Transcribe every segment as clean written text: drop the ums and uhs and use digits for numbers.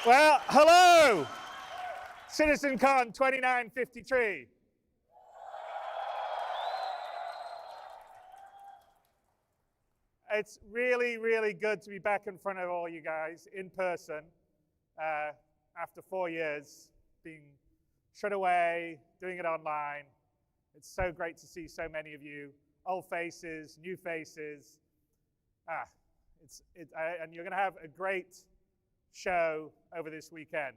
Well, hello, CitizenCon 2953. It's really, really good to be back in front of all you guys in person after 4 years being shut away, doing it online. It's so great to see so many of you, old faces, new faces. And you're going to have a great show over this weekend.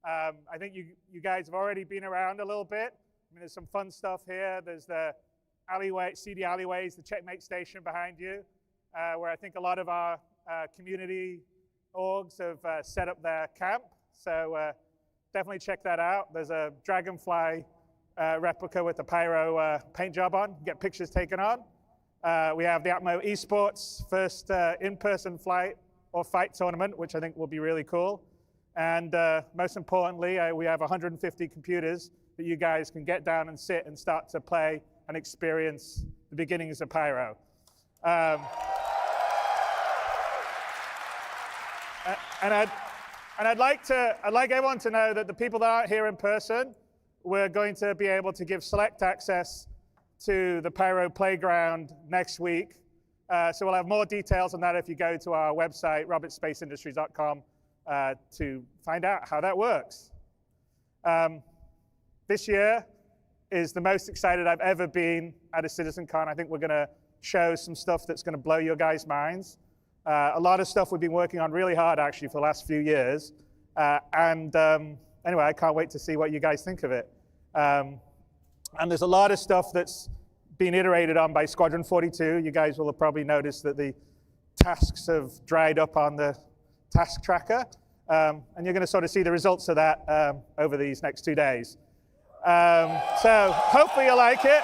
I think you guys have already been around a little bit. I mean, there's some fun stuff here. There's the alleyway, seedy alleyways, the checkmate station behind you, where I think a lot of our community orgs have set up their camp. So definitely check that out. There's a dragonfly replica with the pyro paint job on. Get pictures taken on. We have the Atmo Esports first in-person flight or fight tournament, which I think will be really cool. And most importantly, we have 150 computers that you guys can get down and sit and start to play and experience the beginnings of Pyro. And I'd like everyone to know that the people that aren't here in person, we're going to be able to give select access to the Pyro Playground next week. So we'll have more details on that if you go to our website, robertspaceindustries.com, to find out how that works. This year is the most excited I've ever been at a CitizenCon. I think we're going to show some stuff that's going to blow your guys' minds. A lot of stuff we've been working on really hard, actually, for the last few years. Anyway, I can't wait to see what you guys think of it. And there's a lot of stuff that's been iterated on by Squadron 42. You guys will have probably noticed that the tasks have dried up on the task tracker. And you're going to sort of see the results of that over these next 2 days. So hopefully you like it.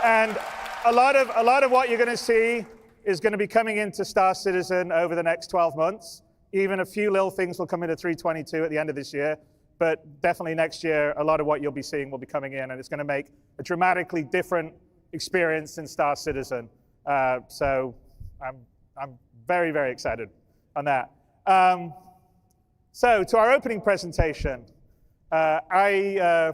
And a lot of what you're going to see is going to be coming into Star Citizen over the next 12 months. Even a few little things will come into 322 at the end of this year. But definitely next year, a lot of what you'll be seeing will be coming in, and it's going to make a dramatically different experience in Star Citizen. So I'm very, very excited on that. So to our opening presentation, I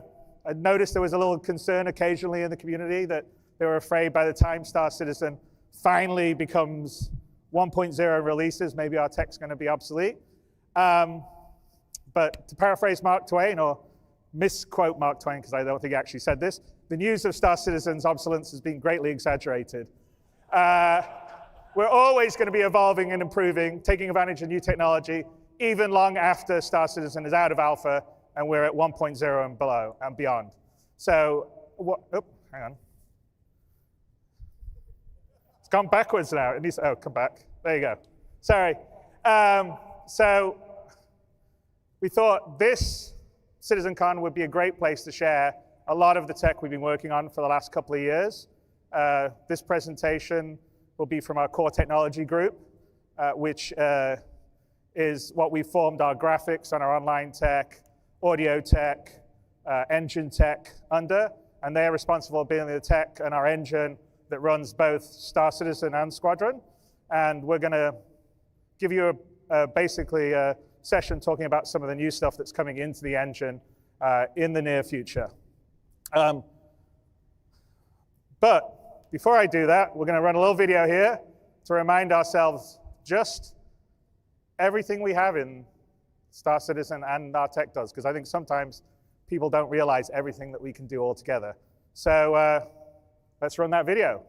noticed there was a little concern occasionally in the community that they were afraid by the time Star Citizen finally becomes 1.0 releases, maybe our tech's going to be obsolete. But to paraphrase Mark Twain, or misquote Mark Twain, because I don't think he actually said this, the news of Star Citizen's obsolescence has been greatly exaggerated. We're always going to be evolving and improving, taking advantage of new technology, even long after Star Citizen is out of alpha and we're at 1.0 and below and beyond. So, hang on. It's gone backwards now. It needs, oh, come back. There you go. Sorry. So we thought this CitizenCon would be a great place to share a lot of the tech we've been working on for the last couple of years. This presentation will be from our core technology group, which is what we formed our graphics and our online tech, audio tech, engine tech under, and they're responsible for building the tech and our engine that runs both Star Citizen and Squadron. And we're going to give you basically a session talking about some of the new stuff that's coming into the engine in the near future. But before I do that, we're going to run a little video here to remind ourselves just everything we have in Star Citizen and our tech does, because I think sometimes people don't realize everything that we can do all together. So let's run that video.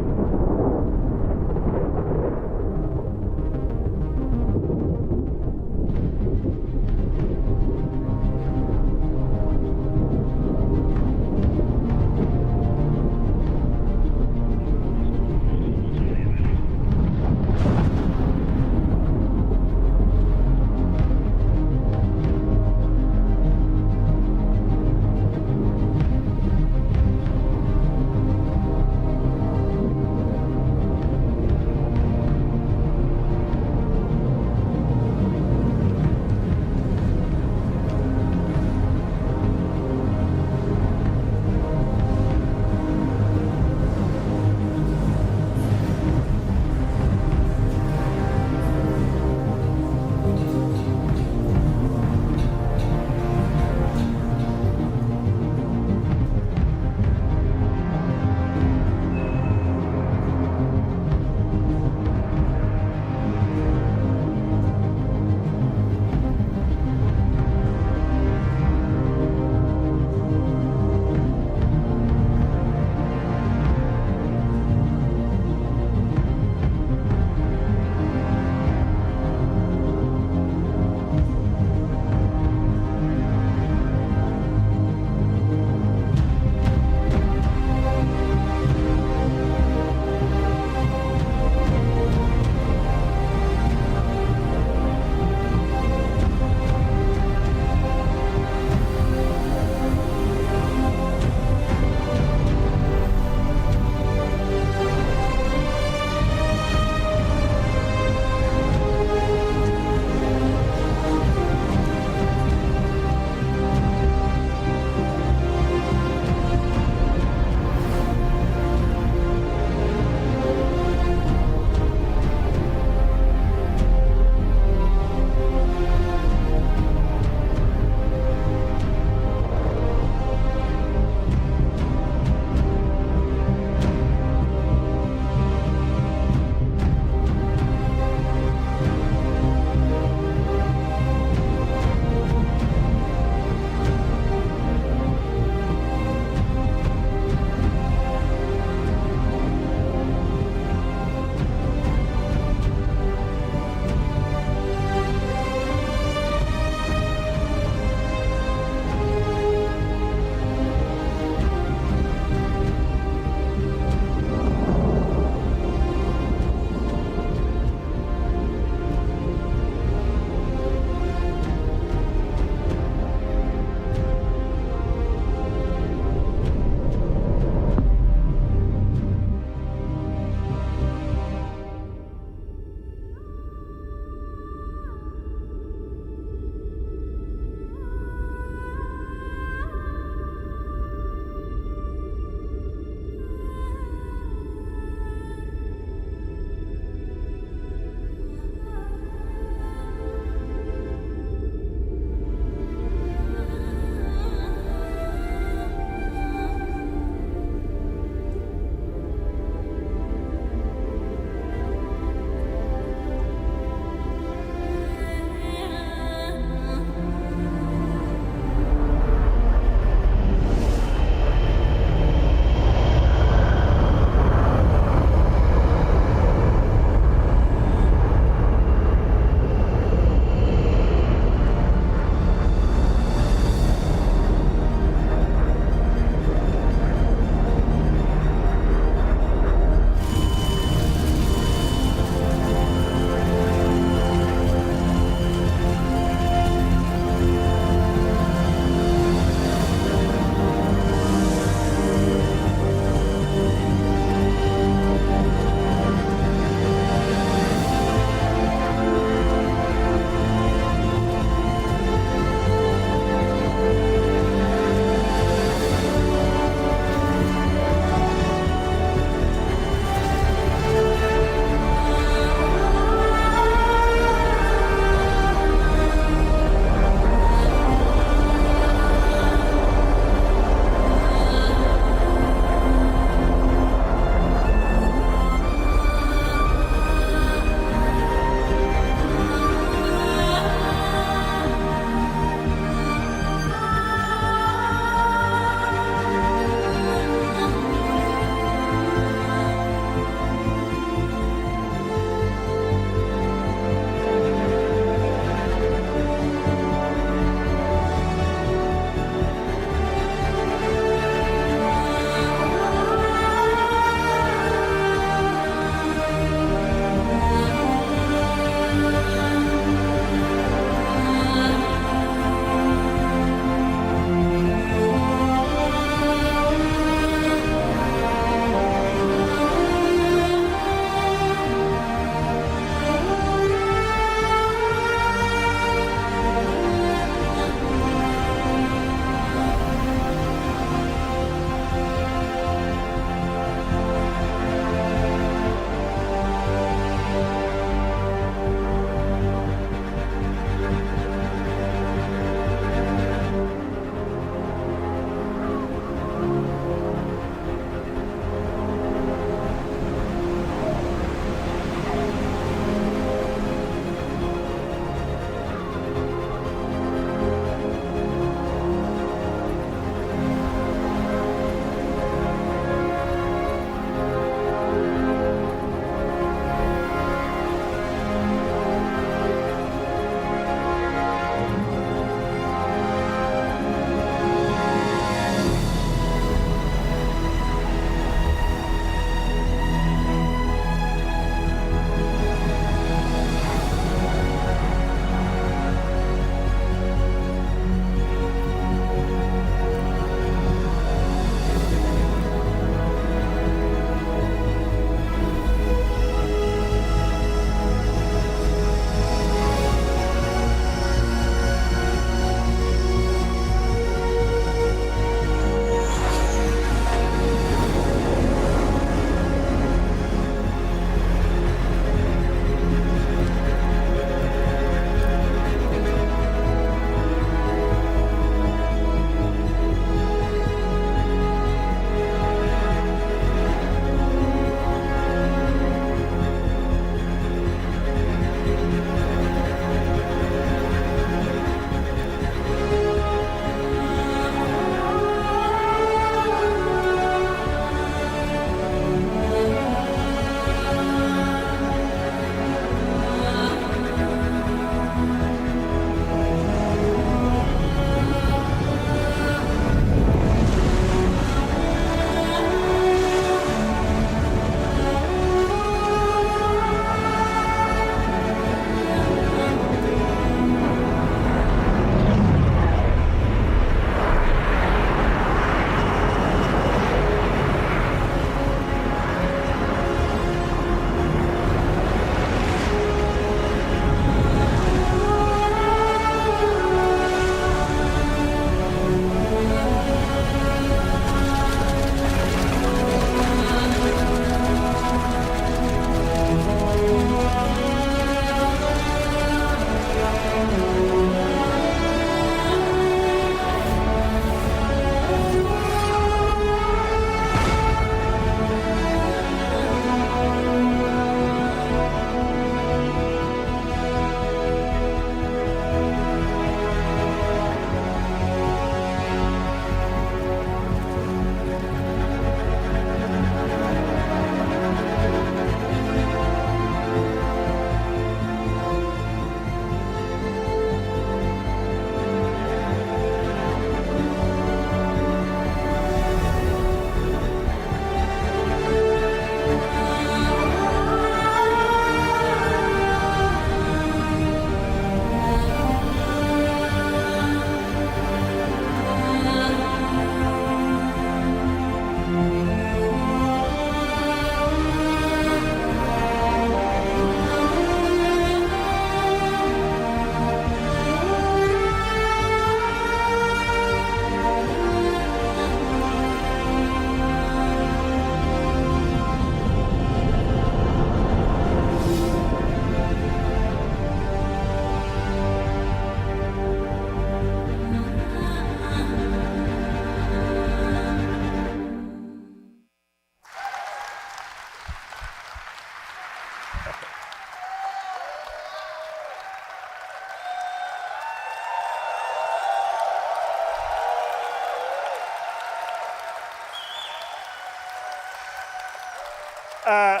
I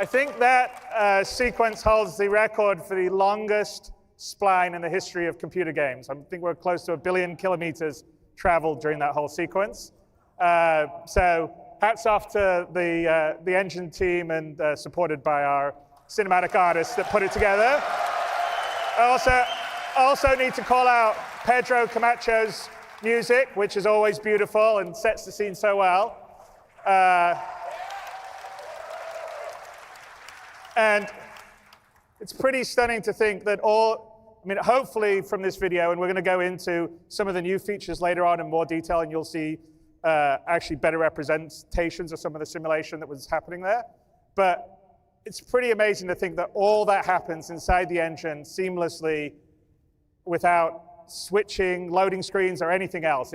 think that sequence holds the record for the longest spline in the history of computer games. I think we're close to 1 billion kilometers traveled during that whole sequence. So hats off to the engine team and supported by our cinematic artists that put it together. I also need to call out Pedro Camacho's music, which is always beautiful and sets the scene so well. And it's pretty stunning to think that hopefully from this video, and we're going to go into some of the new features later on in more detail, and you'll see actually better representations of some of the simulation that was happening there. But it's pretty amazing to think that all that happens inside the engine seamlessly without switching, loading screens, or anything else.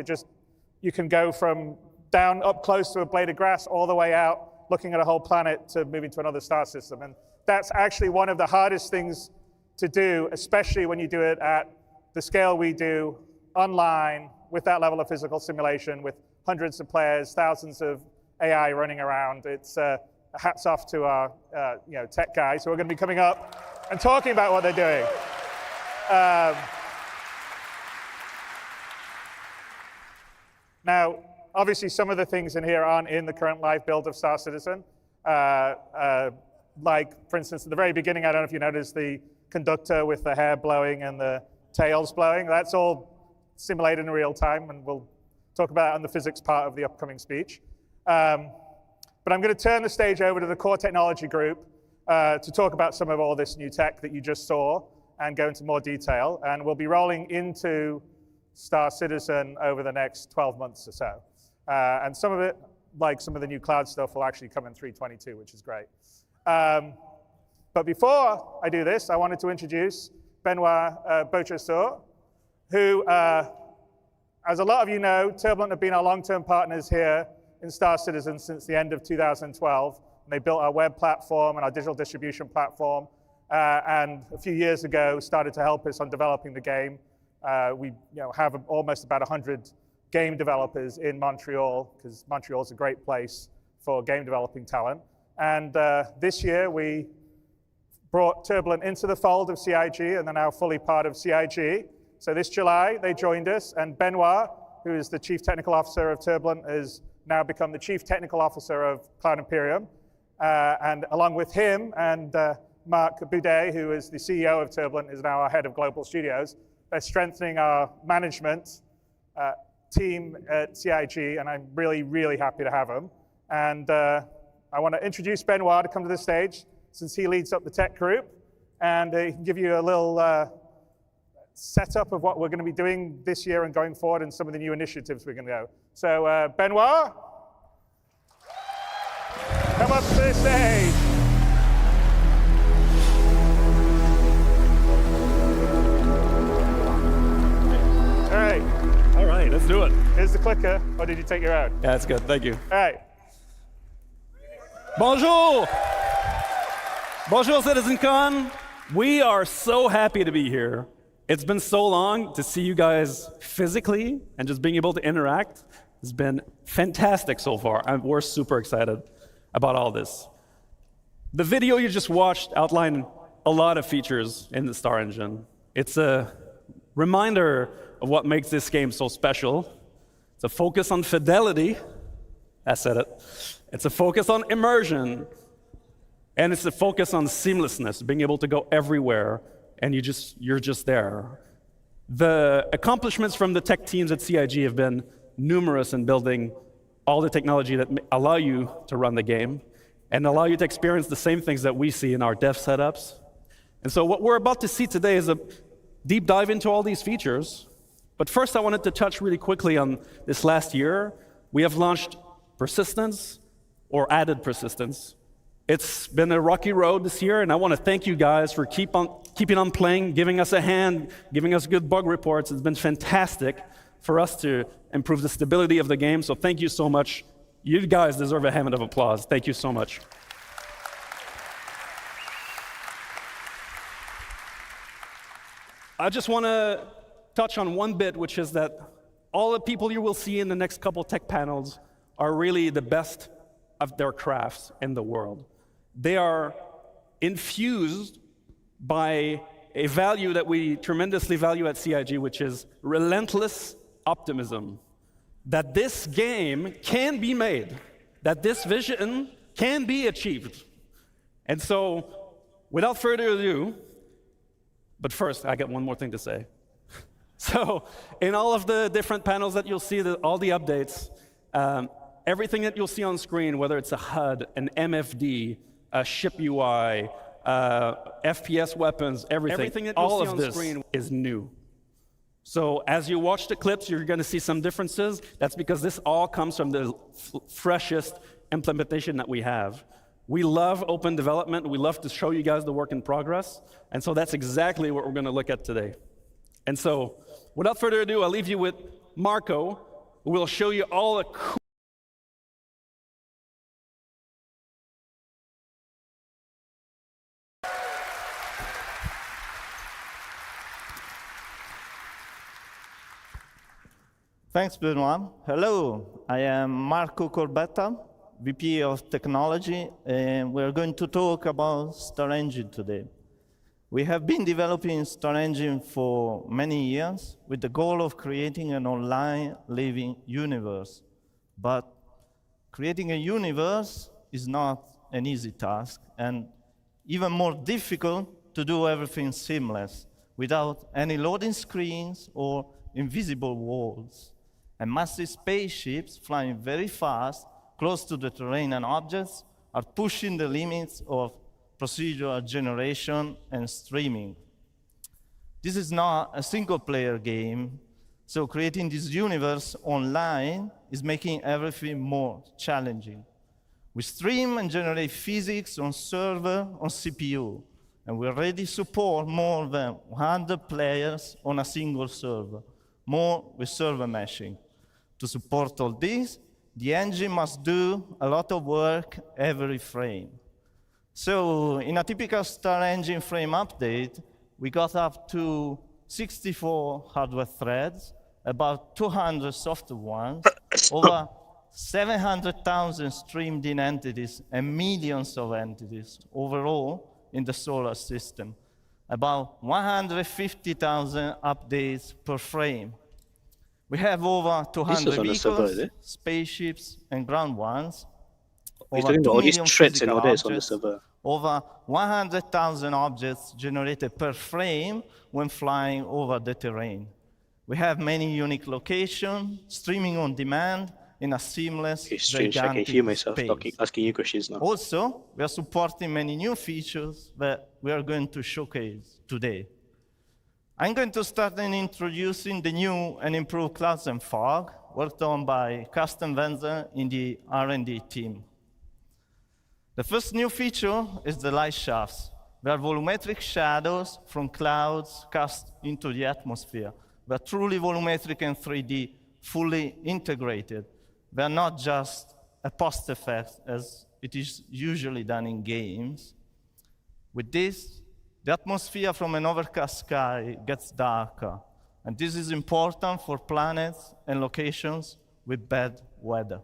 You can go from down up close to a blade of grass all the way out, looking at a whole planet, to moving to another star system. And that's actually one of the hardest things to do, especially when you do it at the scale we do online with that level of physical simulation, with hundreds of players, thousands of AI running around. It's hats off to our tech guys who are going to be coming up and talking about what they're doing. Now, obviously, some of the things in here aren't in the current live build of Star Citizen. Like, for instance, at the very beginning, I don't know if you noticed the conductor with the hair blowing and the tails blowing. That's all simulated in real time, and we'll talk about it on the physics part of the upcoming speech. But I'm going to turn the stage over to the core technology group to talk about some of all this new tech that you just saw and go into more detail. And we'll be rolling into Star Citizen over the next 12 months or so. And some of it, like some of the new cloud stuff, will actually come in 3.22, which is great. But before I do this, I wanted to introduce Benoit Beausejour, who, as a lot of you know, Turbulent have been our long-term partners here in Star Citizen since the end of 2012. And they built our web platform and our digital distribution platform, and a few years ago started to help us on developing the game. We have almost about 100 game developers in Montreal, because Montreal is a great place for game developing talent. And this year we brought Turbulent into the fold of CIG, and they're now fully part of CIG. So this July they joined us, and Benoit, who is the Chief Technical Officer of Turbulent, has now become the Chief Technical Officer of Cloud Imperium. And along with him and Marc Boudet, who is the CEO of Turbulent, is now our head of global studios. They're strengthening our management team at CIG, and I'm really, really happy to have him. And I want to introduce Benoit to come to the stage, since he leads up the tech group, and he can give you a little setup of what we're going to be doing this year and going forward, and some of the new initiatives we're going to go. So Benoit, come up to the stage. All right, let's do it. Here's the clicker, or did you take your own? Yeah, that's good, thank you. All right. Bonjour! Bonjour, CitizenCon. We are so happy to be here. It's been so long to see you guys physically, and just being able to interact has been fantastic so far. We're super excited about all this. The video you just watched outlined a lot of features in the Star Engine. It's a reminder of what makes this game so special. It's a focus on fidelity. I said it. It's a focus on immersion. And it's a focus on seamlessness, being able to go everywhere, and you're just there. The accomplishments from the tech teams at CIG have been numerous in building all the technology that allow you to run the game and allow you to experience the same things that we see in our dev setups. And so what we're about to see today is a deep dive into all these features. But first, I wanted to touch really quickly on this last year. We have launched persistence, or added persistence. It's been a rocky road this year, and I want to thank you guys for keeping on playing, giving us a hand, giving us good bug reports. It's been fantastic for us to improve the stability of the game, so thank you so much. You guys deserve a hand of applause. Thank you so much. I just want to touch on one bit, which is that all the people you will see in the next couple tech panels are really the best of their crafts in the world. They are infused by a value that we tremendously value at CIG, which is relentless optimism. That this game can be made, that this vision can be achieved. And so, without further ado, but first, I got one more thing to say. So, in all of the different panels that you'll see, all the updates, everything that you'll see on screen, whether it's a HUD, an MFD, a ship UI, FPS weapons, everything that you'll see on the screen is new. So as you watch the clips, you're going to see some differences. That's because this all comes from the freshest implementation that we have. We love open development. We love to show you guys the work in progress. And so that's exactly what we're going to look at today. And so without further ado, I'll leave you with Marco, who will show you all the cool Thanks, Benoit. Hello, I am Marco Corbetta, VP of Technology, and we're going to talk about Star Engine today. We have been developing Star Engine for many years with the goal of creating an online living universe. But creating a universe is not an easy task, and even more difficult to do everything seamless without any loading screens or invisible walls. And massive spaceships flying very fast, close to the terrain and objects, are pushing the limits of procedural generation and streaming. This is not a single-player game, so creating this universe online is making everything more challenging. We stream and generate physics on server on CPU, and we already support more than 100 players on a single server, more with server meshing. To support all this, the engine must do a lot of work every frame. So in a typical Star Engine frame update, we got up to 64 hardware threads, about 200 software ones, over 700,000 streamed in entities, and millions of entities overall in the solar system, about 150,000 updates per frame. We have over 200 vehicles, spaceships, and ground ones, over 2 million physical objects, over 100,000 objects generated per frame when flying over the terrain. We have many unique locations, streaming on demand in a seamless, gigantic space. Asking you questions now. Also, we are supporting many new features that we are going to showcase today. I'm going to start in introducing the new and improved clouds and fog worked on by Custom Vendor in the R&D team. The first new feature is the light shafts. They are volumetric shadows from clouds cast into the atmosphere. They are truly volumetric and 3D, fully integrated. They are not just a post effect, as it is usually done in games. With this, the atmosphere from an overcast sky gets darker, and this is important for planets and locations with bad weather.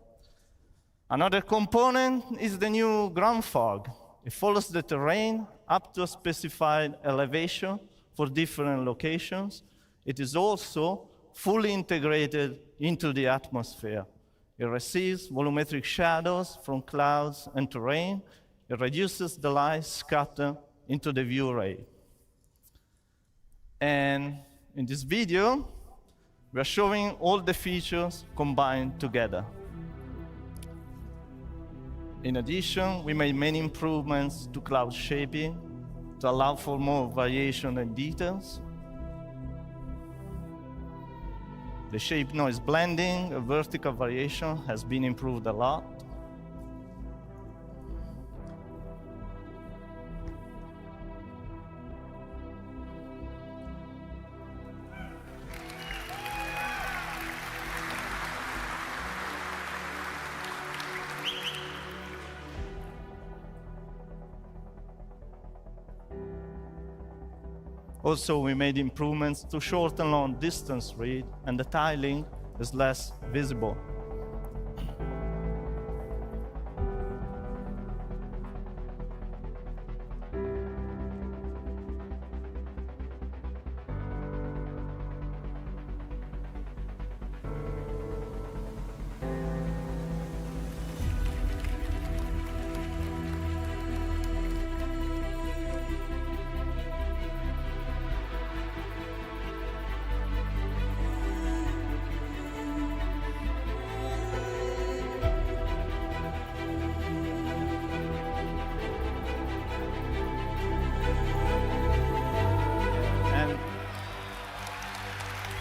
Another component is the new ground fog. It follows the terrain up to a specified elevation for different locations. It is also fully integrated into the atmosphere. It receives volumetric shadows from clouds and terrain. It reduces the light scatter into the view ray. And in this video, we are showing all the features combined together. In addition, we made many improvements to cloud shaping to allow for more variation and details. The shape noise blending, a vertical variation, has been improved a lot. Also, we made improvements to shorten long distance read, and the tiling is less visible.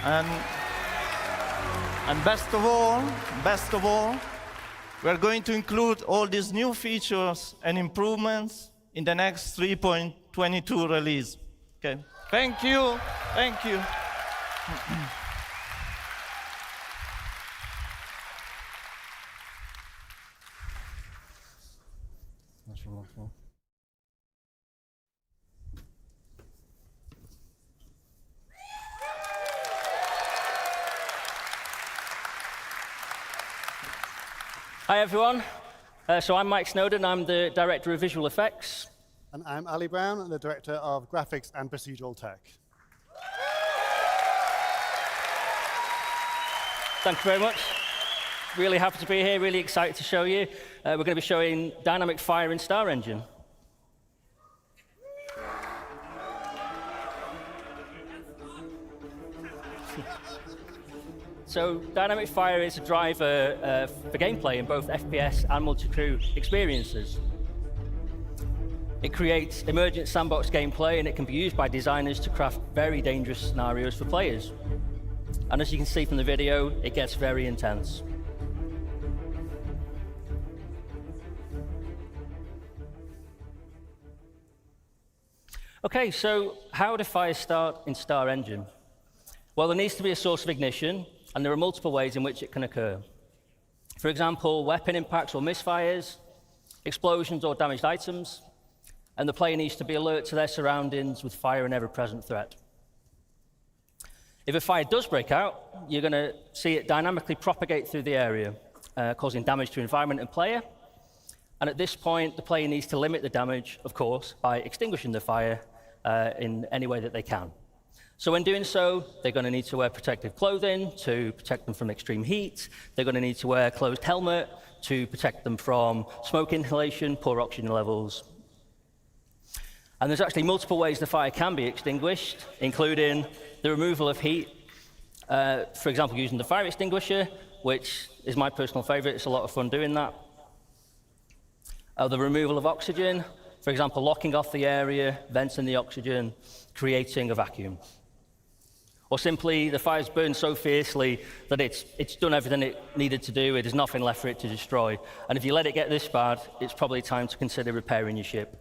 And best of all, we're going to include all these new features and improvements in the next 3.22 release. Okay. Thank you. Thank you. Hi, everyone. So I'm Mike Snowden. I'm the Director of Visual Effects. And I'm Ali Brown, I'm the Director of Graphics and Procedural Tech. Thank you very much. Really happy to be here, really excited to show you. We're going to be showing Dynamic Fire in Star Engine. So Dynamic Fire is a driver for gameplay in both FPS and multi-crew experiences. It creates emergent sandbox gameplay, and it can be used by designers to craft very dangerous scenarios for players. And as you can see from the video, it gets very intense. Okay, so how do fires start in Star Engine? Well, there needs to be a source of ignition, and there are multiple ways in which it can occur. For example, weapon impacts or misfires, explosions or damaged items, and the player needs to be alert to their surroundings with fire an ever-present threat. If a fire does break out, you're going to see it dynamically propagate through the area, causing damage to environment and player. And at this point, the player needs to limit the damage, of course, by extinguishing the fire in any way that they can. So when doing so, they're going to need to wear protective clothing to protect them from extreme heat. They're going to need to wear a closed helmet to protect them from smoke inhalation, poor oxygen levels. And there's actually multiple ways the fire can be extinguished, including the removal of heat, for example, using the fire extinguisher, which is my personal favorite. It's a lot of fun doing that. The removal of oxygen, for example, locking off the area, venting the oxygen, creating a vacuum. Or simply, the fire's burned so fiercely that it's done everything it needed to do. There's nothing left for it to destroy. And if you let it get this bad, it's probably time to consider repairing your ship.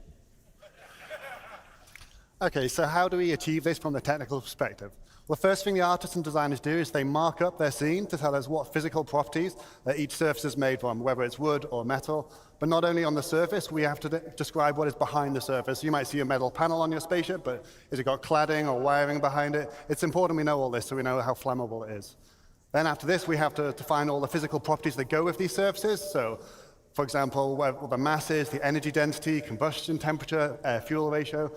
Okay, so how do we achieve this from the technical perspective? Well, the first thing the artists and designers do is they mark up their scene to tell us what physical properties that each surface is made from, whether it's wood or metal. But not only on the surface, we have to describe what is behind the surface. You might see a metal panel on your spaceship, but has it got cladding or wiring behind it? It's important we know all this so we know how flammable it is. Then after this, we have to define all the physical properties that go with these surfaces. So, for example, what the mass is, the energy density, combustion temperature, air-fuel ratio.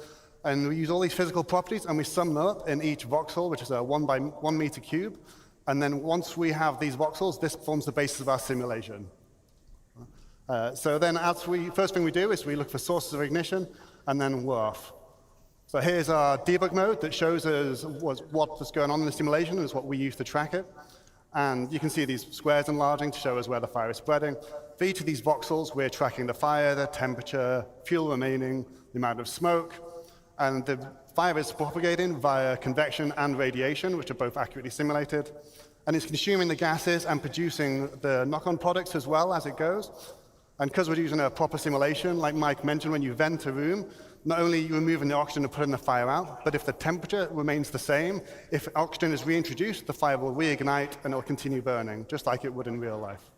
And we use all these physical properties, and we sum them up in each voxel, which is a 1 by 1 meter cube. And then once we have these voxels, this forms the basis of our simulation. So then first thing we do is we look for sources of ignition, and then we're off. So here's our debug mode that shows us what's going on in the simulation, and is what we use to track it. And you can see these squares enlarging to show us where the fire is spreading. For each of these voxels, we're tracking the fire, the temperature, fuel remaining, the amount of smoke. And the fire is propagating via convection and radiation, which are both accurately simulated. And it's consuming the gases and producing the knock-on products as well as it goes. And because we're using a proper simulation, like Mike mentioned, when you vent a room, not only are you removing the oxygen and putting the fire out, but if the temperature remains the same, if oxygen is reintroduced, the fire will reignite and it will continue burning, just like it would in real life.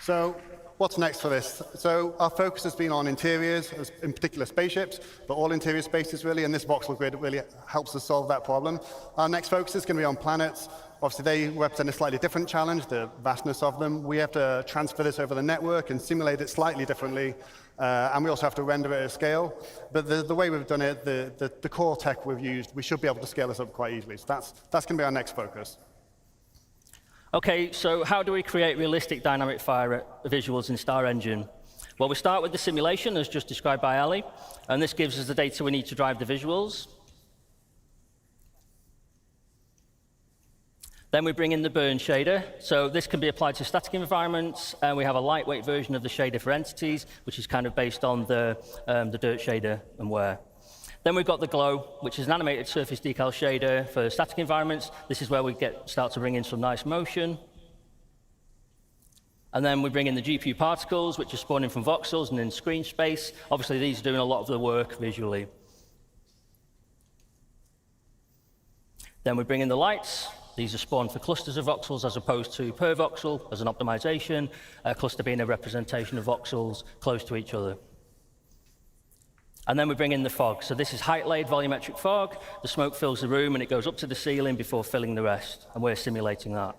So what's next for this? So our focus has been on interiors, in particular spaceships, but all interior spaces really, and this voxel grid really helps us solve that problem. Our next focus is going to be on planets. Obviously, they represent a slightly different challenge, the vastness of them. We have to transfer this over the network and simulate it slightly differently, and we also have to render it at scale. But the way we've done it, the core tech we've used, we should be able to scale this up quite easily. So that's going to be our next focus. Okay, so how do we create realistic dynamic fire visuals in Star Engine? Well, we start with the simulation, as just described by Ali, and this gives us the data we need to drive the visuals. Then we bring in the burn shader. So this can be applied to static environments, and we have a lightweight version of the shader for entities, which is kind of based on the dirt shader and wear. Then we've got the glow, which is an animated surface decal shader for static environments. This is where we start to bring in some nice motion. And then we bring in the GPU particles, which are spawning from voxels and in screen space. Obviously, these are doing a lot of the work visually. Then we bring in the lights. These are spawned for clusters of voxels as opposed to per voxel as an optimization, a cluster being a representation of voxels close to each other. And then we bring in the fog. So this is height-laid volumetric fog. The smoke fills the room, and it goes up to the ceiling before filling the rest. And we're simulating that.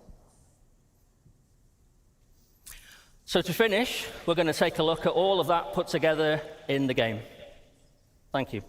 So to finish, we're going to take a look at all of that put together in the game. Thank you.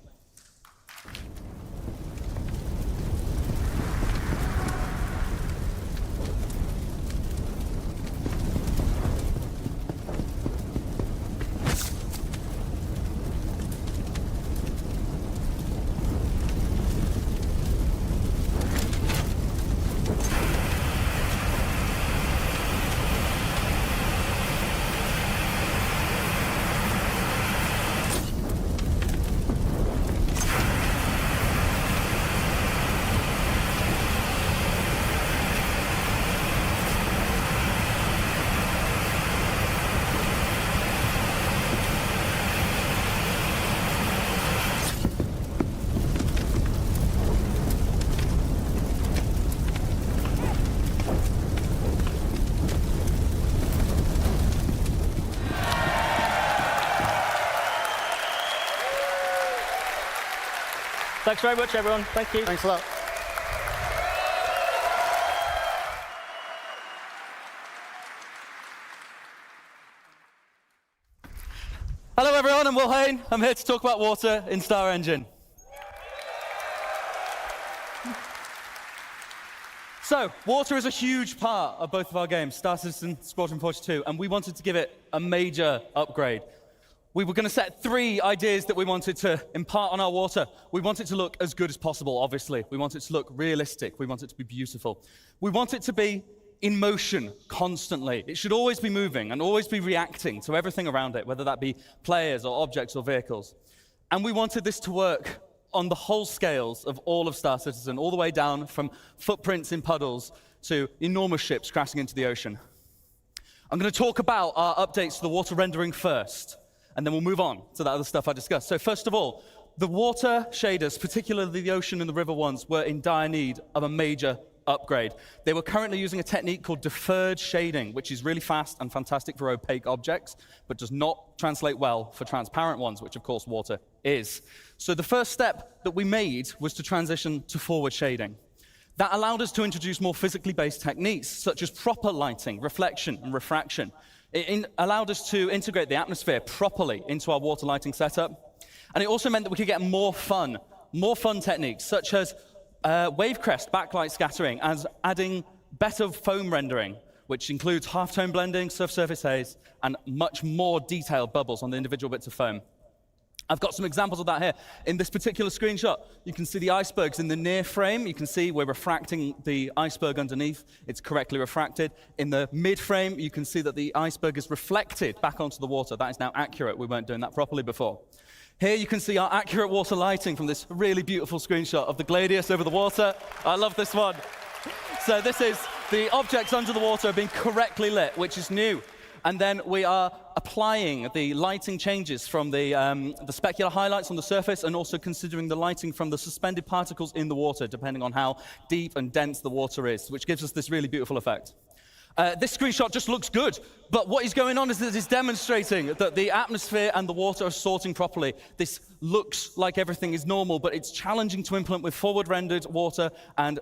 Thanks very much, everyone. Thank you. Thanks a lot. Hello, everyone. I'm Will Hain. I'm here to talk about water in Star Engine. So, water is a huge part of both of our games, Star Citizen, Squadron 42, and we wanted to give it a major upgrade. We were going to set 3 ideas that we wanted to impart on our water. We want it to look as good as possible, obviously. We want it to look realistic. We want it to be beautiful. We want it to be in motion constantly. It should always be moving and always be reacting to everything around it, whether that be players or objects or vehicles. And we wanted this to work on the whole scales of all of Star Citizen, all the way down from footprints in puddles to enormous ships crashing into the ocean. I'm going to talk about our updates to the water rendering first, and then we'll move on to that other stuff I discussed. So first of all, the water shaders, particularly the ocean and the river ones, were in dire need of a major upgrade. They were currently using a technique called deferred shading, which is really fast and fantastic for opaque objects, but does not translate well for transparent ones, which of course water is. So the first step that we made was to transition to forward shading. That allowed us to introduce more physically based techniques, such as proper lighting, reflection, and refraction. It allowed us to integrate the atmosphere properly into our water lighting setup. And it also meant that we could get more fun techniques, such as wave crest backlight scattering, and adding better foam rendering, which includes halftone blending, surface haze, and much more detailed bubbles on the individual bits of foam. I've got some examples of that here. In this particular screenshot, you can see the icebergs in the near frame. You can see we're refracting the iceberg underneath. It's correctly refracted. In the mid frame, you can see that the iceberg is reflected back onto the water. That is now accurate. We weren't doing that properly before. Here you can see our accurate water lighting from this really beautiful screenshot of the Gladius over the water. I love this one. So this is the objects under the water being correctly lit, which is new. And then we are applying the lighting changes from the specular highlights on the surface, and also considering the lighting from the suspended particles in the water, depending on how deep and dense the water is, which gives us this really beautiful effect. This screenshot just looks good, but what is going on is that it's demonstrating that the atmosphere and the water are sorting properly. This looks like everything is normal, but it's challenging to implement with forward-rendered water and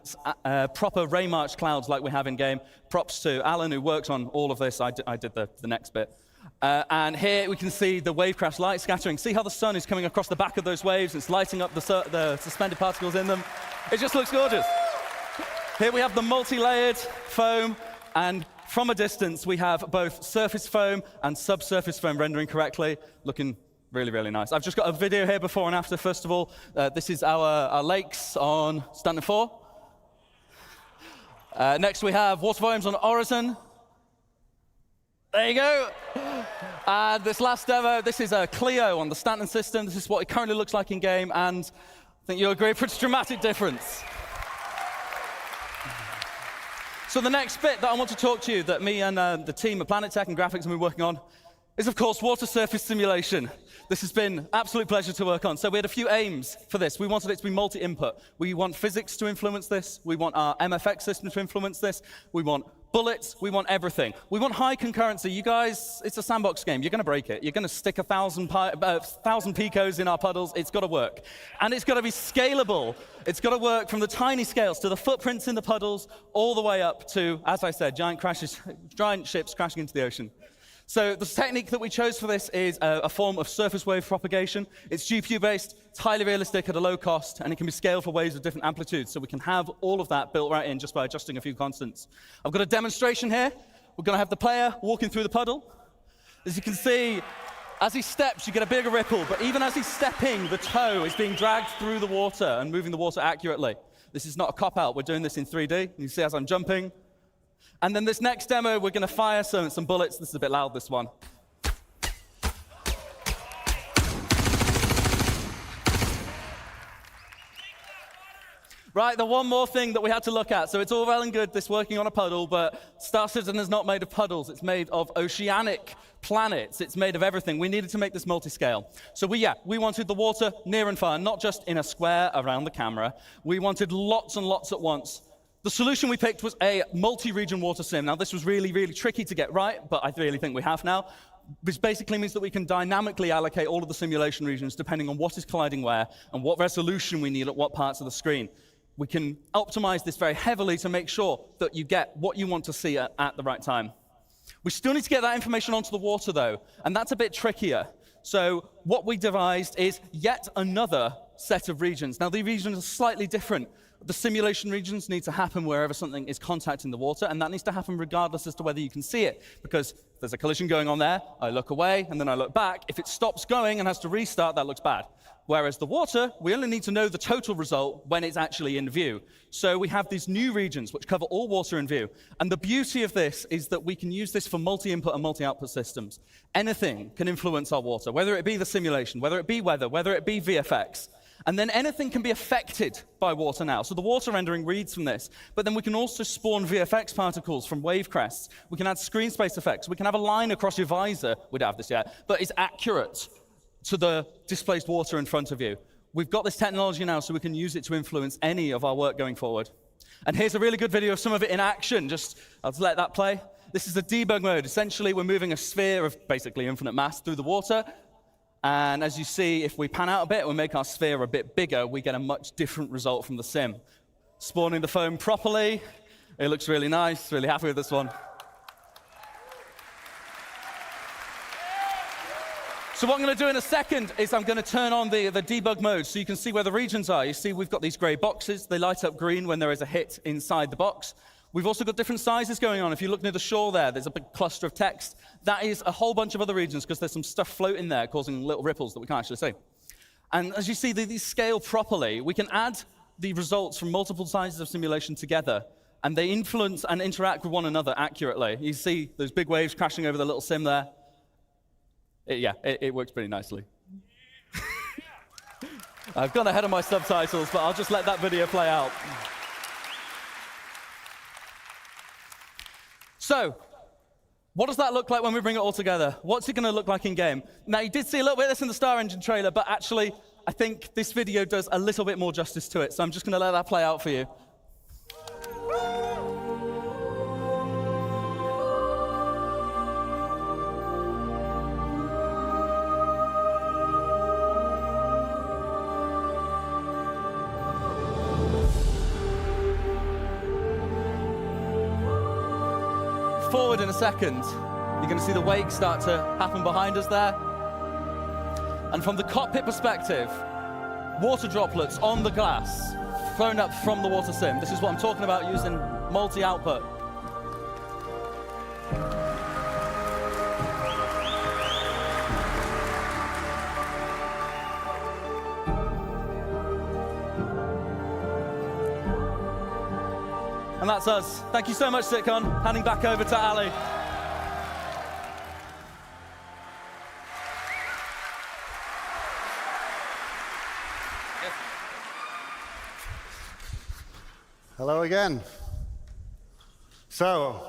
proper ray-marched clouds like we have in-game. Props to Alan, who works on all of this. I did the next bit. And here we can see the wavecraft light scattering. See how the sun is coming across the back of those waves? It's lighting up the suspended particles in them. It just looks gorgeous. Here we have the multi-layered foam. And from a distance, we have both surface foam and subsurface foam rendering correctly, looking really, really nice. I've just got a video here before and after. First of all, this is our lakes on Stanton 4. Next, we have water volumes on horizon. There you go. And this last demo, this is a Clio on the Stanton system. This is what it currently looks like in game, and I think you'll agree, pretty dramatic difference. So the next bit that I want to talk to you, that me and the team at Planet Tech and Graphics have been working on, is of course water surface simulation. This has been an absolute pleasure to work on. So we had a few aims for this. We wanted it to be multi-input. We want physics to influence this. We want our MFX system to influence this. We want bullets. We want everything. We want high concurrency. You guys, it's a sandbox game. You're going to break it. You're going to stick 1,000 picos in our puddles. It's got to work. And it's got to be scalable. It's got to work from the tiny scales to the footprints in the puddles all the way up to, as I said, giant ships crashing into the ocean. So the technique that we chose for this is a form of surface wave propagation. It's GPU-based, it's highly realistic at a low cost, and it can be scaled for waves of different amplitudes. So we can have all of that built right in just by adjusting a few constants. I've got a demonstration here. We're going to have the player walking through the puddle. As you can see, as he steps, you get a bigger ripple. But even as he's stepping, the toe is being dragged through the water and moving the water accurately. This is not a cop-out. We're doing this in 3D. You see as I'm jumping. And then this next demo, we're going to fire some bullets. This is a bit loud, this one. Right, the one more thing that we had to look at. So it's all well and good, this working on a puddle, but Star Citizen is not made of puddles. It's made of oceanic planets. It's made of everything. We needed to make this multi-scale. So we wanted the water near and far, not just in a square around the camera. We wanted lots and lots at once. The solution we picked was a multi-region water sim. Now, this was really, really tricky to get right, but I really think we have now, which basically means that we can dynamically allocate all of the simulation regions depending on what is colliding where and what resolution we need at what parts of the screen. We can optimize this very heavily to make sure that you get what you want to see at the right time. We still need to get that information onto the water, though, and that's a bit trickier. So what we devised is yet another set of regions. Now, the regions are slightly different. The simulation regions need to happen wherever something is contacting the water, and that needs to happen regardless as to whether you can see it, because if there's a collision going on there, I look away, and then I look back. If it stops going and has to restart, that looks bad. Whereas the water, we only need to know the total result when it's actually in view. So we have these new regions which cover all water in view. And the beauty of this is that we can use this for multi-input and multi-output systems. Anything can influence our water, whether it be the simulation, whether it be weather, whether it be VFX. And then anything can be affected by water now. So the water rendering reads from this. But then we can also spawn VFX particles from wave crests. We can add screen space effects. We can have a line across your visor. We don't have this yet. But it's accurate to the displaced water in front of you. We've got this technology now, so we can use it to influence any of our work going forward. And here's a really good video of some of it in action. I'll just let that play. This is the debug mode. Essentially, we're moving a sphere of basically infinite mass through the water. And as you see, if we pan out a bit, we make our sphere a bit bigger, we get a much different result from the sim. Spawning the foam properly. It looks really nice, really happy with this one. So what I'm going to do in a second is I'm going to turn on the debug mode so you can see where the regions are. You see we've got these gray boxes. They light up green when there is a hit inside the box. We've also got different sizes going on. If you look near the shore there's a big cluster of text. That is a whole bunch of other regions because there's some stuff floating there causing little ripples that we can't actually see. And as you see, these scale properly. We can add the results from multiple sizes of simulation together, and they influence and interact with one another accurately. You see those big waves crashing over the little sim there. It works pretty nicely. I've gone ahead of my subtitles, but I'll just let that video play out. So, what does that look like when we bring it all together? What's it going to look like in game? Now, you did see a little bit of this in the Star Engine trailer, but actually, I think this video does a little bit more justice to it, so I'm just going to let that play out for you. Forward in a second, you're going to see the wake start to happen behind us there. And from the cockpit perspective, water droplets on the glass thrown up from the water sim. This is what I'm talking about using multi-output. And that's us. Thank you so much, CitizenCon. Handing back over to Ali. Hello again. So,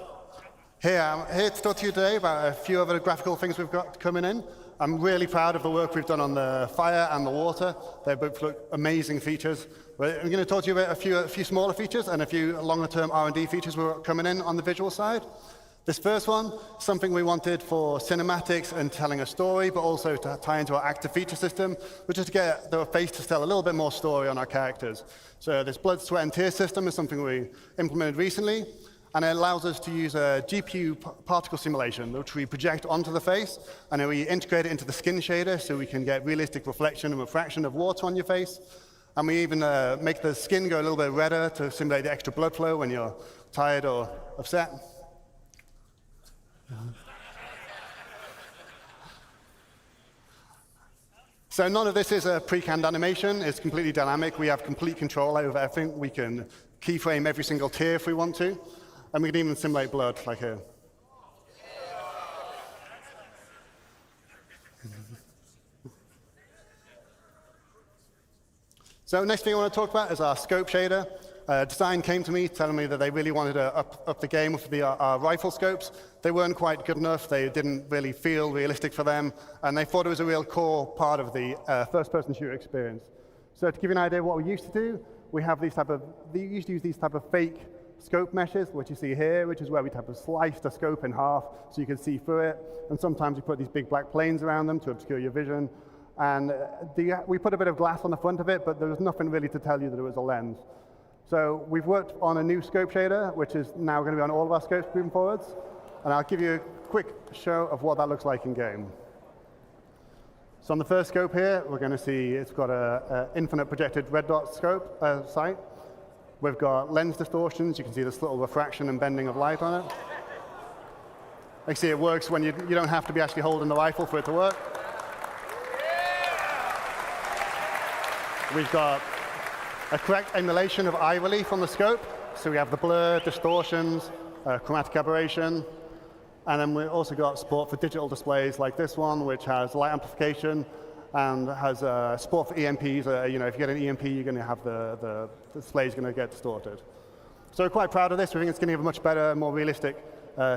I'm here to talk to you today about a few other graphical things we've got coming in. I'm really proud of the work we've done on the fire and the water. They both look amazing features. I'm going to talk to you about a few smaller features and a few longer-term R&D features we're coming in on the visual side. This first one, something we wanted for cinematics and telling a story, but also to tie into our active feature system, which is to get the face to tell a little bit more story on our characters. So this blood, sweat, and tears system is something we implemented recently, and it allows us to use a GPU particle simulation, which we project onto the face, and then we integrate it into the skin shader so we can get realistic reflection and refraction of water on your face. And we even make the skin go a little bit redder to simulate the extra blood flow when you're tired or upset. So none of this is a pre-canned animation. It's completely dynamic. We have complete control over everything. We can keyframe every single tear if we want to. And we can even simulate blood, like here. So next thing I want to talk about is our scope shader. Design came to me telling me that they really wanted to up the game with our rifle scopes. They weren't quite good enough. They didn't really feel realistic for them. And they thought it was a real core part of the first-person shooter experience. So to give you an idea of what we used to do, we used to use these type of fake scope meshes, which you see here, which is where we type of slice the scope in half so you can see through it. And sometimes we put these big black planes around them to obscure your vision. And we put a bit of glass on the front of it, but there was nothing really to tell you that it was a lens. So we've worked on a new scope shader, which is now going to be on all of our scopes moving forwards. And I'll give you a quick show of what that looks like in game. So on the first scope here, we're going to see it's got an infinite projected red dot scope sight. We've got lens distortions. You can see this little refraction and bending of light on it. You see it works when you don't have to be actually holding the rifle for it to work. We've got a correct emulation of eye relief on the scope. So we have the blur, distortions, chromatic aberration. And then we've also got support for digital displays like this one, which has light amplification and has support for EMPs. If you get an EMP, you're going to have the display is going to get distorted. So we're quite proud of this. We think it's going to give a much better, more realistic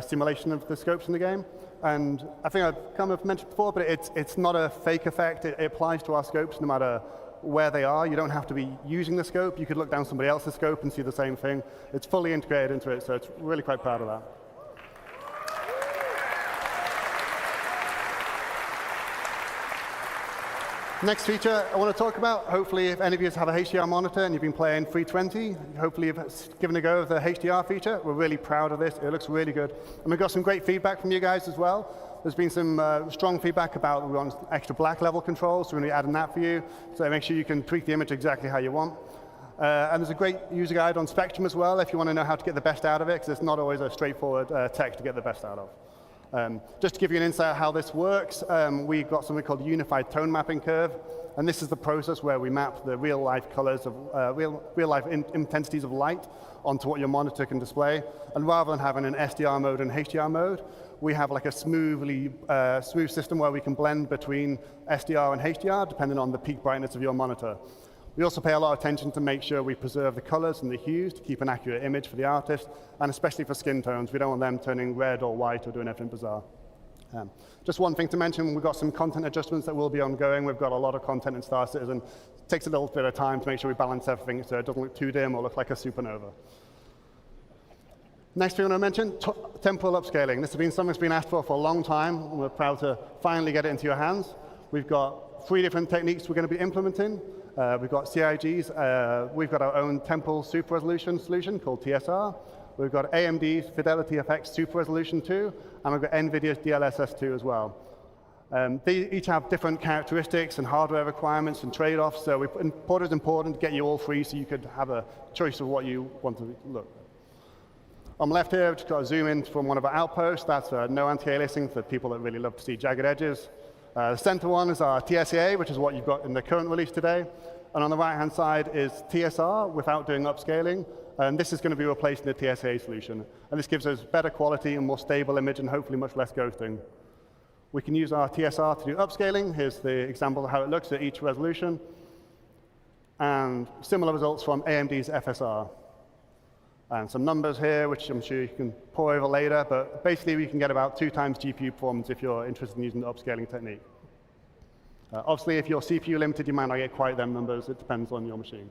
simulation of the scopes in the game. And I think I've kind of mentioned before, but it's not a fake effect. It applies to our scopes no matter where they are. You don't have to be using the scope. You could look down somebody else's scope and see the same thing. It's fully integrated into it, so it's really quite proud of that. Next feature I want to talk about, hopefully if any of you have a HDR monitor and you've been playing 320, hopefully you've given a go of the HDR feature. We're really proud of this. It looks really good. And we've got some great feedback from you guys as well. There's been some strong feedback about we want extra black level controls, so we're going to be adding that for you. So make sure you can tweak the image exactly how you want. And there's a great user guide on Spectrum as well if you want to know how to get the best out of it, because it's not always a straightforward tech to get the best out of. Just to give you an insight of how this works, we've got something called Unified Tone Mapping Curve. And this is the process where we map the real-life colors of real-life intensities of light onto what your monitor can display. And rather than having an SDR mode and HDR mode, we have like a smooth system where we can blend between SDR and HDR depending on the peak brightness of your monitor. We also pay a lot of attention to make sure we preserve the colors and the hues to keep an accurate image for the artist, and especially for skin tones. We don't want them turning red or white or doing everything bizarre. Just one thing to mention, we've got some content adjustments that will be ongoing. We've got a lot of content in Star Citizen. It takes a little bit of time to make sure we balance everything so it doesn't look too dim or look like a supernova. Next thing I want to mention, temporal upscaling. This has been something that's been asked for a long time, and we're proud to finally get it into your hands. We've got 3 different techniques we're going to be implementing. We've got CIGs. We've got our own temporal super resolution solution called TSR. We've got AMD's Fidelity FX Super Resolution 2, and we've got NVIDIA's DLSS 2 as well. They each have different characteristics and hardware requirements and trade-offs, so we thought it was important to get you all 3 so you could have a choice of what you want to look. On the left here, we've just got a zoom in from one of our outposts. That's no anti-aliasing for people that really love to see jagged edges. The center one is our TSA, which is what you've got in the current release today. And on the right-hand side is TSR without doing upscaling. And this is going to be replacing the TSA solution. And this gives us better quality and more stable image and hopefully much less ghosting. We can use our TSR to do upscaling. Here's the example of how it looks at each resolution. And similar results from AMD's FSR. And some numbers here, which I'm sure you can pour over later. But basically, we can get about 2 times GPU performance if you're interested in using the upscaling technique. Obviously, if you're CPU limited, you might not get quite them numbers. It depends on your machine.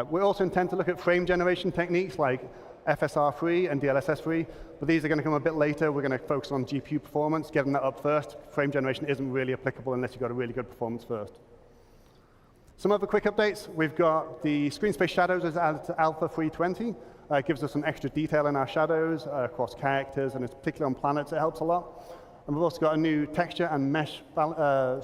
We also intend to look at frame generation techniques like FSR-free and DLSS-free, but these are going to come a bit later. We're going to focus on GPU performance, getting that up first. Frame generation isn't really applicable unless you've got a really good performance first. Some other quick updates. We've got the screen space shadows as added to Alpha 320. It gives us some extra detail in our shadows across characters, and it's particularly on planets, it helps a lot. And we've also got a new texture and mesh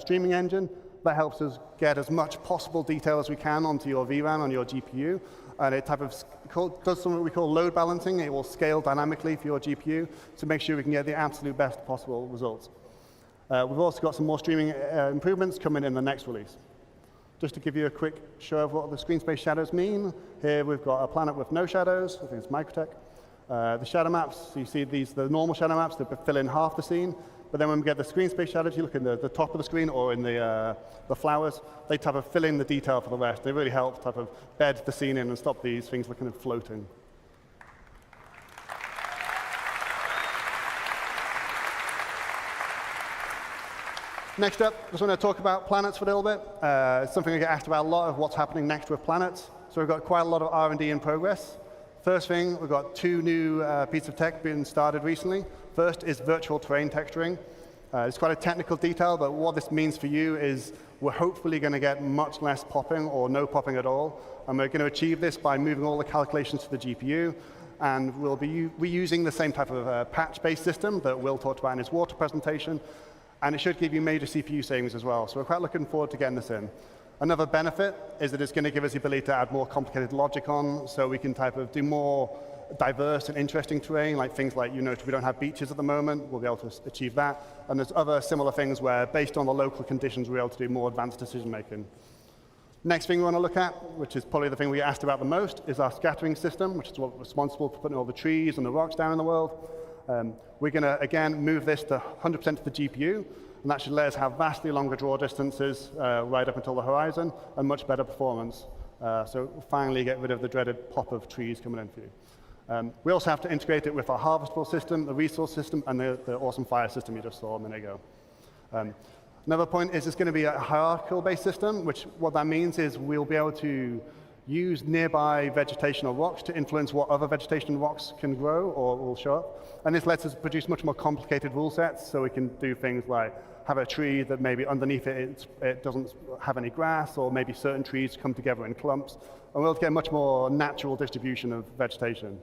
streaming engine that helps us get as much possible detail as we can onto your VRAM on your GPU. And it does something we call load balancing. It will scale dynamically for your GPU to make sure we can get the absolute best possible results. We've also got some more streaming improvements coming in the next release. Just to give you a quick show of what the screen space shadows mean, here we've got a planet with no shadows. I think it's Microtech. The shadow maps, so you see these, the normal shadow maps that fill in half the scene. But then when we get the screen space shadows, you look in the top of the screen or in the flowers, they type of fill in the detail for the rest. They really help type of bed the scene in and stop these things looking and floating. Next up, I just want to talk about planets for a little bit. It's something I get asked about a lot of what's happening next with planets. So we've got quite a lot of R&D in progress. First thing, we've got 2 new pieces of tech being started recently. First is virtual terrain texturing. It's quite a technical detail, but what this means for you is we're hopefully going to get much less popping or no popping at all. And we're going to achieve this by moving all the calculations to the GPU. And we'll be reusing the same type of patch-based system that Will talked about in his water presentation. And it should give you major CPU savings as well. So we're quite looking forward to getting this in. Another benefit is that it's going to give us the ability to add more complicated logic on, so we can type of do more diverse and interesting terrain, like things like, you know, we don't have beaches at the moment, we'll be able to achieve that. And there's other similar things where, based on the local conditions, we're able to do more advanced decision making. Next thing we want to look at, which is probably the thing we get asked about the most, is our scattering system, which is what's responsible for putting all the trees and the rocks down in the world. We're going to, again, move this to 100% to the GPU, and that should let us have vastly longer draw distances right up until the horizon and much better performance. So we'll finally get rid of the dreaded pop of trees coming in for you. We also have to integrate it with our harvestable system, the resource system, and the awesome fire system you just saw a minute ago. Another point is it's going to be a hierarchical-based system, which what that means is we'll be able to use nearby vegetation or rocks to influence what other vegetation rocks can grow or will show up. And this lets us produce much more complicated rule sets, so we can do things like have a tree that maybe underneath it doesn't have any grass, or maybe certain trees come together in clumps, and we'll get a much more natural distribution of vegetation.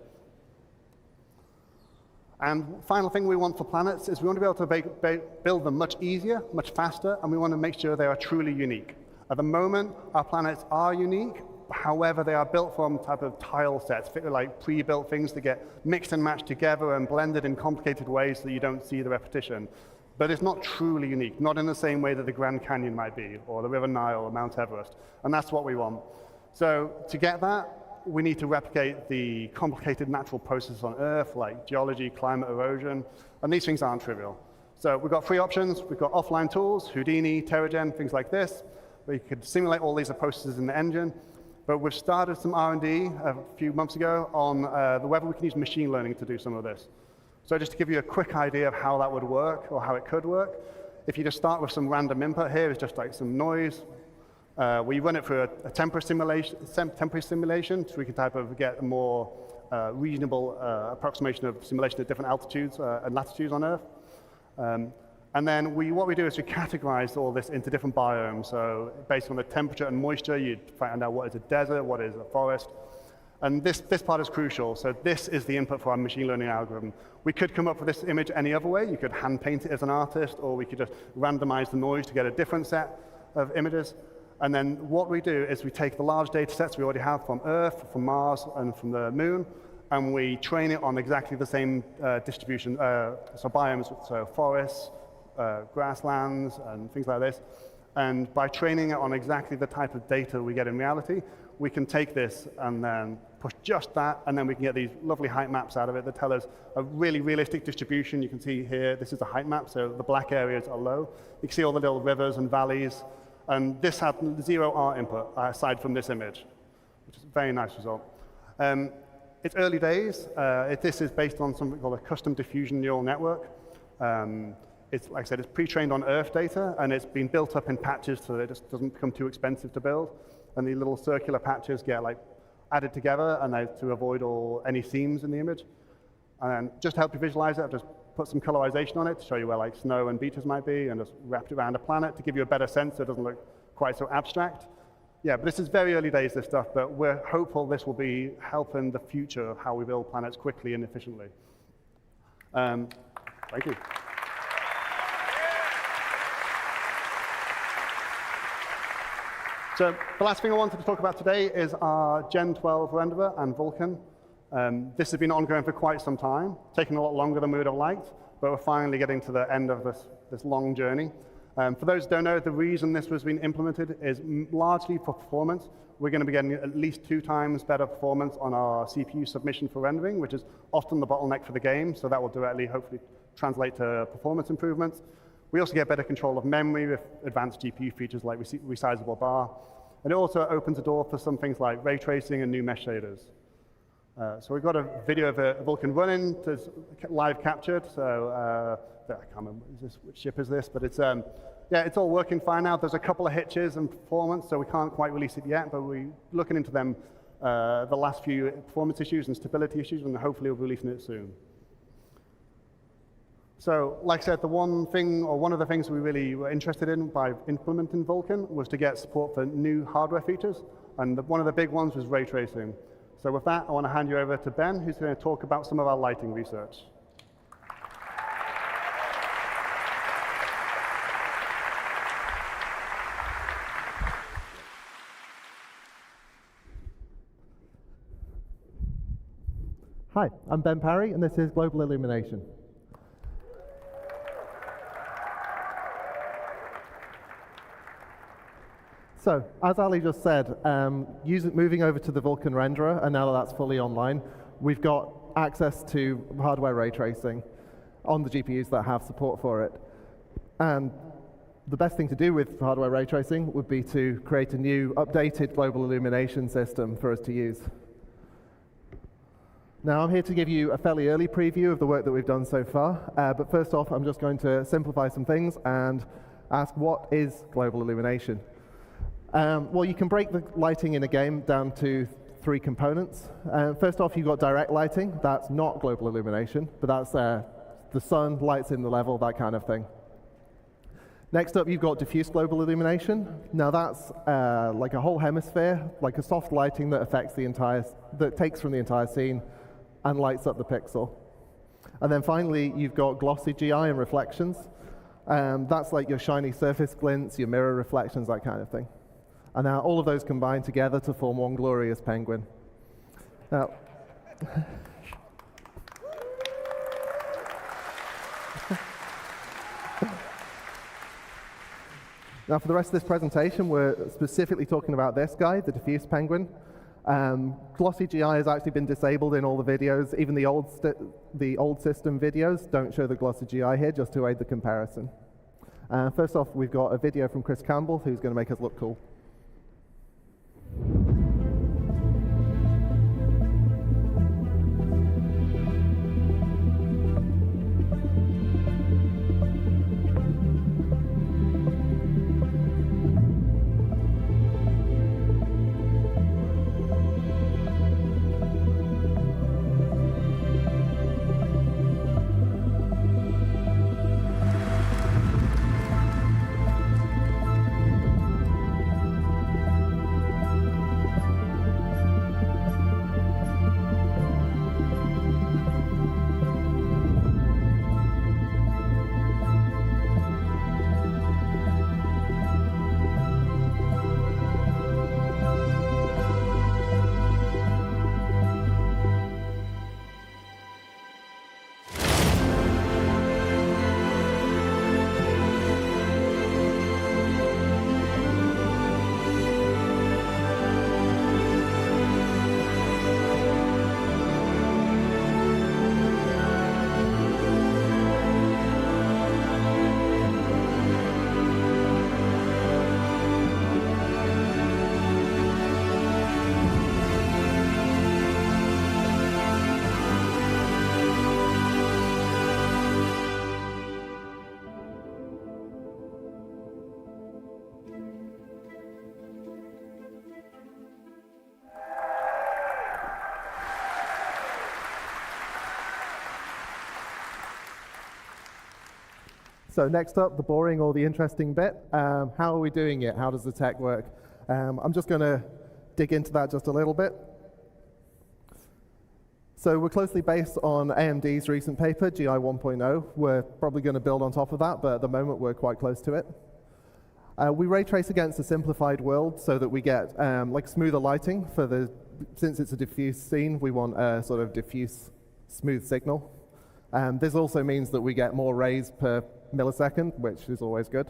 And final thing we want for planets is we want to be able to build them much easier, much faster, and we want to make sure they are truly unique. At the moment, our planets are unique. However, they are built from type of tile sets, like pre-built things that get mixed and matched together and blended in complicated ways so that you don't see the repetition. But it's not truly unique, not in the same way that the Grand Canyon might be, or the River Nile, or Mount Everest. And that's what we want. So to get that, we need to replicate the complicated natural processes on Earth, like geology, climate, erosion, and these things aren't trivial. So we've got 3 options. We've got offline tools, Houdini, TerraGen, things like this, where you could simulate all these processes in the engine. But we've started some R&D a few months ago on whether we can use machine learning to do some of this. So just to give you a quick idea of how that would work, or how it could work, if you just start with some random input here, it's just like some noise. We run it through a temporary simulation, so we can type of get a more reasonable approximation of simulation at different altitudes and latitudes on Earth. And then what we do is we categorize all this into different biomes. So based on the temperature and moisture, you'd find out what is a desert, what is a forest. And this part is crucial. So this is the input for our machine learning algorithm. We could come up with this image any other way. You could hand paint it as an artist, or we could just randomize the noise to get a different set of images. And then what we do is we take the large data sets we already have from Earth, from Mars, and from the Moon, and we train it on exactly the same distribution, so biomes, so forests, grasslands, and things like this. And by training it on exactly the type of data we get in reality, we can take this and then push just that, and then we can get these lovely height maps out of it that tell us a really realistic distribution. You can see here, this is a height map, so the black areas are low. You can see all the little rivers and valleys, and this had 0 art input aside from this image, which is a very nice result. It's early days. This is based on something called a custom diffusion neural network. It's, like I said, it's pre-trained on Earth data, and it's been built up in patches so that it just doesn't become too expensive to build. And the little circular patches get like added together, and to avoid any seams in the image. And just to help you visualize it, I've just put some colorization on it to show you where like snow and beaches might be, and just wrapped it around a planet to give you a better sense so it doesn't look quite so abstract. Yeah, but this is very early days, this stuff, but we're hopeful this will be helping the future of how we build planets quickly and efficiently. Thank you. So the last thing I wanted to talk about today is our Gen 12 renderer and Vulkan. This has been ongoing for quite some time, taking a lot longer than we would have liked, but we're finally getting to the end of this long journey. For those who don't know, the reason this was being implemented is largely for performance. We're going to be getting at least 2 times better performance on our CPU submission for rendering, which is often the bottleneck for the game, so that will directly, hopefully, translate to performance improvements. We also get better control of memory with advanced GPU features like resizable bar. And it also opens the door for some things like ray tracing and new mesh shaders. So we've got a video of a Vulkan running, it's live captured. So I can't remember which ship is this, but it's yeah, it's all working fine now. There's a couple of hitches in performance, so we can't quite release it yet, but we're looking into them, the last few performance issues and stability issues, and hopefully we'll be releasing it soon. So, like I said, one of the things we really were interested in by implementing Vulkan was to get support for new hardware features, and one of the big ones was ray tracing. So with that, I want to hand you over to Ben, who's going to talk about some of our lighting research. Hi, I'm Ben Parry, and this is Global Illumination. So, as Ali just said, moving over to the Vulkan renderer, and now that that's fully online, we've got access to hardware ray tracing on the GPUs that have support for it. And the best thing to do with hardware ray tracing would be to create a new, updated global illumination system for us to use. Now, I'm here to give you a fairly early preview of the work that we've done so far, but first off, I'm just going to simplify some things and ask, what is global illumination? Well, you can break the lighting in a game down to 3 components. First off, you've got direct lighting. That's not global illumination, but that's the sun, lights in the level, that kind of thing. Next up, you've got diffuse global illumination. Now that's like a whole hemisphere, like a soft lighting that affects that takes from the entire scene and lights up the pixel. And then finally, you've got glossy GI and reflections. That's like your shiny surface glints, your mirror reflections, that kind of thing. And now all of those combine together to form one glorious penguin. Now, now for the rest of this presentation, we're specifically talking about this guy, the diffuse penguin. Glossy GI has actually been disabled in all the videos. Even the old system videos don't show the glossy GI here, just to aid the comparison. First off, we've got a video from Chris Campbell, who's going to make us look cool. So next up, the boring or the interesting bit. How are we doing it? How does the tech work? I'm just going to dig into that just a little bit. So we're closely based on AMD's recent paper, GI 1.0. We're probably going to build on top of that, but at the moment we're quite close to it. We ray trace against a simplified world so that we get like smoother lighting for the, since it's a diffuse scene, we want a sort of diffuse, smooth signal. This also means that we get more rays per millisecond, which is always good.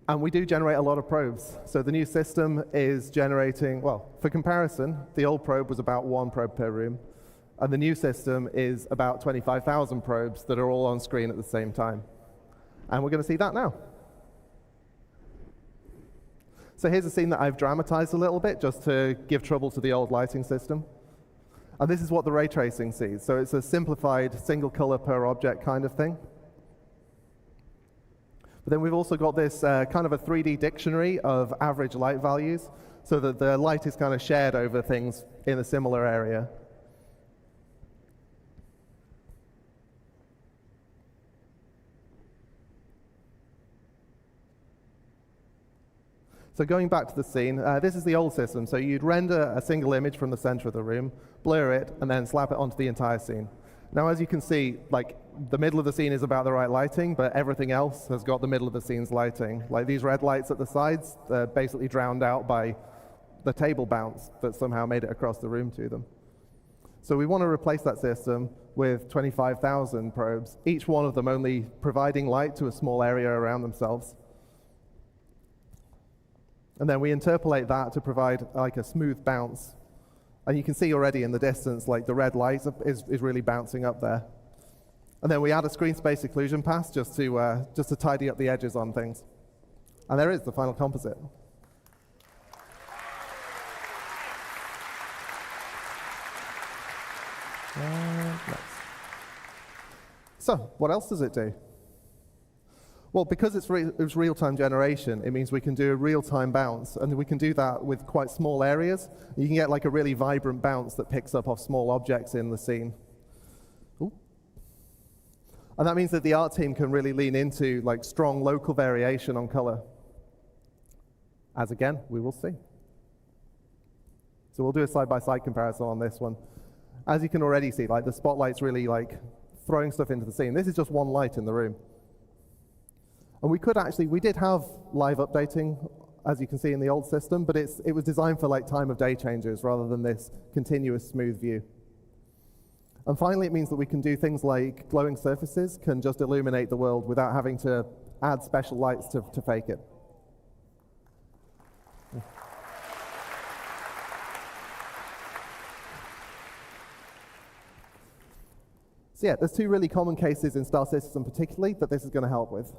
And we do generate a lot of probes. So the new system is generating, well, for comparison, the old probe was about 1 probe per room, and the new system is about 25,000 probes that are all on screen at the same time. And we're going to see that now. So here's a scene that I've dramatized a little bit just to give trouble to the old lighting system. And this is what the ray tracing sees. So it's a simplified single color per object kind of thing. But then we've also got this kind of a 3D dictionary of average light values so that the light is kind of shared over things in a similar area. So going back to the scene, this is the old system. So you'd render a single image from the center of the room, blur it, and then slap it onto the entire scene. Now, as you can see, like the middle of the scene is about the right lighting, but everything else has got the middle of the scene's lighting. Like these red lights at the sides, they're basically drowned out by the table bounce that somehow made it across the room to them. So we want to replace that system with 25,000 probes, each one of them only providing light to a small area around themselves. And then we interpolate that to provide like a smooth bounce. And you can see already in the distance, like the red light is really bouncing up there. And then we add a screen space occlusion pass just to tidy up the edges on things. And there is the final composite. Next. So what else does it do? Well, because it's real-time generation, it means we can do a real-time bounce, and we can do that with quite small areas. You can get like a really vibrant bounce that picks up off small objects in the scene. Ooh. And that means that the art team can really lean into like strong local variation on color. As again, we will see. So we'll do a side-by-side comparison on this one. As you can already see, like the spotlight's really like throwing stuff into the scene. This is just one light in the room. And we did have live updating, as you can see in the old system, but it was designed for like time of day changes rather than this continuous smooth view. And finally, it means that we can do things like glowing surfaces can just illuminate the world without having to add special lights to fake it. So yeah, there's 2 really common cases in Star Citizen particularly that this is going to help with.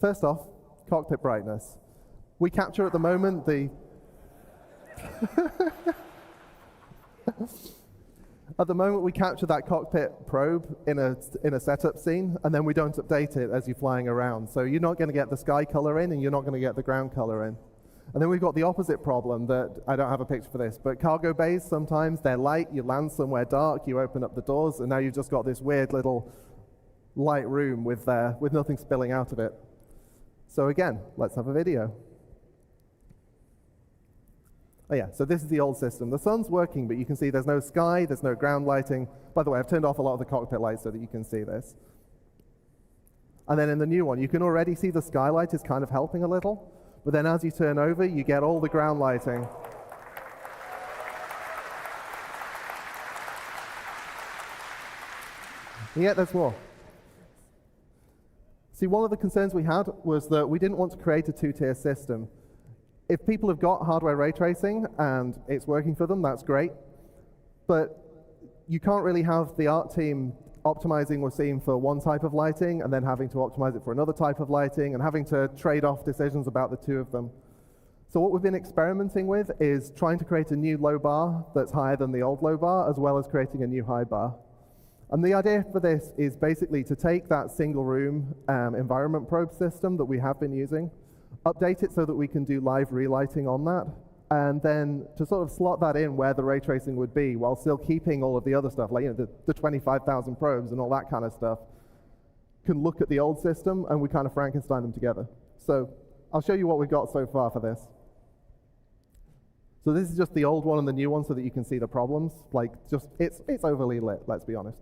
First off, cockpit brightness. We capture at the moment the at the moment we capture that cockpit probe in a setup scene, and then we don't update it as you're flying around. So you're not going to get the sky color in, and you're not going to get the ground color in. And then we've got the opposite problem that I don't have a picture for this, but cargo bays sometimes they're light. You land somewhere dark, you open up the doors, and now you've just got this weird little light room with nothing spilling out of it. So again, let's have a video. Oh yeah, so this is the old system. The sun's working, but you can see there's no sky, there's no ground lighting. By the way, I've turned off a lot of the cockpit lights so that you can see this. And then in the new one, you can already see the skylight is kind of helping a little, but then as you turn over, you get all the ground lighting. And yet there's more. See, one of the concerns we had was that we didn't want to create a 2-tier system. If people have got hardware ray tracing and it's working for them, that's great. But you can't really have the art team optimizing or scene for one type of lighting and then having to optimize it for another type of lighting and having to trade off decisions about the 2 of them. So what we've been experimenting with is trying to create a new low bar that's higher than the old low bar, as well as creating a new high bar. And the idea for this is basically to take that single room environment probe system that we have been using, update it so that we can do live relighting on that, and then to sort of slot that in where the ray tracing would be while still keeping all of the other stuff, like the 25,000 probes and all that kind of stuff, can look at the old system, and we kind of Frankenstein them together. So I'll show you what we've got so far for this. So this is just the old one and the new one so that you can see the problems. Like, just it's overly lit, let's be honest.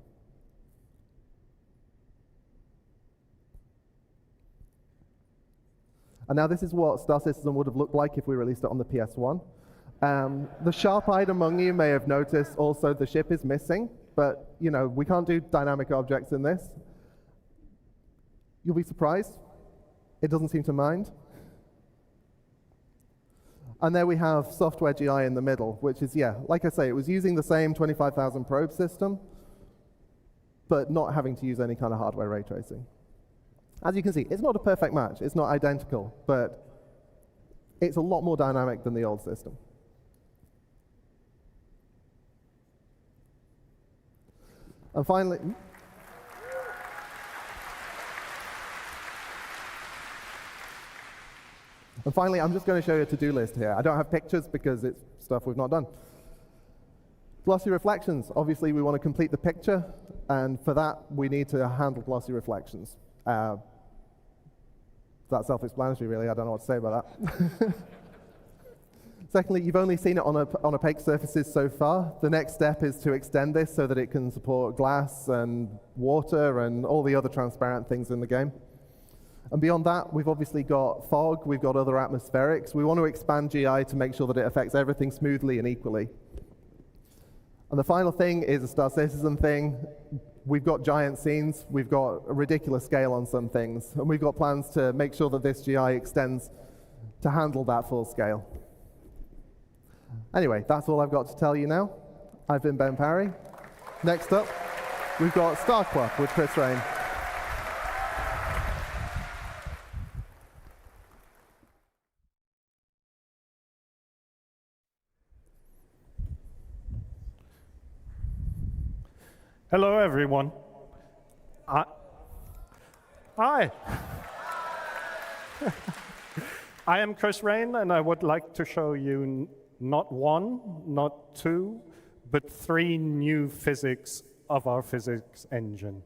And now this is what Star Citizen would have looked like if we released it on the PS1. The sharp-eyed among you may have noticed also the ship is missing, but you know, we can't do dynamic objects in this. You'll be surprised. It doesn't seem to mind. And there we have software GI in the middle, which is, yeah, like I say, it was using the same 25,000 probe system, but not having to use any kind of hardware ray tracing. As you can see, it's not a perfect match. It's not identical, but it's a lot more dynamic than the old system. And finally, I'm just going to show you a to-do list here. I don't have pictures because it's stuff we've not done. Glossy reflections. Obviously, we want to complete the picture, and for that, we need to handle glossy reflections. That's self-explanatory, really. I don't know what to say about that. Secondly, you've only seen it on opaque surfaces so far. The next step is to extend this so that it can support glass and water and all the other transparent things in the game. And beyond that, we've obviously got fog, we've got other atmospherics. We want to expand GI to make sure that it affects everything smoothly and equally. And the final thing is a Star Citizen thing. We've got giant scenes, we've got a ridiculous scale on some things, and we've got plans to make sure that this GI extends to handle that full scale. Anyway, that's all I've got to tell you now. I've been Ben Parry. Next up, we've got Starcloth with Chris Rain. Hello, everyone. Hi. I am Chris Rain, and I would like to show you not one, not two, but 3 new physics of our physics engine.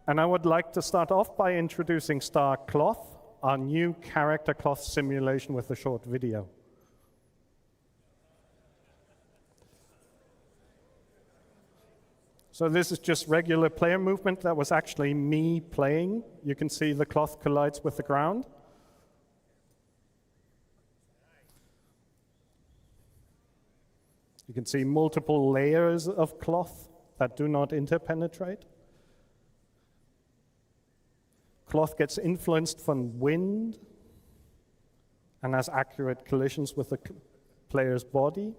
And I would like to start off by introducing Starcloth, our new character cloth simulation with a short video. So this is just regular player movement. That was actually me playing. You can see the cloth collides with the ground. You can see multiple layers of cloth that do not interpenetrate. Cloth gets influenced from wind and has accurate collisions with the player's body.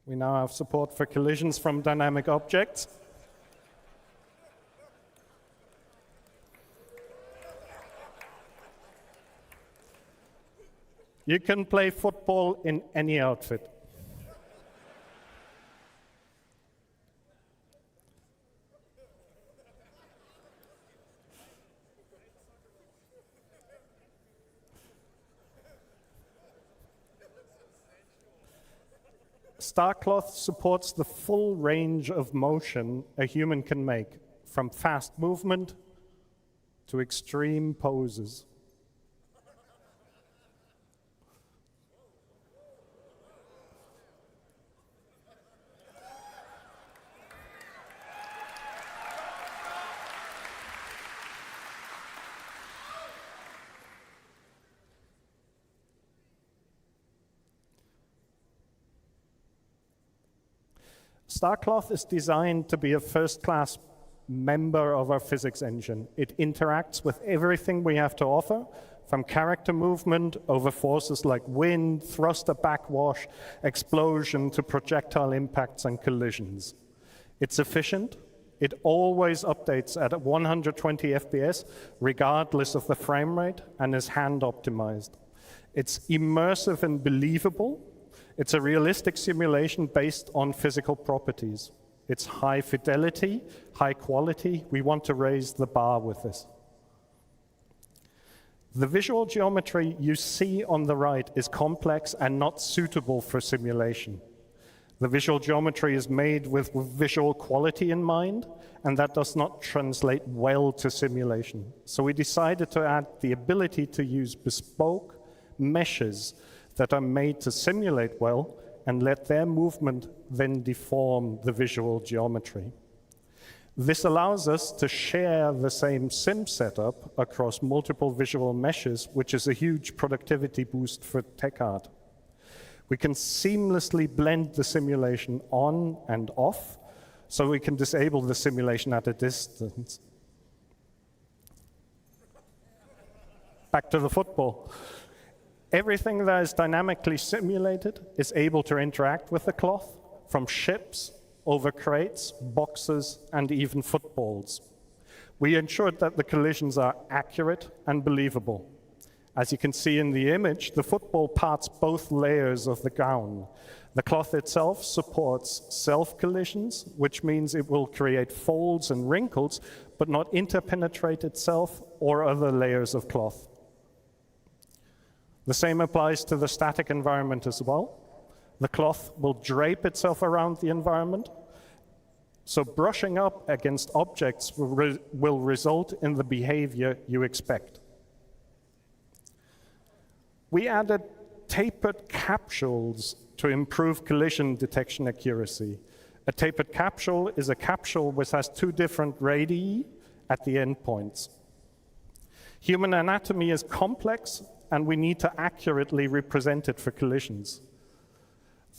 We now have support for collisions from dynamic objects. You can play football in any outfit. Starcloth supports the full range of motion a human can make, from fast movement to extreme poses. Starcloth is designed to be a first-class member of our physics engine. It interacts with everything we have to offer, from character movement over forces like wind, thruster backwash, explosion, to projectile impacts and collisions. It's efficient. It always updates at 120 FPS, regardless of the frame rate, and is hand-optimized. It's immersive and believable. It's a realistic simulation based on physical properties. It's high fidelity, high quality. We want to raise the bar with this. The visual geometry you see on the right is complex and not suitable for simulation. The visual geometry is made with visual quality in mind, and that does not translate well to simulation. So we decided to add the ability to use bespoke meshes that are made to simulate well and let their movement then deform the visual geometry. This allows us to share the same sim setup across multiple visual meshes, which is a huge productivity boost for tech art. We can seamlessly blend the simulation on and off, so we can disable the simulation at a distance. Back to the football. Everything that is dynamically simulated is able to interact with the cloth, from ships, over crates, boxes, and even footballs. We ensured that the collisions are accurate and believable. As you can see in the image, the football parts both layers of the gown. The cloth itself supports self-collisions, which means it will create folds and wrinkles, but not interpenetrate itself or other layers of cloth. The same applies to the static environment as well. The cloth will drape itself around the environment, so brushing up against objects will result in the behavior you expect. We added tapered capsules to improve collision detection accuracy. A tapered capsule is a capsule which has two different radii at the endpoints. Human anatomy is complex, and we need to accurately represent it for collisions.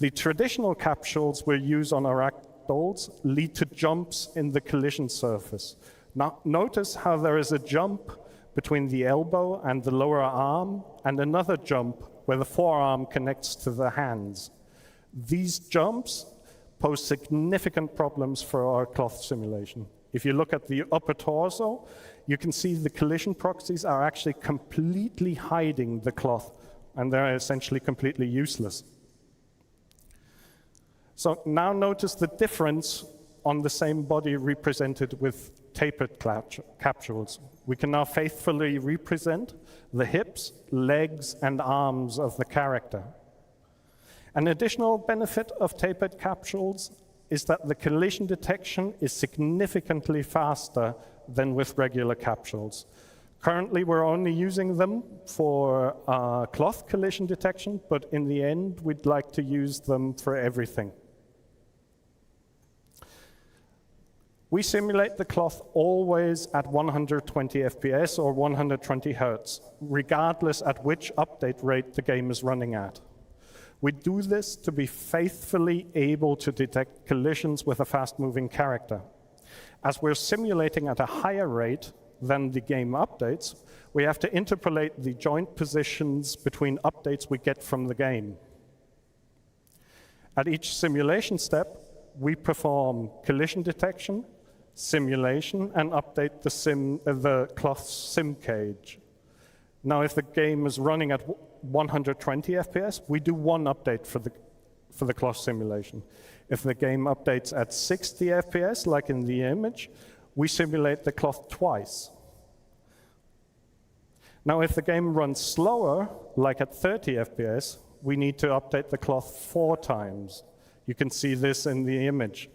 The traditional capsules we use on our ragdolls lead to jumps in the collision surface. Now, notice how there is a jump between the elbow and the lower arm, and another jump where the forearm connects to the hands. These jumps pose significant problems for our cloth simulation. If you look at the upper torso, you can see the collision proxies are actually completely hiding the cloth, and they're essentially completely useless. So now notice the difference on the same body represented with tapered capsules. We can now faithfully represent the hips, legs, and arms of the character. An additional benefit of tapered capsules is that the collision detection is significantly faster than with regular capsules. Currently, we're only using them for cloth collision detection, but in the end, we'd like to use them for everything. We simulate the cloth always at 120 FPS or 120 Hertz, regardless at which update rate the game is running at. We do this to be faithfully able to detect collisions with a fast-moving character. As we're simulating at a higher rate than the game updates, we have to interpolate the joint positions between updates we get from the game. At each simulation step, we perform collision detection, simulation, and update the cloth sim cage. Now, if the game is running at 120 FPS, we do one update for the cloth simulation. If the game updates at 60 FPS, like in the image, we simulate the cloth twice. Now, if the game runs slower, like at 30 FPS, we need to update the cloth 4 times. You can see this in the image.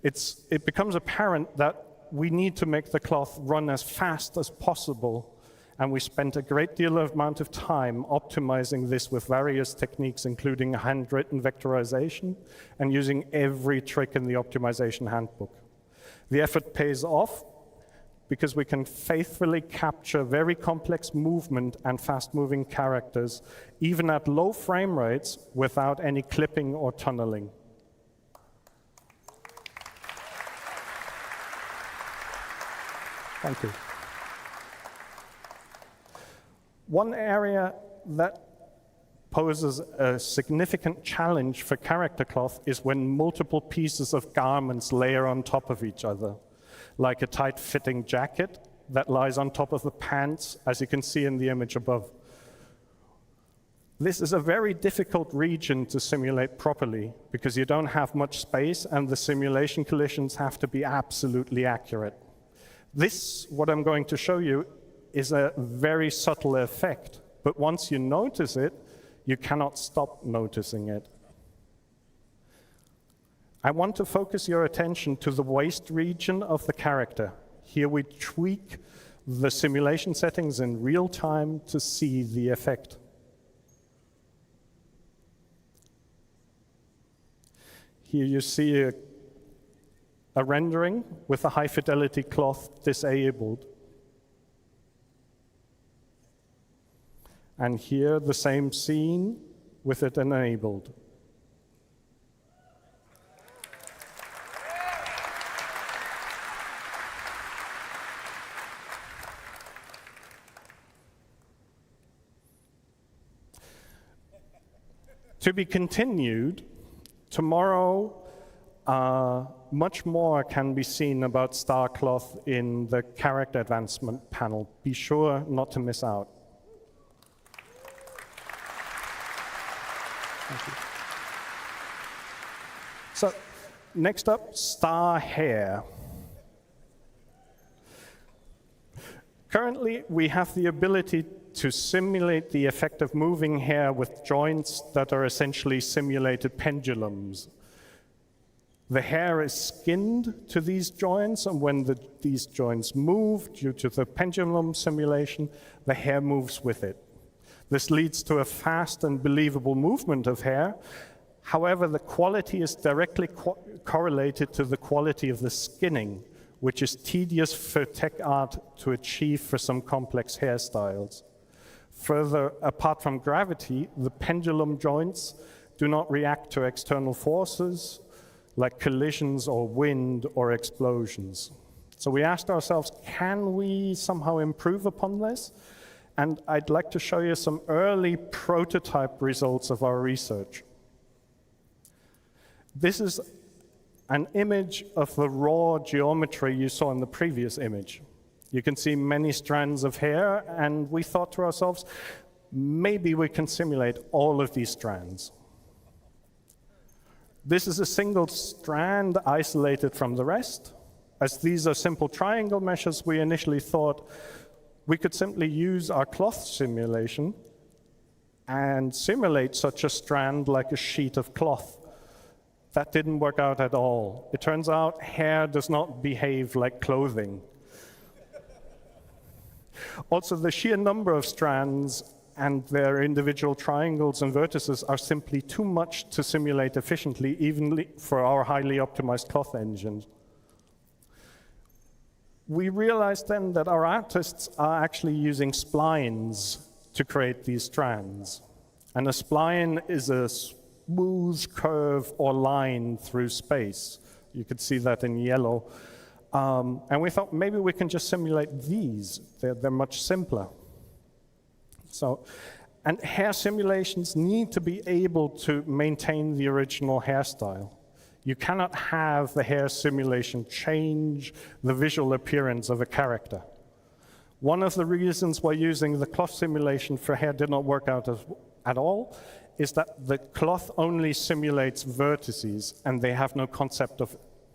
It becomes apparent that we need to make the cloth run as fast as possible, and we spent a great deal of amount of time optimizing this with various techniques, including handwritten vectorization and using every trick in the optimization handbook. The effort pays off because we can faithfully capture very complex movement and fast-moving characters, even at low frame rates, without any clipping or tunneling. Thank you. One area that poses a significant challenge for character cloth is when multiple pieces of garments layer on top of each other, like a tight-fitting jacket that lies on top of the pants, as you can see in the image above. This is a very difficult region to simulate properly because you don't have much space and the simulation collisions have to be absolutely accurate. This, what I'm going to show you, is a very subtle effect, but once you notice it, you cannot stop noticing it. I want to focus your attention to the waist region of the character. Here we tweak the simulation settings in real time to see the effect. Here you see a rendering with a high fidelity cloth disabled. And here the same scene with it enabled. To be continued, tomorrow much more can be seen about Starcloth in the character advancement panel. Be sure not to miss out. Thank you. So, next up, Starhair. Currently, we have the ability to simulate the effect of moving hair with joints that are essentially simulated pendulums. The hair is skinned to these joints, and when these joints move due to the pendulum simulation, the hair moves with it. This leads to a fast and believable movement of hair. However, the quality is directly correlated to the quality of the skinning, which is tedious for tech art to achieve for some complex hairstyles. Further, apart from gravity, the pendulum joints do not react to external forces like collisions or wind or explosions. So we asked ourselves, can we somehow improve upon this? And I'd like to show you some early prototype results of our research. This is an image of the raw geometry you saw in the previous image. You can see many strands of hair, and we thought to ourselves, maybe we can simulate all of these strands. This is a single strand isolated from the rest. As these are simple triangle meshes, we initially thought we could simply use our cloth simulation and simulate such a strand like a sheet of cloth. That didn't work out at all. It turns out hair does not behave like clothing. Also, the sheer number of strands and their individual triangles and vertices are simply too much to simulate efficiently, even for our highly optimized cloth engines. We realized then that our artists are actually using splines to create these strands. And a spline is a smooth curve or line through space. You could see that in yellow. And we thought maybe we can just simulate these. They're much simpler. And hair simulations need to be able to maintain the original hairstyle. You cannot have the hair simulation change the visual appearance of a character. One of the reasons why using the cloth simulation for hair did not work out at all is that the cloth only simulates vertices, and they have no concept of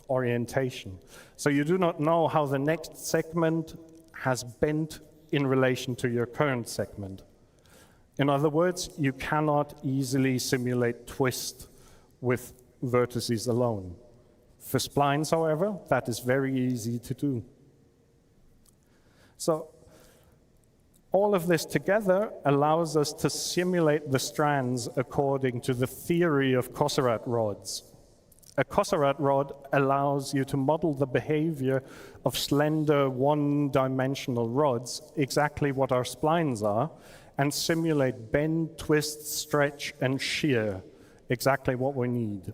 orientation. So you do not know how the next segment has bent in relation to your current segment. In other words, you cannot easily simulate twist with vertices alone. For splines, however, that is very easy to do. So all of this together allows us to simulate the strands according to the theory of Courseratte rods. A Courseratte rod allows you to model the behavior of slender one-dimensional rods, exactly what our splines are, and simulate bend, twist, stretch, and shear, exactly what we need.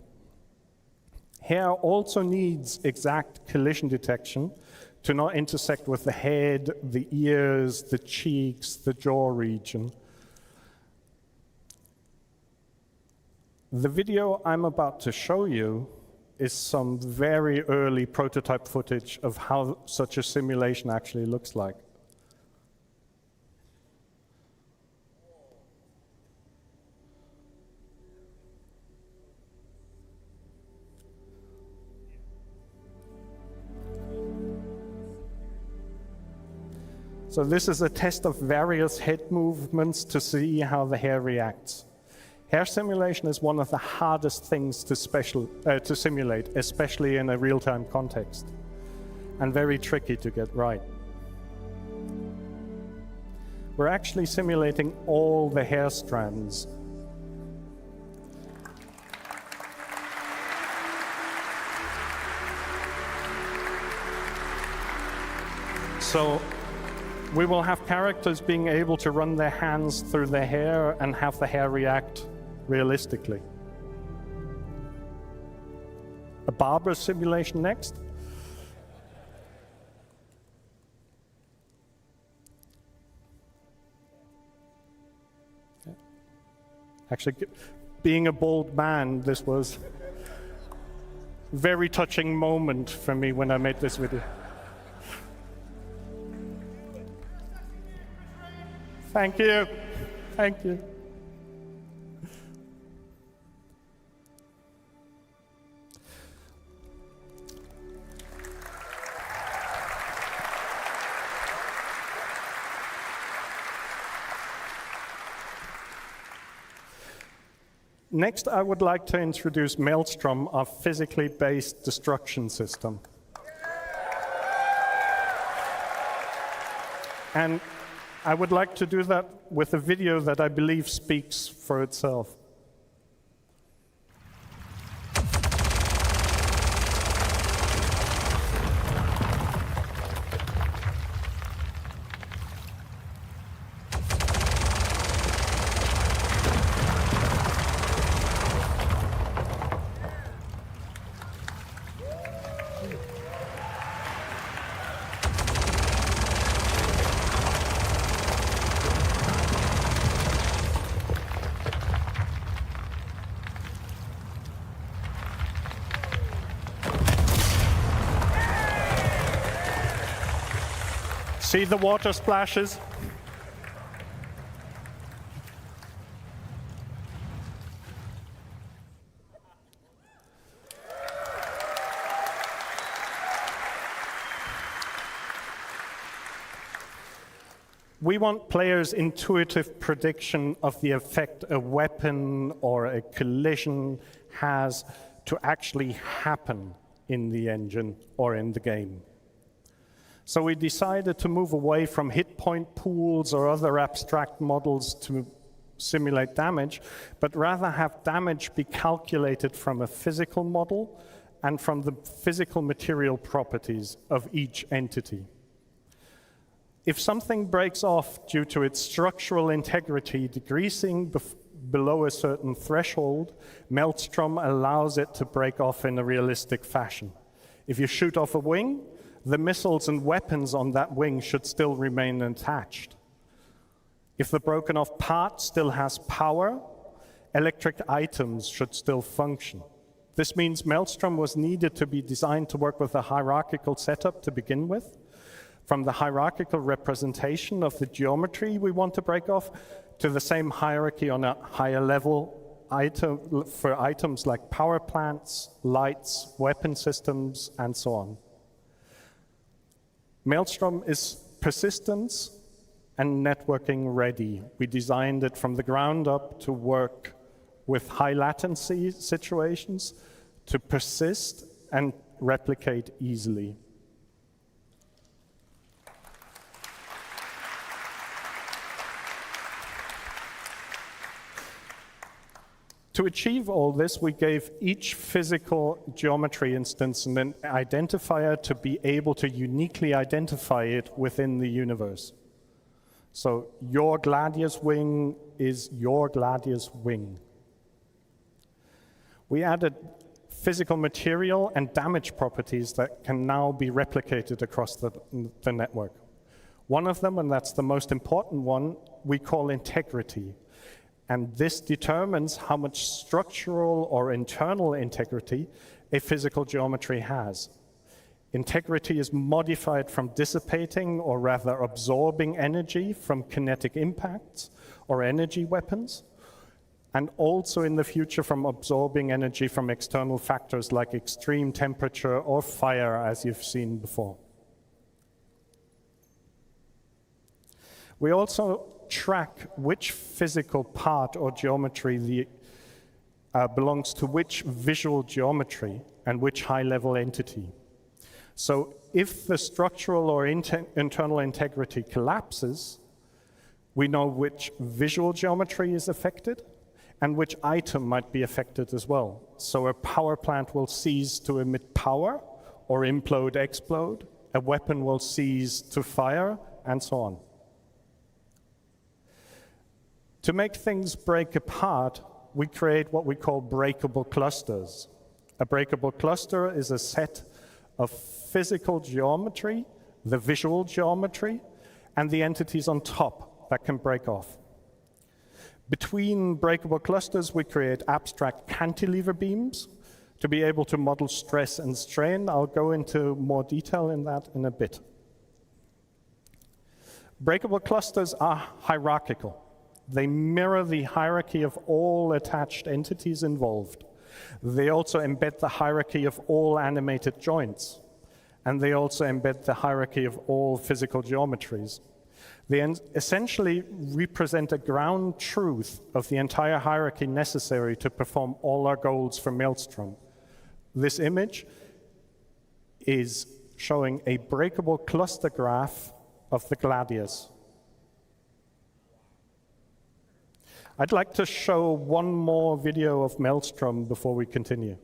Hair also needs exact collision detection to not intersect with the head, the ears, the cheeks, the jaw region. The video I'm about to show you is some very early prototype footage of how such a simulation actually looks like. So this is a test of various head movements to see how the hair reacts. Hair simulation is one of the hardest things to simulate, especially in a real-time context, and very tricky to get right. We're actually simulating all the hair strands. So we will have characters being able to run their hands through their hair and have the hair react realistically. A barber simulation next. Actually, being a bald man, this was a very touching moment for me when I made this video. Thank you. Thank you. Next, I would like to introduce Maelstrom, our physically based destruction system. And I would like to do that with a video that I believe speaks for itself. See the water splashes? We want players' intuitive prediction of the effect a weapon or a collision has to actually happen in the engine or in the game. So we decided to move away from hit point pools or other abstract models to simulate damage, but rather have damage be calculated from a physical model and from the physical material properties of each entity. If something breaks off due to its structural integrity decreasing below a certain threshold, Maelstrom allows it to break off in a realistic fashion. If you shoot off a wing, the missiles and weapons on that wing should still remain attached. If the broken off part still has power, electric items should still function. This means Maelstrom was needed to be designed to work with a hierarchical setup to begin with. From the hierarchical representation of the geometry we want to break off to the same hierarchy on a higher level for items like power plants, lights, weapon systems, and so on. Maelstrom is persistence and networking ready. We designed it from the ground up to work with high latency situations, to persist and replicate easily. To achieve all this, we gave each physical geometry instance an identifier to be able to uniquely identify it within the universe. So your Gladius wing is your Gladius wing. We added physical material and damage properties that can now be replicated across the network. One of them, and that's the most important one, we call integrity. And this determines how much structural or internal integrity a physical geometry has. Integrity is modified from dissipating or rather absorbing energy from kinetic impacts or energy weapons, and also in the future from absorbing energy from external factors like extreme temperature or fire, as you've seen before. We also track which physical part or geometry belongs to which visual geometry and which high-level entity. So if the structural or internal integrity collapses, we know which visual geometry is affected and which item might be affected as well. So a power plant will cease to emit power or implode, explode. A weapon will cease to fire, and so on. To make things break apart, we create what we call breakable clusters. A breakable cluster is a set of physical geometry, the visual geometry, and the entities on top that can break off. Between breakable clusters, we create abstract cantilever beams to be able to model stress and strain. I'll go into more detail in that in a bit. Breakable clusters are hierarchical. They mirror the hierarchy of all attached entities involved. They also embed the hierarchy of all animated joints. And they also embed the hierarchy of all physical geometries. They essentially represent a ground truth of the entire hierarchy necessary to perform all our goals for Maelstrom. This image is showing a breakable cluster graph of the gladius. I'd like to show one more video of Maelstrom before we continue.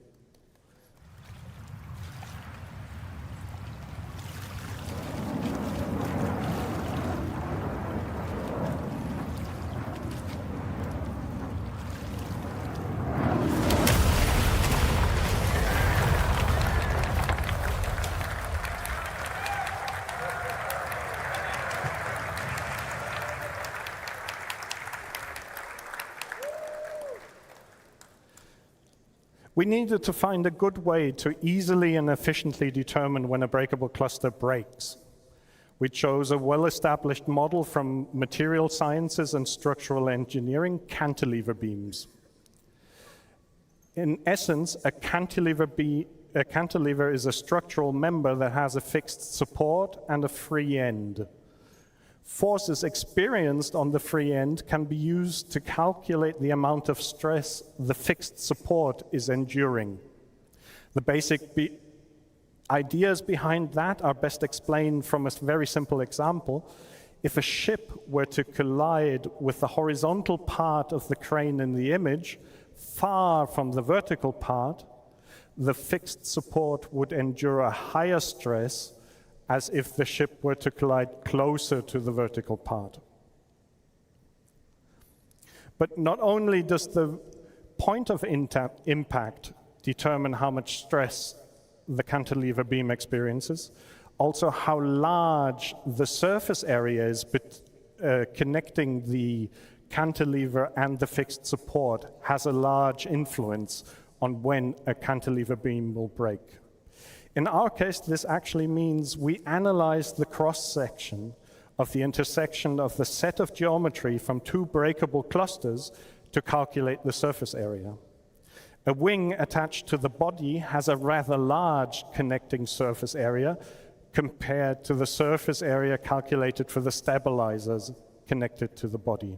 We needed to find a good way to easily and efficiently determine when a breakable cluster breaks. We chose a well-established model from material sciences and structural engineering, cantilever beams. In essence, a cantilever is a structural member that has a fixed support and a free end. Forces experienced on the free end can be used to calculate the amount of stress the fixed support is enduring. The basic ideas behind that are best explained from a very simple example. If a ship were to collide with the horizontal part of the crane in the image, far from the vertical part, the fixed support would endure a higher stress as if the ship were to collide closer to the vertical part. But not only does the point of impact determine how much stress the cantilever beam experiences, also how large the surface area is connecting the cantilever and the fixed support has a large influence on when a cantilever beam will break. In our case, this actually means we analyzed the cross-section of the intersection of the set of geometry from two breakable clusters to calculate the surface area. A wing attached to the body has a rather large connecting surface area compared to the surface area calculated for the stabilizers connected to the body.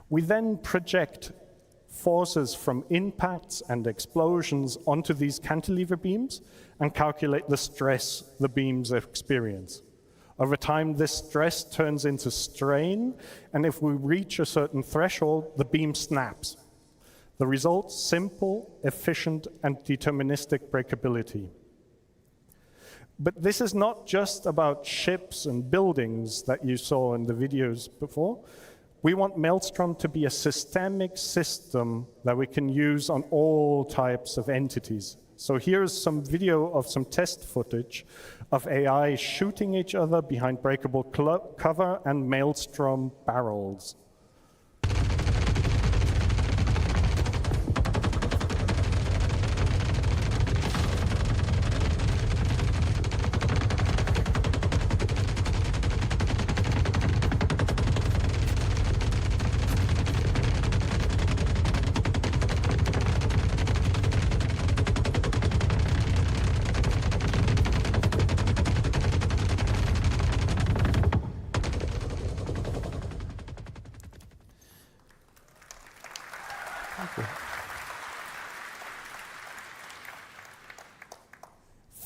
We then project forces from impacts and explosions onto these cantilever beams and calculate the stress the beams experience. Over time, this stress turns into strain, and if we reach a certain threshold, the beam snaps. The result, simple, efficient, and deterministic breakability. But this is not just about ships and buildings that you saw in the videos before. We want Maelstrom to be a systemic system that we can use on all types of entities. So here's some video of some test footage of AI shooting each other behind breakable cover and Maelstrom barrels.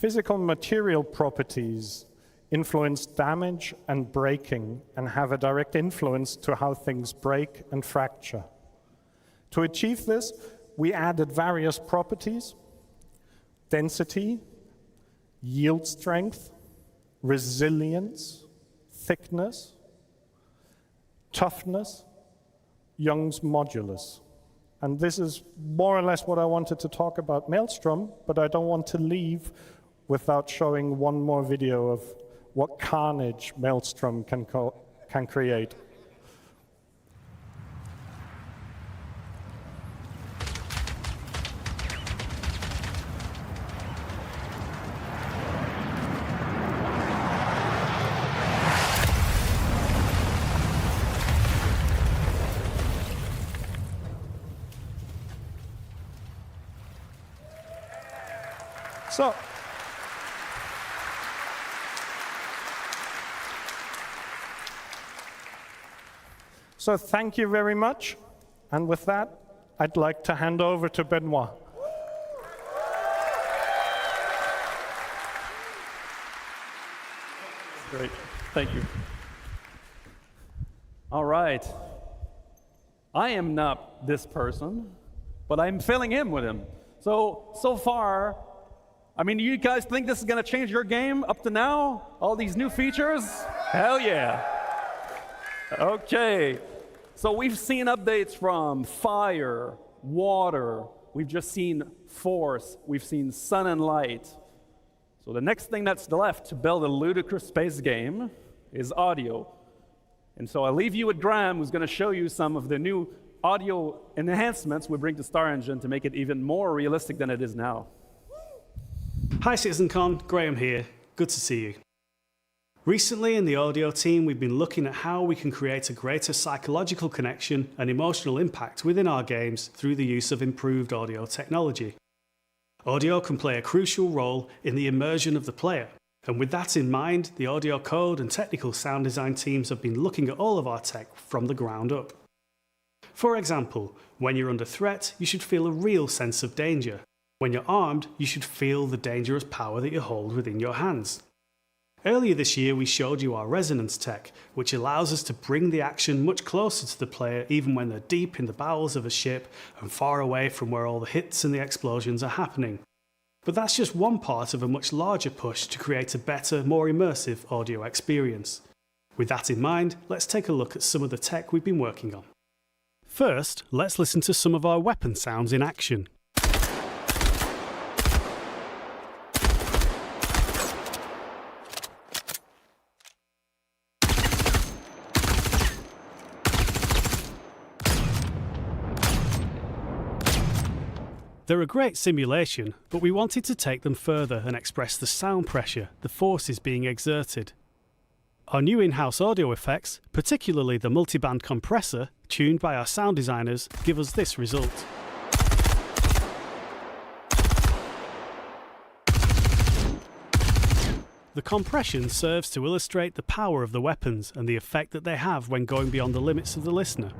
Physical material properties influence damage and breaking and have a direct influence to how things break and fracture. To achieve this, we added various properties: density, yield strength, resilience, thickness, toughness, Young's modulus. And this is more or less what I wanted to talk about Maelstrom, but I don't want to leave without showing one more video of what carnage Maelstrom can create. So thank you very much. And with that, I'd like to hand over to Benoit. Great, thank you. All right. I am not this person, but I'm filling in with him. So far, I mean, do you guys think this is gonna change your game up to now? All these new features? Hell yeah. Okay, so we've seen updates from fire, water, we've just seen force, we've seen sun and light. So the next thing that's left to build a ludicrous space game is audio. And so I'll leave you with Graham, who's gonna show you some of the new audio enhancements we bring to StarEngine to make it even more realistic than it is now. Hi CitizenCon, Graham here. Good to see you. Recently in the audio team, we've been looking at how we can create a greater psychological connection and emotional impact within our games through the use of improved audio technology. Audio can play a crucial role in the immersion of the player, and with that in mind, the audio code and technical sound design teams have been looking at all of our tech from the ground up. For example, when you're under threat, you should feel a real sense of danger. When you're armed, you should feel the dangerous power that you hold within your hands. Earlier this year, we showed you our resonance tech, which allows us to bring the action much closer to the player even when they're deep in the bowels of a ship and far away from where all the hits and the explosions are happening. But that's just one part of a much larger push to create a better, more immersive audio experience. With that in mind, let's take a look at some of the tech we've been working on. First, let's listen to some of our weapon sounds in action. They're a great simulation, but we wanted to take them further and express the sound pressure, the forces being exerted. Our new in-house audio effects, particularly the multiband compressor, tuned by our sound designers, give us this result. The compression serves to illustrate the power of the weapons and the effect that they have when going beyond the limits of the listener.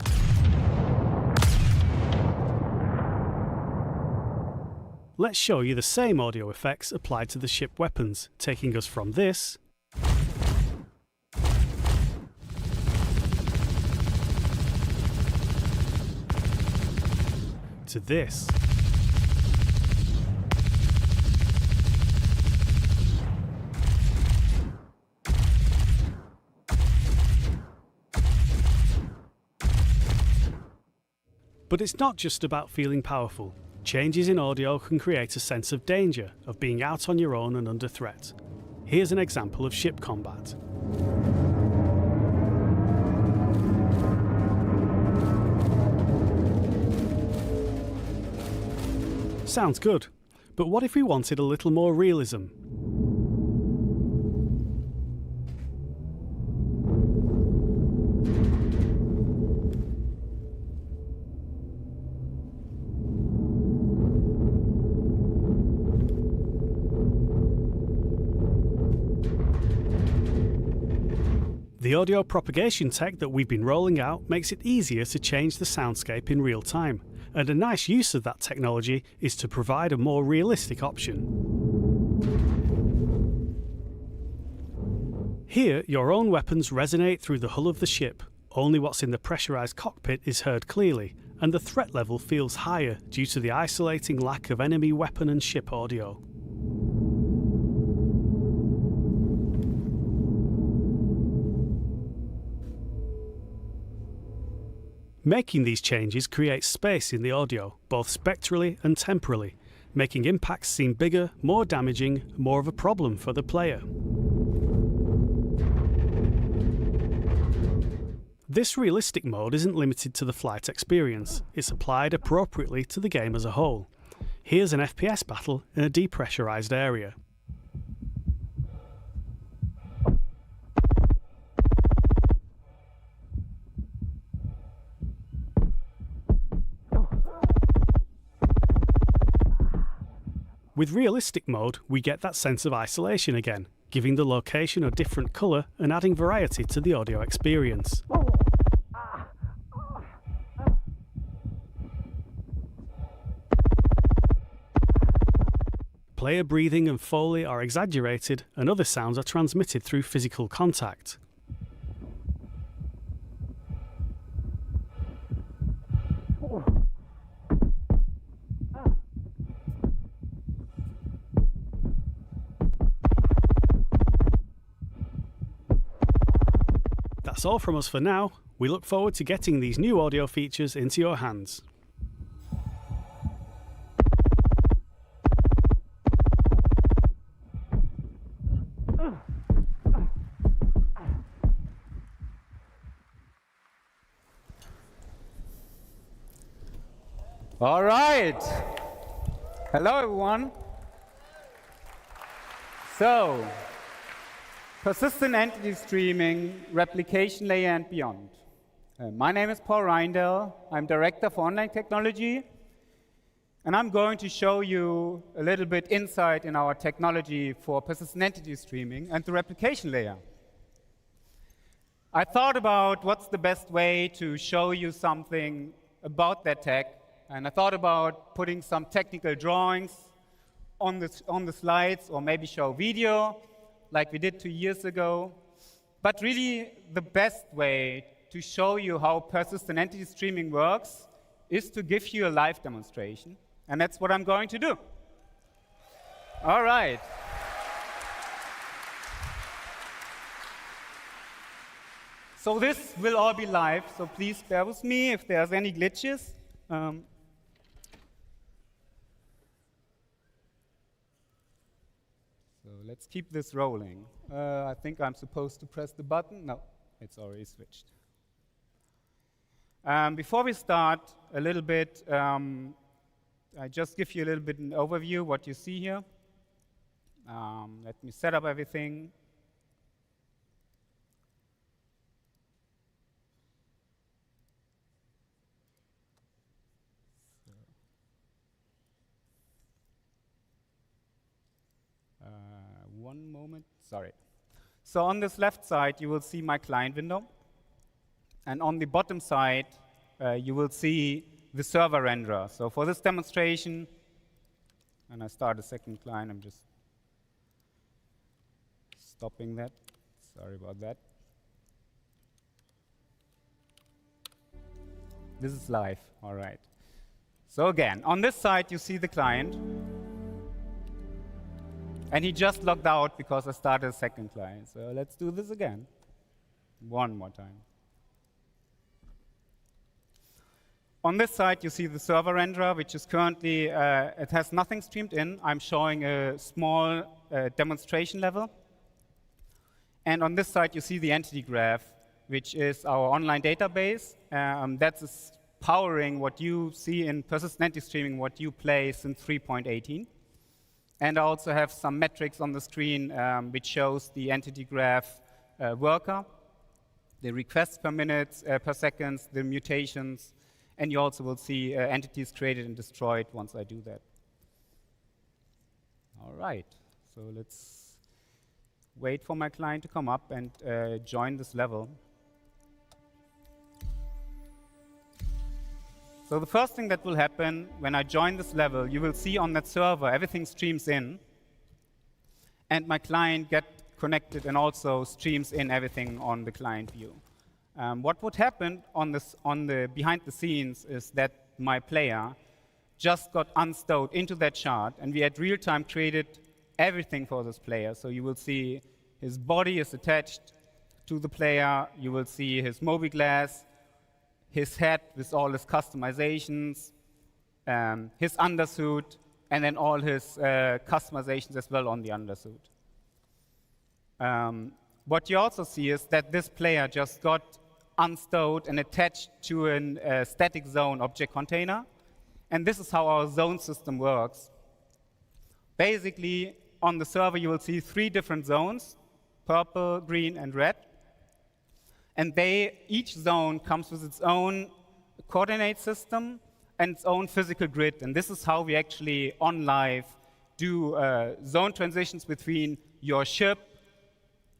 Let's show you the same audio effects applied to the ship weapons, taking us from this to this. But it's not just about feeling powerful. Changes in audio can create a sense of danger, of being out on your own and under threat. Here's an example of ship combat. Sounds good, but what if we wanted a little more realism? The audio propagation tech that we've been rolling out makes it easier to change the soundscape in real time, and a nice use of that technology is to provide a more realistic option. Here, your own weapons resonate through the hull of the ship. Only what's in the pressurized cockpit is heard clearly, and the threat level feels higher due to the isolating lack of enemy weapon and ship audio. Making these changes creates space in the audio, both spectrally and temporally, making impacts seem bigger, more damaging, more of a problem for the player. This realistic mode isn't limited to the flight experience, it's applied appropriately to the game as a whole. Here's an FPS battle in a depressurized area. With realistic mode, we get that sense of isolation again, giving the location a different colour and adding variety to the audio experience. Player breathing and foley are exaggerated, and other sounds are transmitted through physical contact. That's all from us for now. We look forward to getting these new audio features into your hands. All right. Hello, everyone. So, persistent entity streaming, replication layer, and beyond. My name is Paul Reindel. I'm Director for Online Technology. And I'm going to show you a little bit insight in our technology for persistent entity streaming and the replication layer. I thought about what's the best way to show you something about that tech. And I thought about putting some technical drawings on the slides, or maybe show video, like we did 2 years ago. But really, the best way to show you how persistent entity streaming works is to give you a live demonstration. And that's what I'm going to do. All right. So this will all be live, so please bear with me if there's any glitches. So let's keep this rolling. I think I'm supposed to press the button. No, it's already switched. Before we start, a little bit, I just give you a little bit an overview what you see here. Let me set up everything. One moment, sorry. So on this left side, you will see my client window. And on the bottom side, you will see the server renderer. So for this demonstration, and I start a second client, I'm just stopping that. Sorry about that. This is live, all right. So again, on this side, you see the client. And he just logged out because I started a second client. So let's do this again. One more time. On this side, you see the server renderer, which is currently, it has nothing streamed in. I'm showing a small demonstration level. And on this side, you see the entity graph, which is our online database. That's powering what you see in persistent entity streaming, what you play since 3.18. And I also have some metrics on the screen which shows the entity graph worker, the requests per minute, per second, the mutations, and you also will see entities created and destroyed once I do that. All right, so let's wait for my client to come up and join this level. So the first thing that will happen when I join this level, you will see on that server, everything streams in, and my client connected and also streams in everything on the client view. What would happen on the behind the scenes is that my player just got unstowed into that shard, and we at real time created everything for this player. So you will see his body is attached to the player. You will see his mobi-glass, his head with all his customizations, his undersuit, and then all his customizations as well on the undersuit. What you also see is that this player just got unstowed and attached to a static zone object container. And this is how our zone system works. Basically, on the server, you will see 3 different zones, purple, green, and red. And each zone comes with its own coordinate system and its own physical grid. And this is how we actually, on live, do zone transitions between your ship,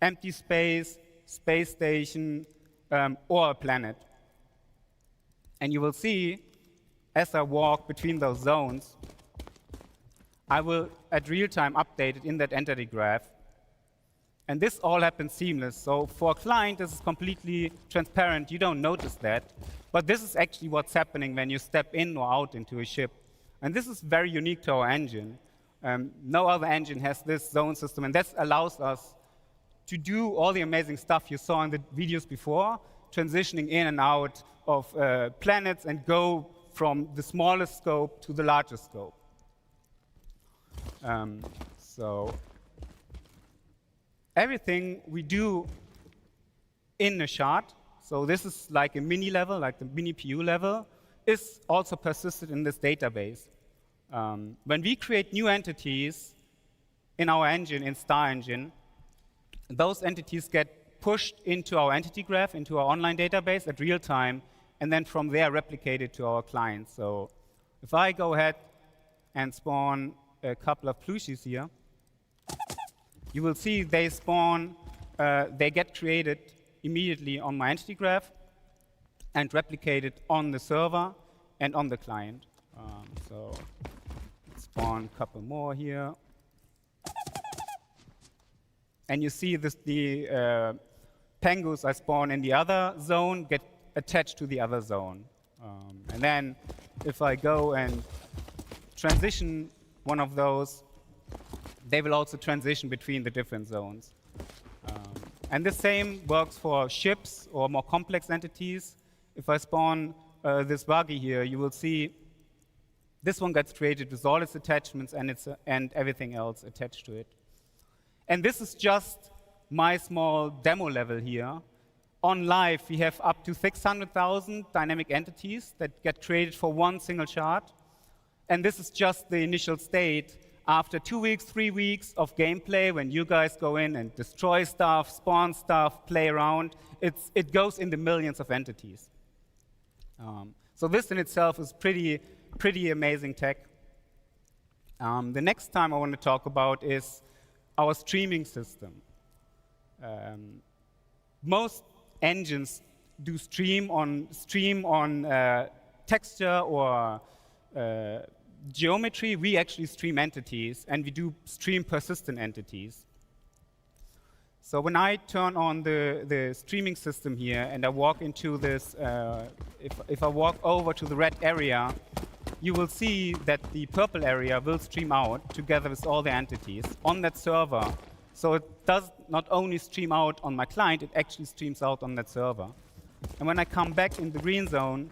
empty space, space station, or a planet. And you will see, as I walk between those zones, I will, at real time, update it in that entity graph. And this all happens seamless. So for a client, this is completely transparent. You don't notice that. But this is actually what's happening when you step in or out into a ship. And this is very unique to our engine. No other engine has this zone system. And this allows us to do all the amazing stuff you saw in the videos before, transitioning in and out of planets and go from the smallest scope to the largest scope. So everything we do in a shard, so this is like a mini level, like the mini PU level, is also persisted in this database. When we create new entities in our engine, in Star Engine, those entities get pushed into our entity graph, into our online database at real time, and then from there replicated to our clients. So if I go ahead and spawn a couple of plushies here, you will see they spawn, they get created immediately on my entity graph and replicated on the server and on the client. So spawn a couple more here. And you see this, the pengus I spawn in the other zone get attached to the other zone. And then if I go and transition one of those, they will also transition between the different zones. And the same works for ships or more complex entities. If I spawn this buggy here, you will see this one gets created with all its attachments and everything else attached to it. And this is just my small demo level here. On live, we have up to 600,000 dynamic entities that get created for one single shard. And this is just the initial state. After 2 weeks, 3 weeks of gameplay, when you guys go in and destroy stuff, spawn stuff, play around, it goes in the millions of entities. So this in itself is pretty amazing tech. The next time I want to talk about is our streaming system. Most engines do stream on texture or geometry. We actually stream entities, and we do stream persistent entities. So when I turn on the streaming system here and I walk into this, if I walk over to the red area, you will see that the purple area will stream out together with all the entities on that server. So it does not only stream out on my client, it actually streams out on that server. And when I come back in the green zone,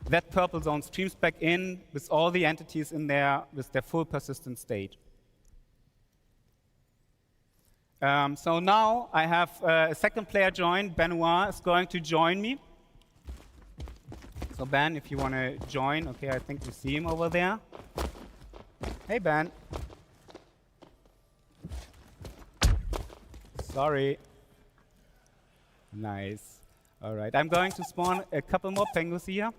that purple zone streams back in with all the entities in there with their full persistent state. So now I have a second player join. Benoit is going to join me. So Ben, if you want to join, okay, I think you see him over there. Hey, Ben. Sorry. Nice. All right, I'm going to spawn a couple more penguins here.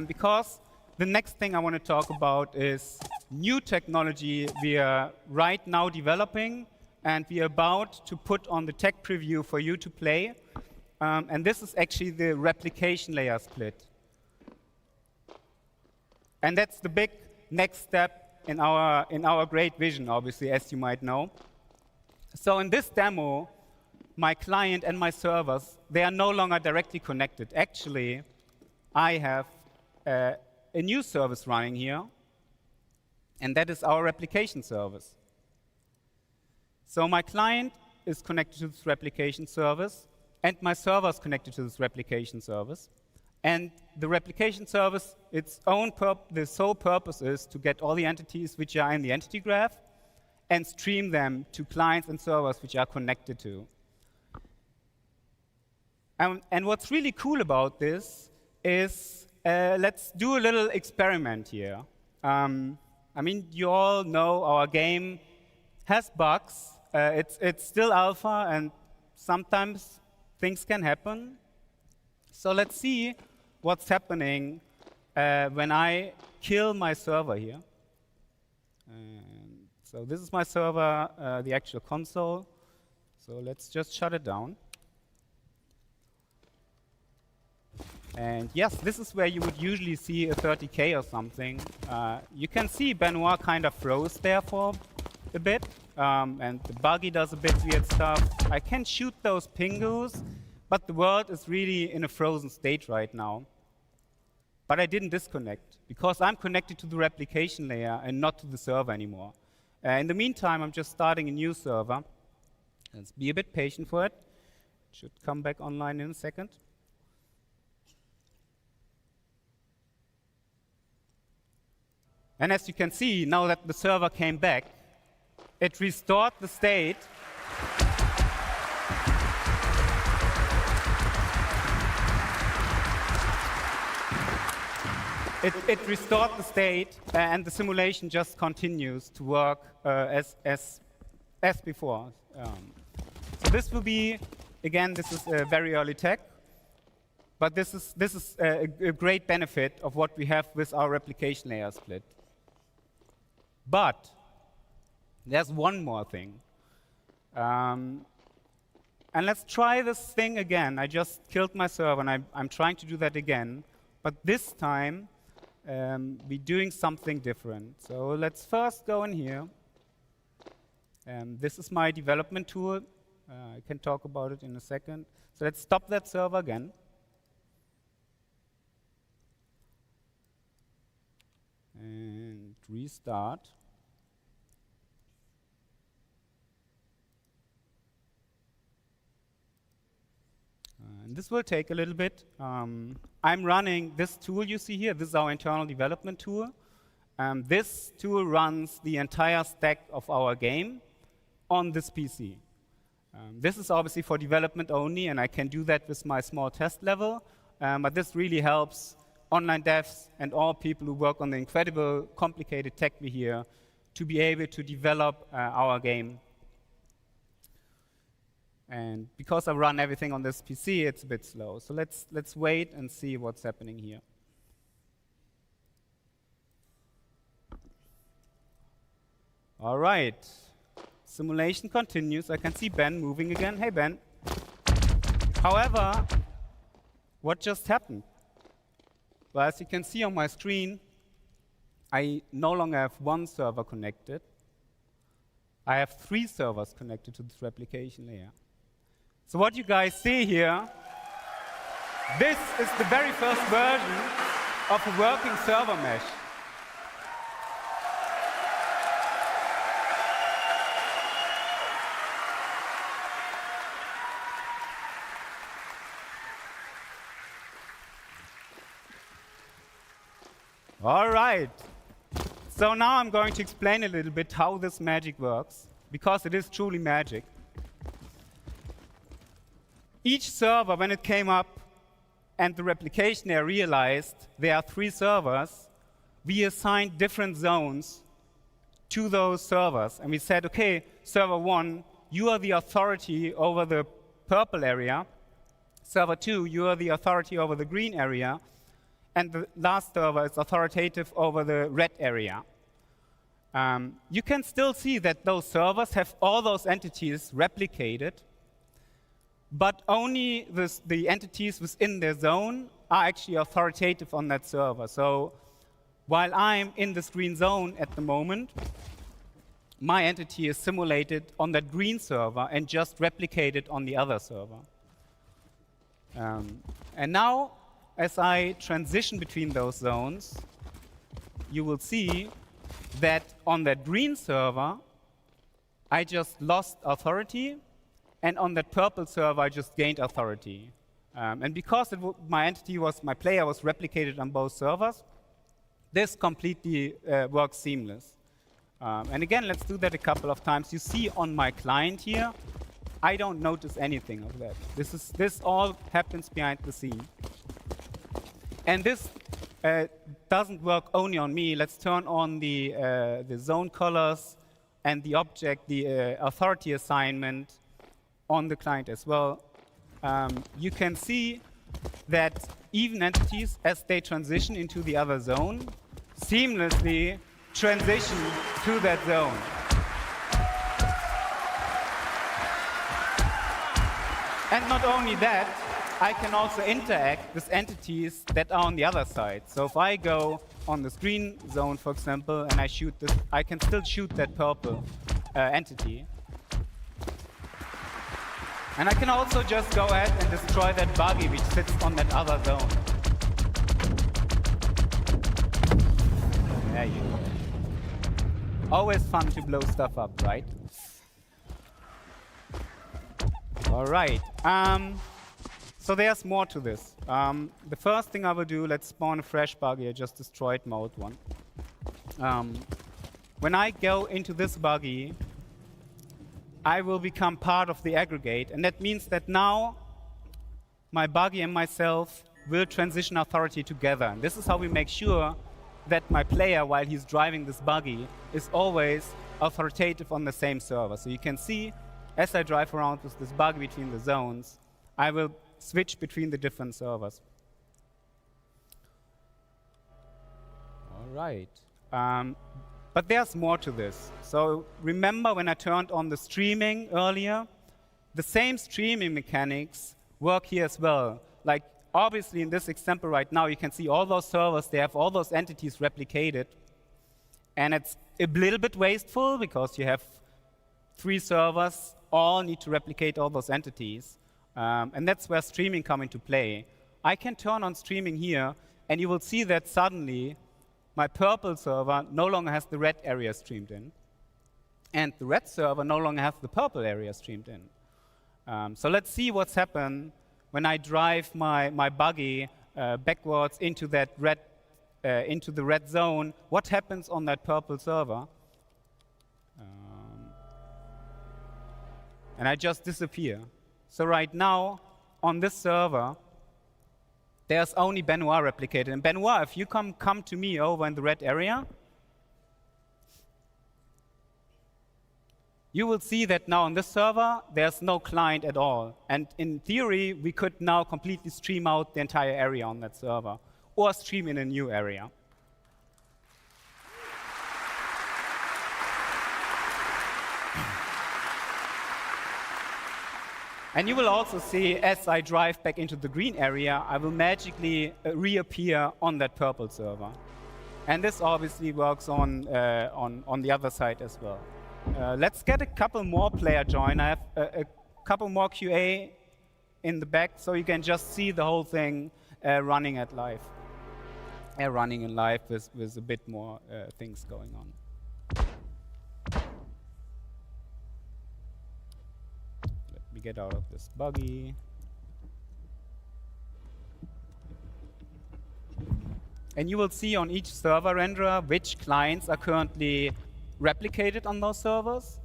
Because the next thing I want to talk about is new technology we are right now developing, and we are about to put on the tech preview for you to play. And this is actually the replication layer split. And that's the big next step in our great vision, obviously, as you might know. So in this demo, my client and my servers, they are no longer directly connected. Actually, I have a new service running here, and that is our replication service. So my client is connected to this replication service, and my server is connected to this replication service. And the replication service, the sole purpose is to get all the entities which are in the entity graph and stream them to clients and servers which are connected to. And what's really cool about this is, let's do a little experiment here. I mean, you all know our game has bugs. It's still alpha, and sometimes things can happen. So let's see what's happening when I kill my server here. And so this is my server, the actual console. So let's just shut it down. And yes, this is where you would usually see a 30K or something. You can see Benoit kind of froze there for a bit, and the buggy does a bit weird stuff. I can shoot those pingus, but the world is really in a frozen state right now. But I didn't disconnect, because I'm connected to the replication layer and not to the server anymore. In the meantime, I'm just starting a new server. Let's be a bit patient for it. It should come back online in a second. And as you can see, now that the server came back, it restored the state. It restored the state, and the simulation just continues to work as before. So this will be, again, this is very early tech, but this is a great benefit of what we have with our replication layer split. But there's one more thing. And let's try this thing again. I just killed my server, and I'm trying to do that again. But this time, we're doing something different. So let's first go in here. This is my development tool. I can talk about it in a second. So let's stop that server again. And restart. And this will take a little bit. I'm running this tool you see here. This is our internal development tool. This tool runs the entire stack of our game on this PC. This is obviously for development only, and I can do that with my small test level. But this really helps online devs and all people who work on the incredible, complicated tech we hear to be able to develop our game. And because I run everything on this PC, it's a bit slow. So let's wait and see what's happening here. All right. Simulation continues. I can see Ben moving again. Hey, Ben. However, what just happened? Well, as you can see on my screen, I no longer have one server connected. I have 3 servers connected to this replication layer. So what you guys see here, this is the very first version of a working server mesh. All right. So now I'm going to explain a little bit how this magic works, because it is truly magic. Each server, when it came up and the replication layer realized there are 3 servers, we assigned different zones to those servers. And we said, OK, server 1, you are the authority over the purple area. Server 2, you are the authority over the green area. And the last server is authoritative over the red area. You can still see that those servers have all those entities replicated, but only the entities within their zone are actually authoritative on that server. So while I'm in this green zone at the moment, my entity is simulated on that green server and just replicated on the other server. And now, as I transition between those zones, you will see that on that green server, I just lost authority, and on that purple server, I just gained authority. And because my player was replicated on both servers, this completely works seamless. And again, let's do that a couple of times. You see on my client here, I don't notice anything of that. This all happens behind the scene. And this doesn't work only on me. Let's turn on the zone colors and the object, the authority assignment on the client as well. You can see that even entities, as they transition into the other zone, seamlessly transition to that zone. And not only that, I can also interact with entities that are on the other side. So if I go on this green zone, for example, and I shoot this, I can still shoot that purple entity. And I can also just go ahead and destroy that buggy which sits on that other zone. There you go. Always fun to blow stuff up, right? All right. So there's more to this. The first thing I will do, let's spawn a fresh buggy. I just destroyed my old one. When I go into this buggy, I will become part of the aggregate. And that means that now my buggy and myself will transition authority together. And this is how we make sure that my player, while he's driving this buggy, is always authoritative on the same server. So you can see, as I drive around with this buggy between the zones, I will switch between the different servers. All right. But there's more to this. So remember when I turned on the streaming earlier? The same streaming mechanics work here as well. Like, obviously, in this example right now, you can see all those servers, they have all those entities replicated. And it's a little bit wasteful because you have 3 servers, all need to replicate all those entities. And that's where streaming comes into play. I can turn on streaming here, and you will see that suddenly my purple server no longer has the red area streamed in. And the red server no longer has the purple area streamed in. So let's see what's happened when I drive my buggy backwards into that into the red zone. What happens on that purple server? And I just disappear. So right now, on this server, there's only Benoit replicated. And Benoit, if you come to me over in the red area, you will see that now on this server, there's no client at all. And in theory, we could now completely stream out the entire area on that server, or stream in a new area. And you will also see, as I drive back into the green area, I will magically reappear on that purple server. And this obviously works on the other side as well. Let's get a couple more player join. I have a couple more QA in the back, so you can just see the whole thing running in live with a bit more things going on. Get out of this buggy. And you will see on each server renderer which clients are currently replicated on those servers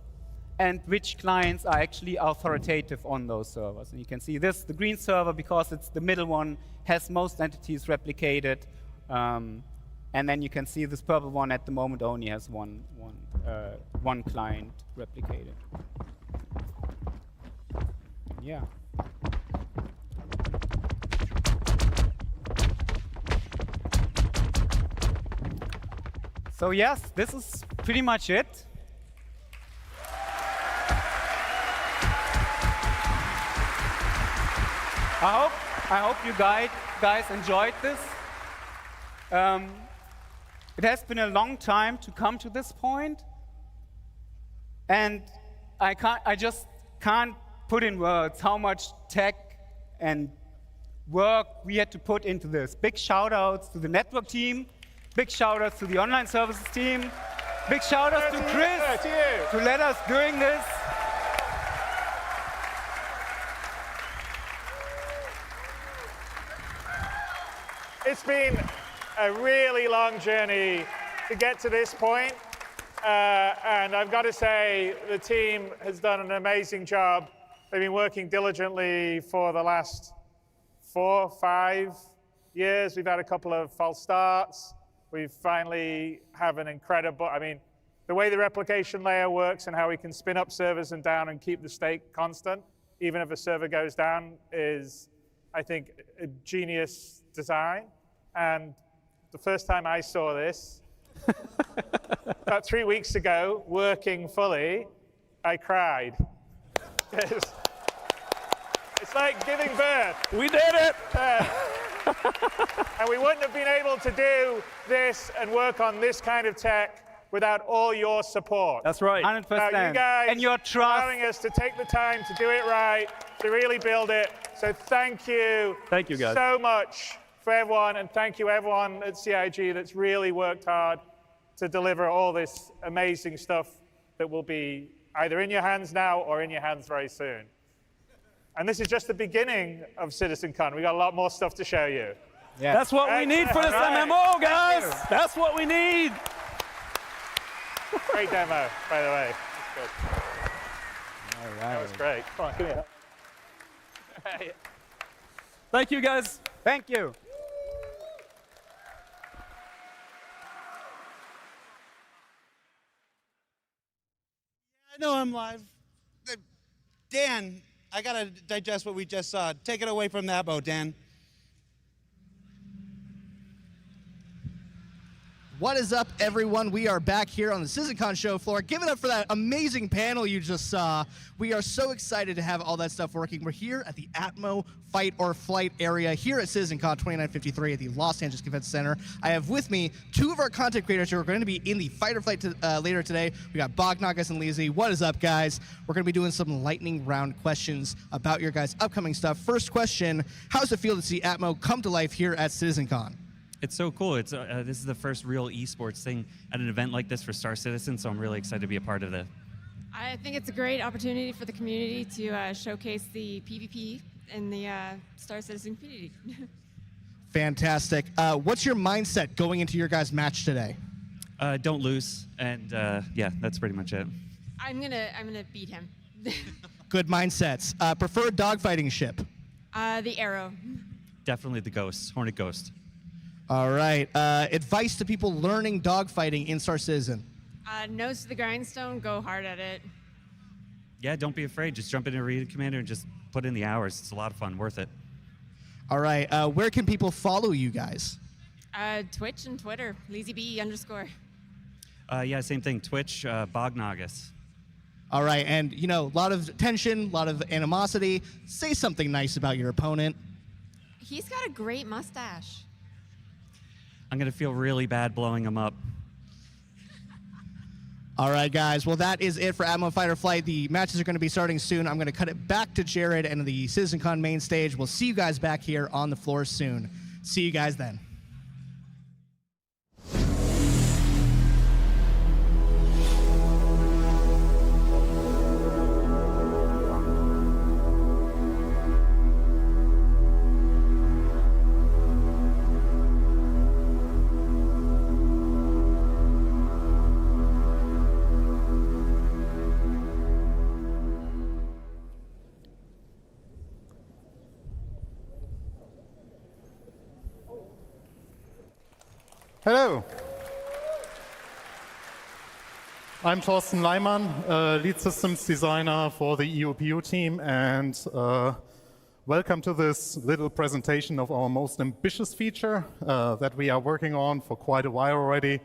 and which clients are actually authoritative on those servers. And you can see this, the green server, because it's the middle one, has most entities replicated. And then you can see this purple one at the moment only has one client replicated. Yeah. So yes, this is pretty much it. I hope you guys enjoyed this. It has been a long time to come to this point. And I just can't put in words how much tech and work we had to put into this. Big shout outs to the network team, big shout outs to the online services team, big shout outs to Chris to let us doing this. It's been a really long journey to get to this point. And I've got to say, the team has done an amazing job. They've been working diligently for the last 4 or 5 years. We've had a couple of false starts. We finally have an incredible, I mean, the way the replication layer works and how we can spin up servers and down and keep the state constant, even if a server goes down, is, I think, a genius design. And the first time I saw this, about 3 weeks ago, working fully, I cried. It's like giving birth. We did it! And we wouldn't have been able to do this and work on this kind of tech without all your support. That's right. 100%. Now, you guys and your trust. allowing us to take the time to do it right, to really build it. So thank you. Thank you, guys. So much for everyone, and thank you everyone at CIG that's really worked hard to deliver all this amazing stuff that will be either in your hands now or in your hands very soon. And this is just the beginning of CitizenCon. We got a lot more stuff to show you. Yeah. That's what we need for this MMO, guys. That's what we need. Great demo, by the way. That's good. All right. That was great. Come on, give me that. Thank you, guys. Thank you. I know I'm live. Dan, I gotta digest what we just saw. Take it away from that boat, Dan. What is up, everyone? We are back here on the CitizenCon show floor. Give it up for that amazing panel you just saw. We are so excited to have all that stuff working. We're here at the Atmo Fight or Flight area here at CitizenCon 2953 at the Los Angeles Convention Center. I have with me 2 of our content creators who are going to be in the Fight or Flight later today. We got Bognagas and Lizzie. What is up, guys? We're going to be doing some lightning round questions about your guys' upcoming stuff. First question, how does it feel to see Atmo come to life here at CitizenCon? It's so cool. It's this is the first real esports thing at an event like this for Star Citizen, so I'm really excited to be a part of it. I think it's a great opportunity for the community to showcase the PvP in the Star Citizen community. Fantastic. What's your mindset going into your guys' match today? Don't lose, and yeah, that's pretty much it. I'm gonna beat him. Good mindsets. Preferred dogfighting ship? The Arrow. Definitely the Ghost, Hornet Ghost. All right. Advice to people learning dogfighting in Star Citizen? Nose to the grindstone, go hard at it. Yeah, don't be afraid. Just jump into Arena Commander and just put in the hours. It's a lot of fun, worth it. All right. Where can people follow you guys? Twitch and Twitter, LazyB_. Yeah, same thing. Twitch, Bognagas. All right. And, you know, a lot of tension, a lot of animosity. Say something nice about your opponent. He's got a great mustache. I'm going to feel really bad blowing him up. All right, guys. Well, that is it for Atmo Fight or Flight. The matches are going to be starting soon. I'm going to cut it back to Jared and the CitizenCon main stage. We'll see you guys back here on the floor soon. See you guys then. Hello. I'm Thorsten Leimann, lead systems designer for the EUPU team, and welcome to this little presentation of our most ambitious feature that we are working on for quite a while already.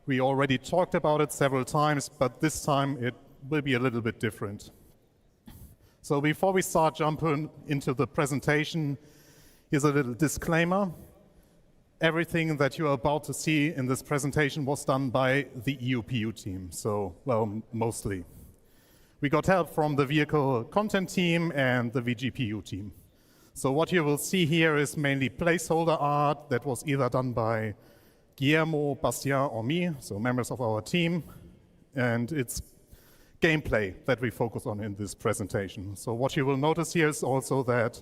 We already talked about it several times, but this time it will be a little bit different. So before we start jumping into the presentation, here's a little disclaimer. Everything that you're about to see in this presentation was done by the EUPU team, so, well, mostly. We got help from the vehicle content team and the vGPU team. So what you will see here is mainly placeholder art that was either done by Guillermo, Bastien, or me, so members of our team, and it's gameplay that we focus on in this presentation. So what you will notice here is also that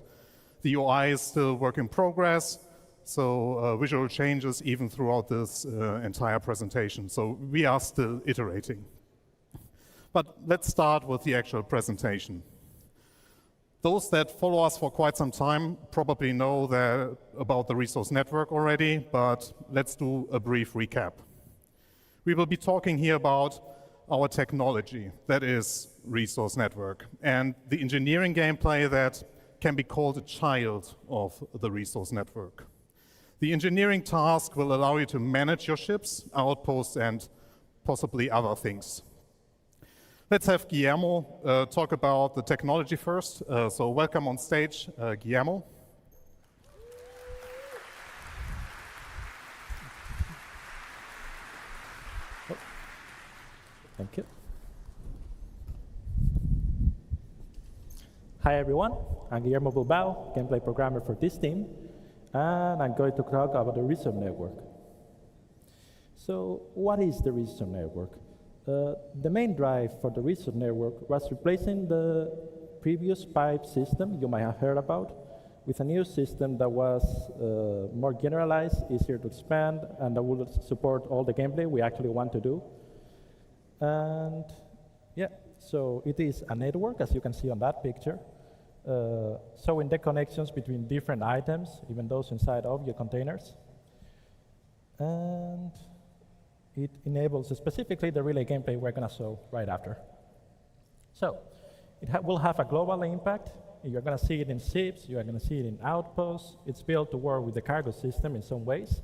the UI is still work in progress, so visual changes even throughout this entire presentation. So we are still iterating. But let's start with the actual presentation. Those that follow us for quite some time probably know about the resource network already, but let's do a brief recap. We will be talking here about our technology, that is resource network, and the engineering gameplay that can be called a child of the resource network. The engineering task will allow you to manage your ships, outposts, and possibly other things. Let's have Guillermo talk about the technology first. So welcome on stage, Guillermo. Thank you. Hi everyone, I'm Guillermo Bilbao, gameplay programmer for this team, and I'm going to talk about the Realism network. So what is the Realism network? The main drive for the Realism network was replacing the previous pipe system you might have heard about with a new system that was more generalized, easier to expand, and that would support all the gameplay we actually want to do. And yeah, so it is a network, as you can see on that picture, showing the connections between different items, even those inside object containers. And it enables specifically the relay gameplay we're going to show right after. So it will have a global impact. You're going to see it in ships. You're going to see it in outposts. It's built to work with the cargo system in some ways.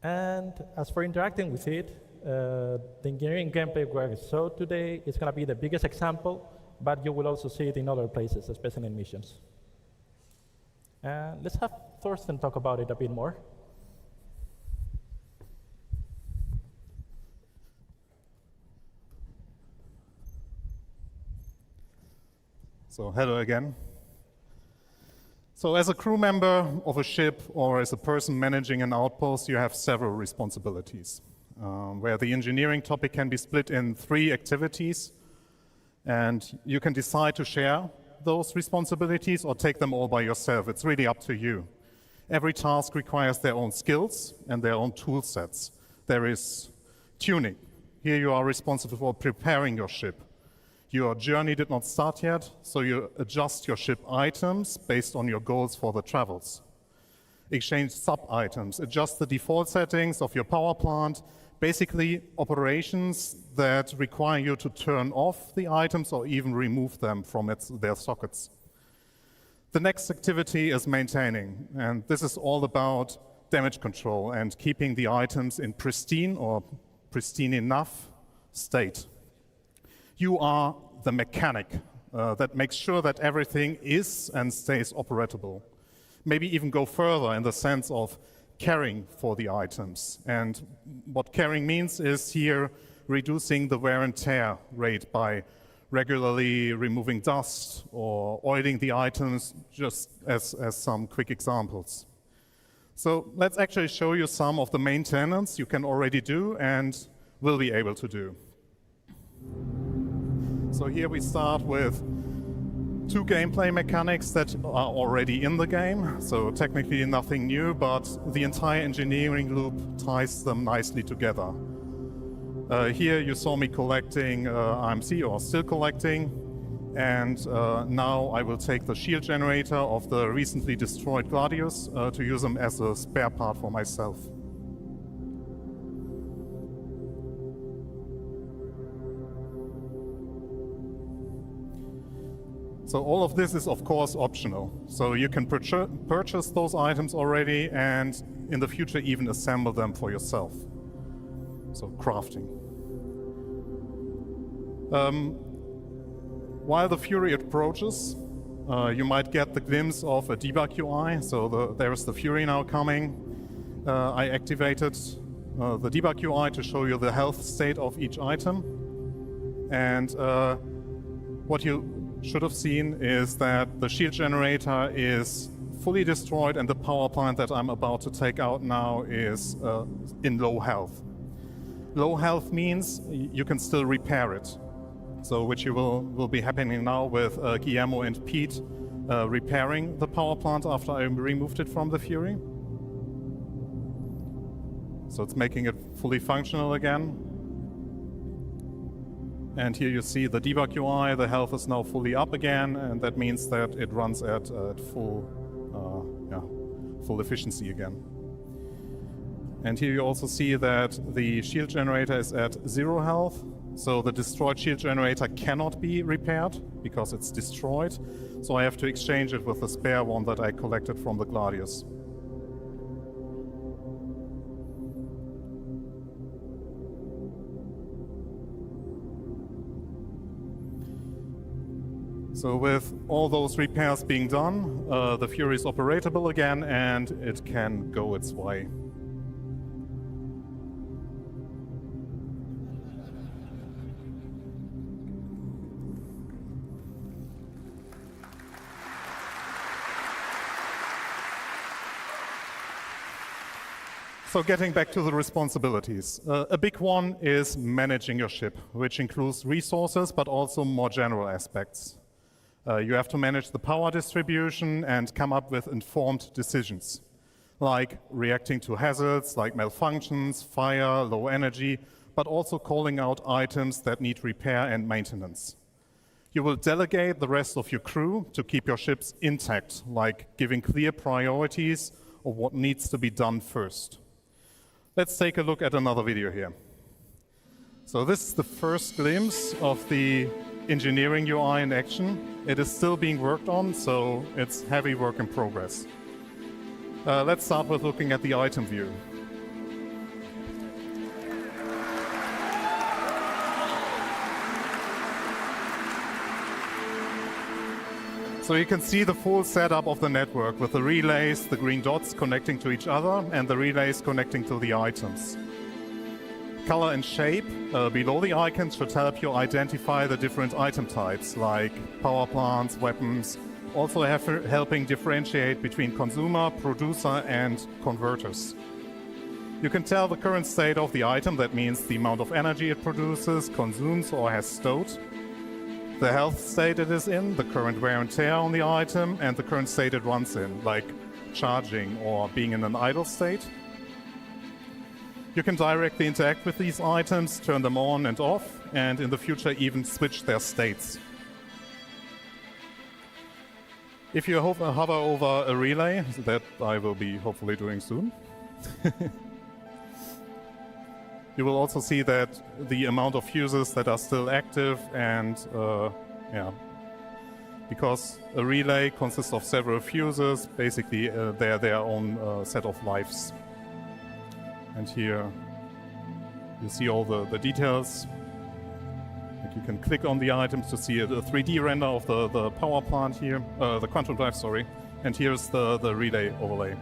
And as for interacting with it, the engineering gameplay we're showed today is going to be the biggest example, but you will also see it in other places, especially in missions. And let's have Thorsten talk about it a bit more. So hello again. So as a crew member of a ship or as a person managing an outpost, you have several responsibilities, where the engineering topic can be split in 3 activities, and you can decide to share those responsibilities or take them all by yourself. It's really up to you. Every task requires their own skills and their own tool sets. There is tuning. Here you are responsible for preparing your ship. Your journey did not start yet, so you adjust your ship items based on your goals for the travels. Exchange sub-items, adjust the default settings of your power plant, basically operations that require you to turn off the items or even remove them from their sockets. The next activity is maintaining, and this is all about damage control and keeping the items in pristine or pristine enough state. You are the mechanic that makes sure that everything is and stays operable. Maybe even go further in the sense of caring for the items. And what caring means is here reducing the wear and tear rate by regularly removing dust or oiling the items, just as some quick examples. So let's actually show you some of the maintenance you can already do and will be able to do. So here we start with 2 gameplay mechanics that are already in the game. So technically nothing new, but the entire engineering loop ties them nicely together. Here you saw me collecting IMC, or still collecting, and now I will take the shield generator of the recently destroyed Gladius to use them as a spare part for myself. So all of this is, of course, optional. So you can purchase those items already and in the future even assemble them for yourself. So crafting. While the Fury approaches, you might get the glimpse of a debug UI. So there's the Fury now coming. I activated the debug UI to show you the health state of each item. And what you should have seen is that the shield generator is fully destroyed and the power plant that I'm about to take out now is in low health. Low health means you can still repair it. So which will be happening now with Guillermo and Pete repairing the power plant after I removed it from the Fury. So it's making it fully functional again. And here you see the debug UI, the health is now fully up again, and that means that it runs at full efficiency again. And here you also see that the shield generator is at 0 health, so the destroyed shield generator cannot be repaired because it's destroyed, so I have to exchange it with the spare one that I collected from the Gladius. So with all those repairs being done, the Fury is operatable again and it can go its way. So getting back to the responsibilities. A big one is managing your ship, which includes resources, but also more general aspects. You have to manage the power distribution and come up with informed decisions, like reacting to hazards like malfunctions, fire, low energy, but also calling out items that need repair and maintenance. You will delegate the rest of your crew to keep your ships intact, like giving clear priorities of what needs to be done first. Let's take a look at another video here. So this is the first glimpse of the engineering UI in action. It is still being worked on, so it's heavy work in progress. Let's start with looking at the item view. So you can see the full setup of the network with the relays, the green dots connecting to each other, and the relays connecting to the items. Color and shape below the icons should help you identify the different item types, like power plants, weapons, also helping differentiate between consumer, producer, and converters. You can tell the current state of the item, that means the amount of energy it produces, consumes, or has stowed, the health state it is in, the current wear and tear on the item, and the current state it runs in, like charging or being in an idle state. You can directly interact with these items, turn them on and off, and in the future even switch their states. If you hover over a relay, that I will be hopefully doing soon, you will also see that the amount of fuses that are still active and because a relay consists of several fuses, basically they're their own set of lives. And here you see all the details. Like you can click on the items to see a 3D render of the power plant here, the quantum drive, sorry. And here's the relay overlay.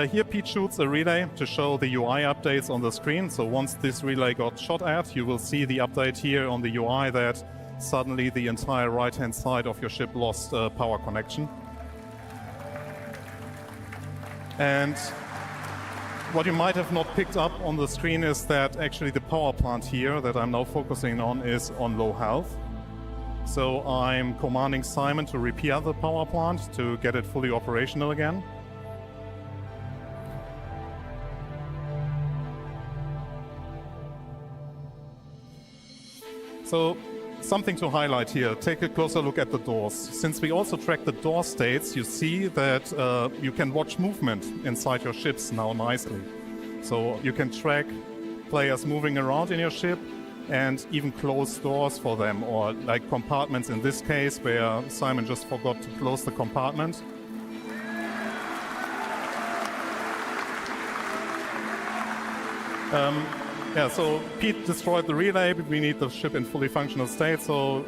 Here Pete shoots a relay to show the UI updates on the screen. So once this relay got shot at, you will see the update here on the UI that suddenly the entire right-hand side of your ship lost power connection. And what you might have not picked up on the screen is that actually the power plant here that I'm now focusing on is on low health. So I'm commanding Simon to repair the power plant to get it fully operational again. So something to highlight here, take a closer look at the doors. Since we also track the door states, you see that you can watch movement inside your ships now nicely. So you can track players moving around in your ship and even close doors for them, or like compartments in this case where Simon just forgot to close the compartment. Yeah, so Pete destroyed the relay, but we need the ship in fully functional state. So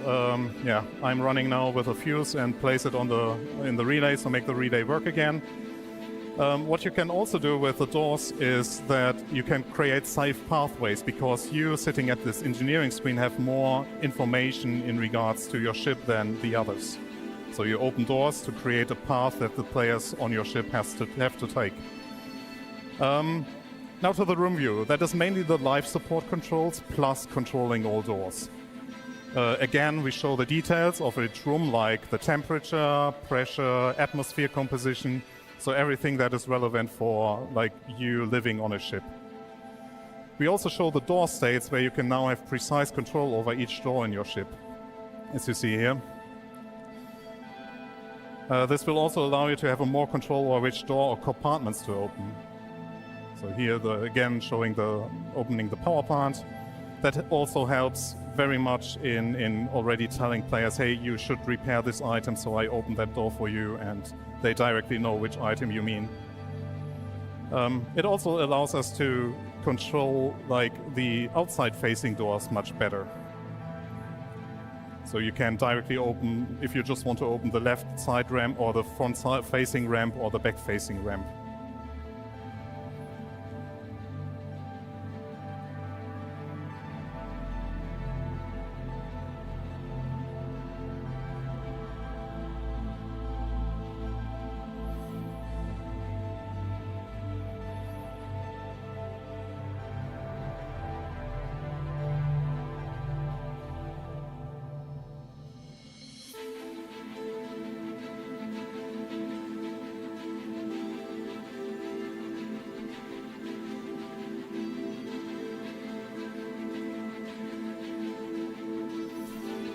yeah, I'm running now with a fuse and place it on in the relay, so make the relay work again. What you can also do with the doors is that you can create safe pathways, because you sitting at this engineering screen have more information in regards to your ship than the others. So you open doors to create a path that the players on your ship have to take. Now to the room view. That is mainly the life support controls plus controlling all doors. Again, we show the details of each room, like the temperature, pressure, atmosphere composition, so everything that is relevant for like you living on a ship. We also show the door states where you can now have precise control over each door in your ship, as you see here. This will also allow you to have more control over which door or compartments to open. So here, again, showing opening the power plant. That also helps very much in already telling players, hey, you should repair this item, so I open that door for you, and they directly know which item you mean. It also allows us to control like the outside-facing doors much better. So you can directly open, if you just want to open the left side ramp or the front side-facing ramp or the back-facing ramp.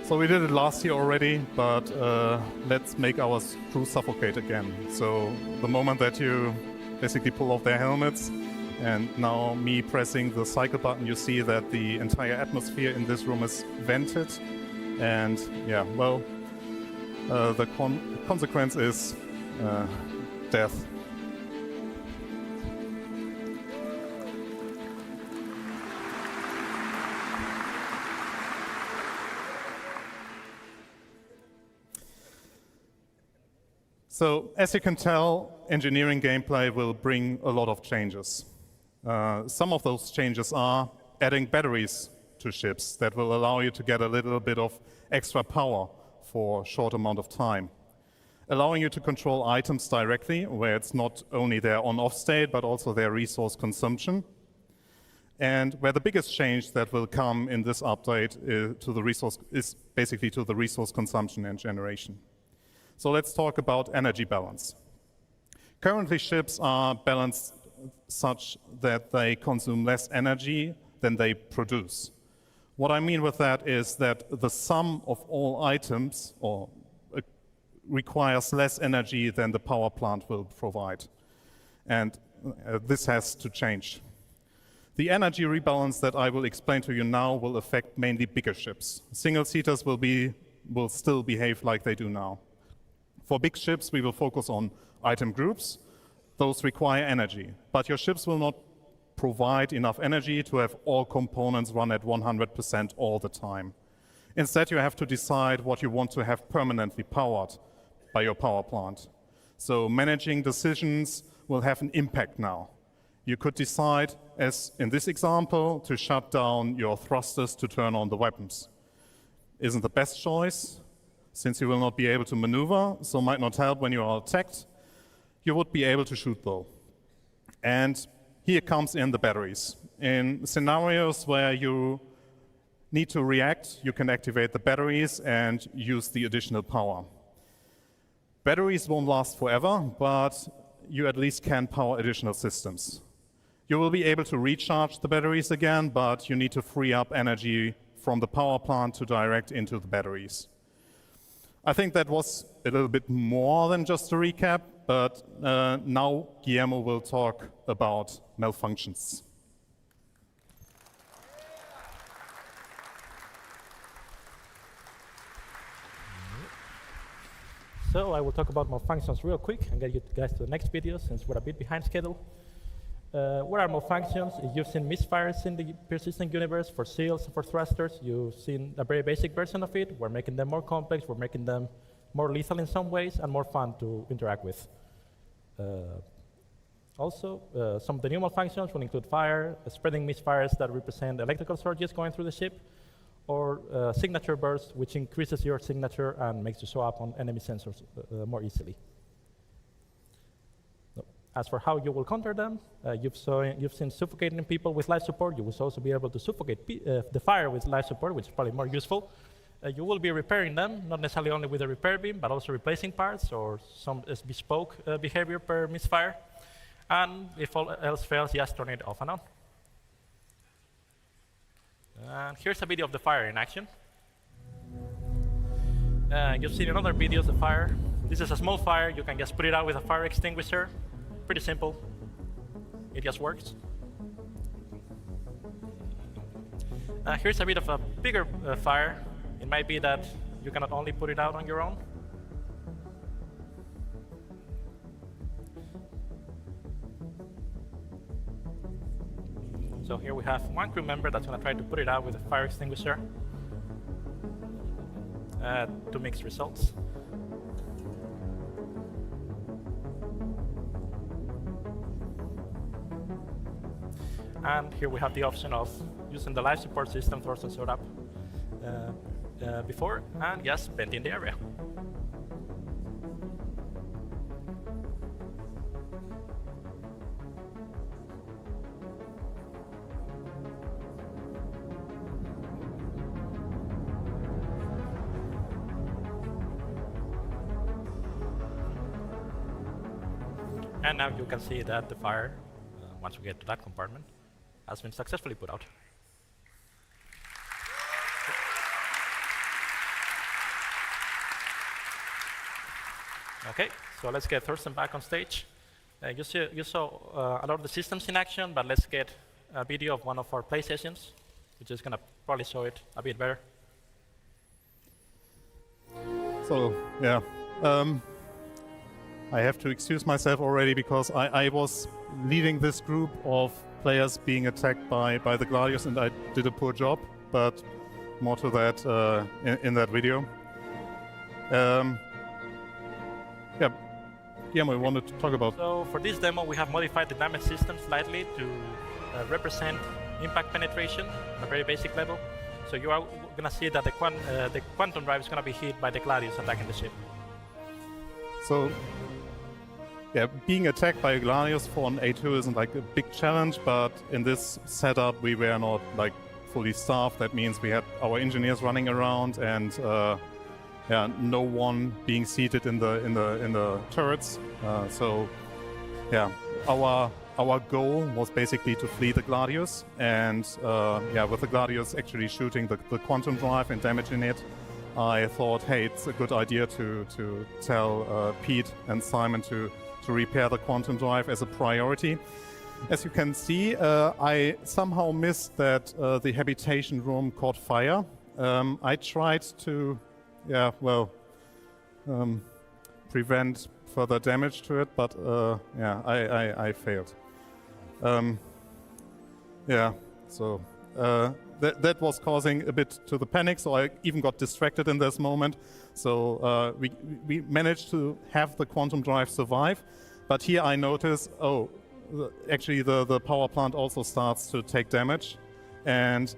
So we did it last year already, but let's make our crew suffocate again. So the moment that you basically pull off their helmets, and now me pressing the cycle button, you see that the entire atmosphere in this room is vented. And yeah, well, the consequence is death. So, as you can tell, engineering gameplay will bring a lot of changes. Some of those changes are adding batteries to ships that will allow you to get a little bit of extra power for a short amount of time. Allowing you to control items directly, where it's not only their on-off state, but also their resource consumption. And where the biggest change that will come in this update is basically to the resource consumption and generation. So let's talk about energy balance. Currently, ships are balanced such that they consume less energy than they produce. What I mean with that is that the sum of all items requires less energy than the power plant will provide. And this has to change. The energy rebalance that I will explain to you now will affect mainly bigger ships. Single-seaters will still behave like they do now. For big ships, we will focus on item groups. Those require energy, but your ships will not provide enough energy to have all components run at 100% all the time. Instead, you have to decide what you want to have permanently powered by your power plant. So managing decisions will have an impact now. You could decide, as in this example, to shut down your thrusters to turn on the weapons. Isn't the best choice, since you will not be able to maneuver, so might not help when you are attacked. You would be able to shoot though. And here comes in the batteries. In scenarios where you need to react, you can activate the batteries and use the additional power. Batteries won't last forever, but you at least can power additional systems. You will be able to recharge the batteries again, but you need to free up energy from the power plant to direct into the batteries. I think that was a little bit more than just a recap, but now Guillermo will talk about malfunctions. So I will talk about malfunctions real quick and get you guys to the next video since we're a bit behind schedule. What are malfunctions? You've seen misfires in the persistent universe for seals and for thrusters. You've seen a very basic version of it. We're making them more complex. We're making them more lethal in some ways and more fun to interact with. Also, some of the new malfunctions will include fire, spreading misfires that represent electrical surges going through the ship, or signature burst, which increases your signature and makes you show up on enemy sensors more easily. As for how you will counter them, you've seen suffocating people with life support. You will also be able to suffocate the fire with life support, which is probably more useful. You will be repairing them, not necessarily only with a repair beam, but also replacing parts or some bespoke behavior per misfire. And if all else fails, just turn it off and on. And here's a video of the fire in action. You've seen in other videos the fire. This is a small fire. You can just put it out with a fire extinguisher. Pretty simple. It just works. Here's a bit of a bigger fire. It might be that you cannot only put it out on your own. So here we have one crew member that's going to try to put it out with a fire extinguisher to mix results. And here we have the option of using the life support system Thorsten showed up before, and yes, venting the area. And now you can see that the fire, once we get to that compartment, has been successfully put out. Okay, so let's get Thorsten back on stage. You saw a lot of the systems in action, but let's get a video of one of our play sessions, which is going to probably show it a bit better. So, yeah. I have to excuse myself already because I was leading this group of players being attacked by the Gladius, and I did a poor job, but more to that in that video. Yeah, Guillermo, I wanted to talk about. So for this demo, we have modified the damage system slightly to represent impact penetration on a very basic level. So you are going to see that the quantum drive is going to be hit by the Gladius attacking the ship. So, yeah, being attacked by a Gladius for an A2 isn't like a big challenge, but in this setup we were not like fully staffed. That means we had our engineers running around and yeah, no one being seated in the turrets. So, yeah, our goal was basically to flee the Gladius, and yeah, with the Gladius actually shooting the quantum drive and damaging it, I thought, hey, it's a good idea to tell Pete and Simon to repair the quantum drive as a priority. As you can see, I somehow missed that the habitation room caught fire. I tried to, yeah, well, prevent further damage to it, but yeah, I failed. Yeah, so that was causing a bit to the panic, so I even got distracted in this moment. So we managed to have the quantum drive survive, but here I notice, oh, actually the power plant also starts to take damage, and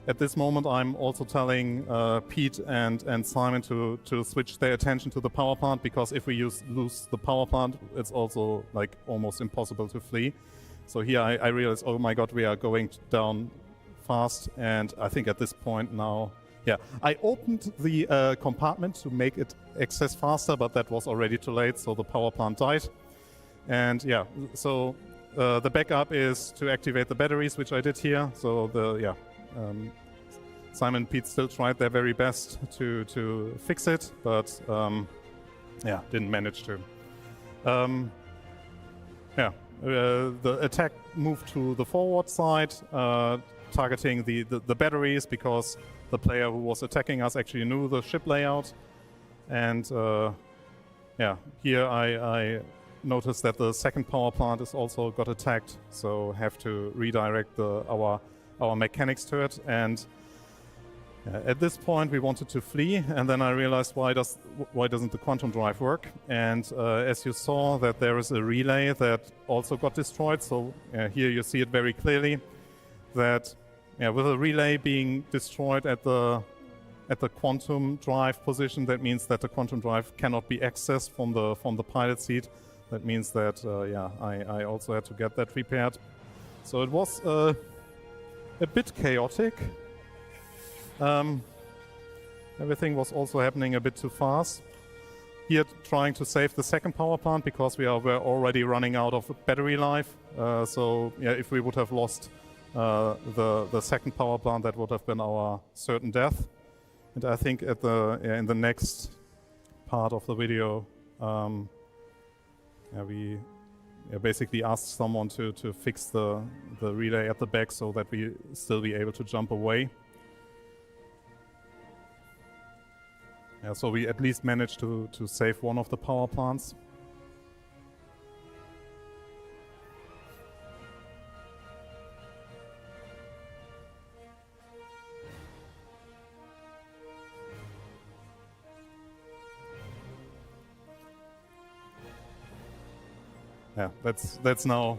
at this moment I'm also telling Pete and Simon to switch their attention to the power plant, because if we lose the power plant, it's also like almost impossible to flee. So here I realized, oh my god, we are going down fast, and I think at this point now, yeah, I opened the compartment to make it access faster, but that was already too late, so the power plant died. And yeah, so the backup is to activate the batteries, which I did here. So Simon and Pete still tried their very best to fix it, but yeah, didn't manage to. Yeah, the attack moved to the forward side, targeting the batteries, because the player who was attacking us actually knew the ship layout. And yeah, here I noticed that the second power plant is also got attacked, so have to redirect our mechanics to it. And At this point, we wanted to flee, and then I realized why doesn't the quantum drive work? And as you saw, that there is a relay that also got destroyed. So here you see it very clearly that with a relay being destroyed at the quantum drive position, that means that the quantum drive cannot be accessed from the pilot seat. That means that I also had to get that repaired. So it was a bit chaotic. Everything was also happening a bit too fast. Here, trying to save the second power plant because were already running out of battery life. So if we would have lost the second power plant, that would have been our certain death. And I think at in the next part of the video, we basically asked someone to fix the relay at the back so that we still be able to jump away. So we at least managed to save one of the power plants. Yeah, that's now,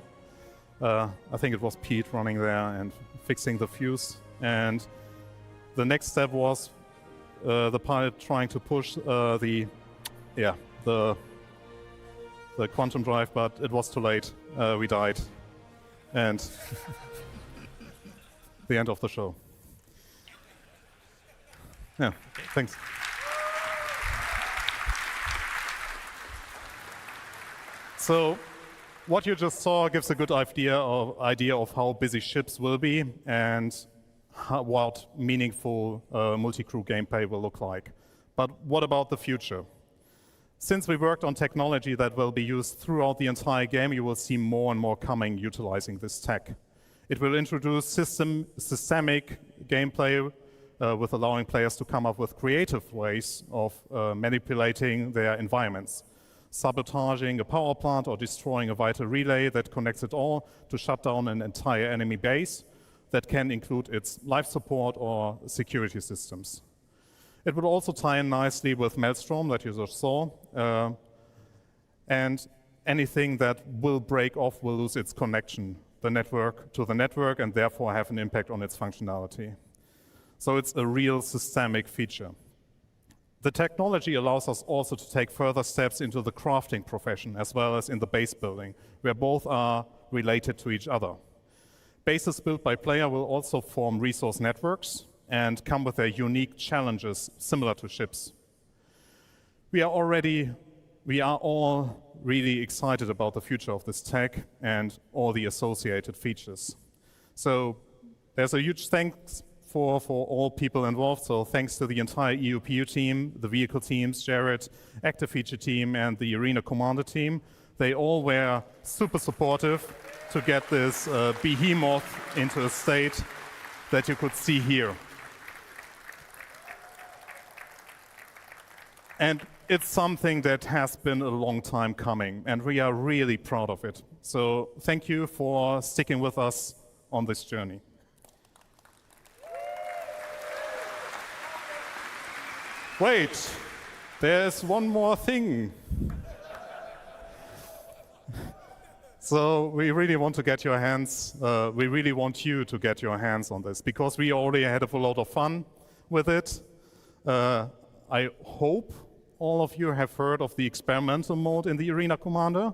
I think it was Pete running there and fixing the fuse. And the next step was the pilot trying to push the quantum drive, but it was too late. We died. And the end of the show. Yeah, thanks. So what you just saw gives a good idea of how busy ships will be and what meaningful multi-crew gameplay will look like. But what about the future? Since we worked on technology that will be used throughout the entire game, you will see more and more coming utilizing this tech. It will introduce systemic gameplay with allowing players to come up with creative ways of manipulating their environments, sabotaging a power plant or destroying a vital relay that connects it all to shut down an entire enemy base that can include its life support or security systems. It would also tie in nicely with Maelstrom that you just saw, and anything that will break off will lose its connection to the network and therefore have an impact on its functionality. So it's a real systemic feature. The technology allows us also to take further steps into the crafting profession as well as in the base building, where both are related to each other. Bases built by player will also form resource networks and come with their unique challenges similar to ships. We are all really excited about the future of this tech and all the associated features. So there's a huge thanks for all people involved. So thanks to the entire EUPU team, the vehicle teams, Jared, active feature team, and the arena commander team. They all were super supportive to get this behemoth into a state that you could see here. And it's something that has been a long time coming, and we are really proud of it. So thank you for sticking with us on this journey. Wait, there's one more thing. So we really want to get your hands, we really want you to get your hands on this because we already had a lot of fun with it. I hope all of you have heard of the experimental mode in the Arena Commander.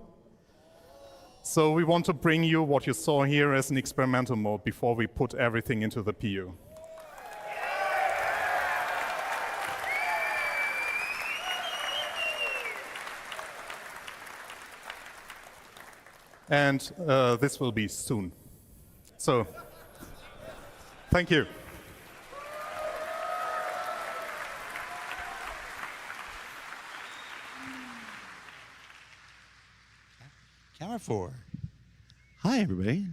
So we want to bring you what you saw here as an experimental mode before we put everything into the PU. And this will be soon. So, thank you. Camera 4. Hi, everybody.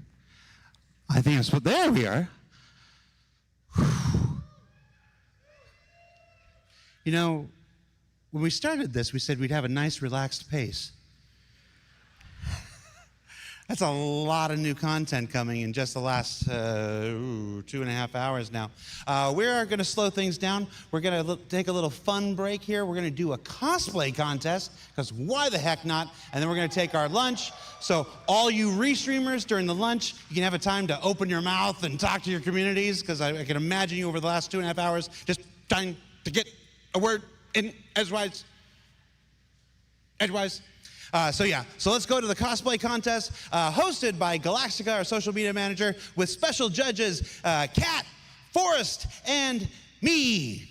I think I'm supposed. There we are. You know, when we started this, we said we'd have a nice, relaxed pace. That's a lot of new content coming in just the last 2.5 hours now. We are going to slow things down. We're going to take a little fun break here. We're going to do a cosplay contest, because why the heck not? And then we're going to take our lunch. So all you restreamers during the lunch, you can have a time to open your mouth and talk to your communities, because I can imagine you over the last 2.5 hours just trying to get a word in edgewise. So let's go to the cosplay contest, hosted by Galactica, our social media manager, with special judges Kat, Forrest, and me.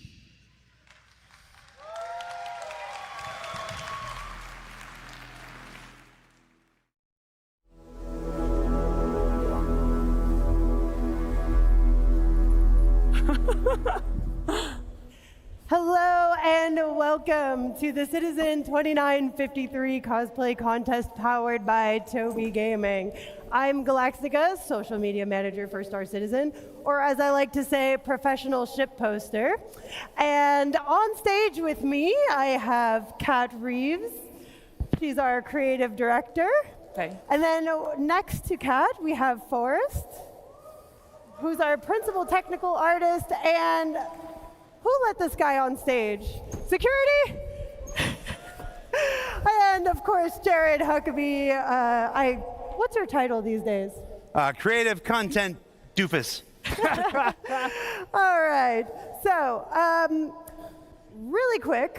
Hello and welcome to the Citizen 2953 cosplay contest powered by Tobii Gaming. I'm Galactica's social media manager for Star Citizen, or as I like to say, professional ship poster. And on stage with me, I have Kat Reeves. She's our creative director. Okay. And then next to Kat, we have Forrest, who's our principal technical artist, and who let this guy on stage? Security? And of course, Jared Huckabee. What's your title these days? Creative content doofus. All right. So, really quick,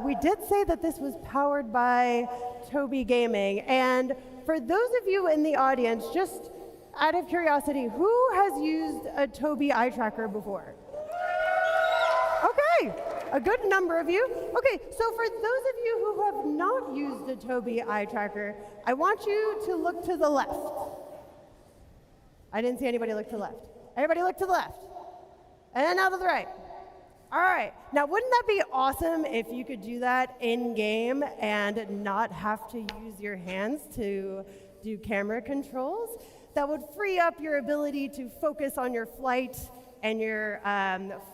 we did say that this was powered by Tobii Gaming. And for those of you in the audience, just out of curiosity, who has used a Tobii eye tracker before? Okay, a good number of you. Okay, so for those of you who have not used a Tobii eye tracker, I want you to look to the left. I didn't see anybody look to the left. Everybody look to the left. And now to the right. All right, now wouldn't that be awesome if you could do that in-game and not have to use your hands to do camera controls? That would free up your ability to focus on your flight and your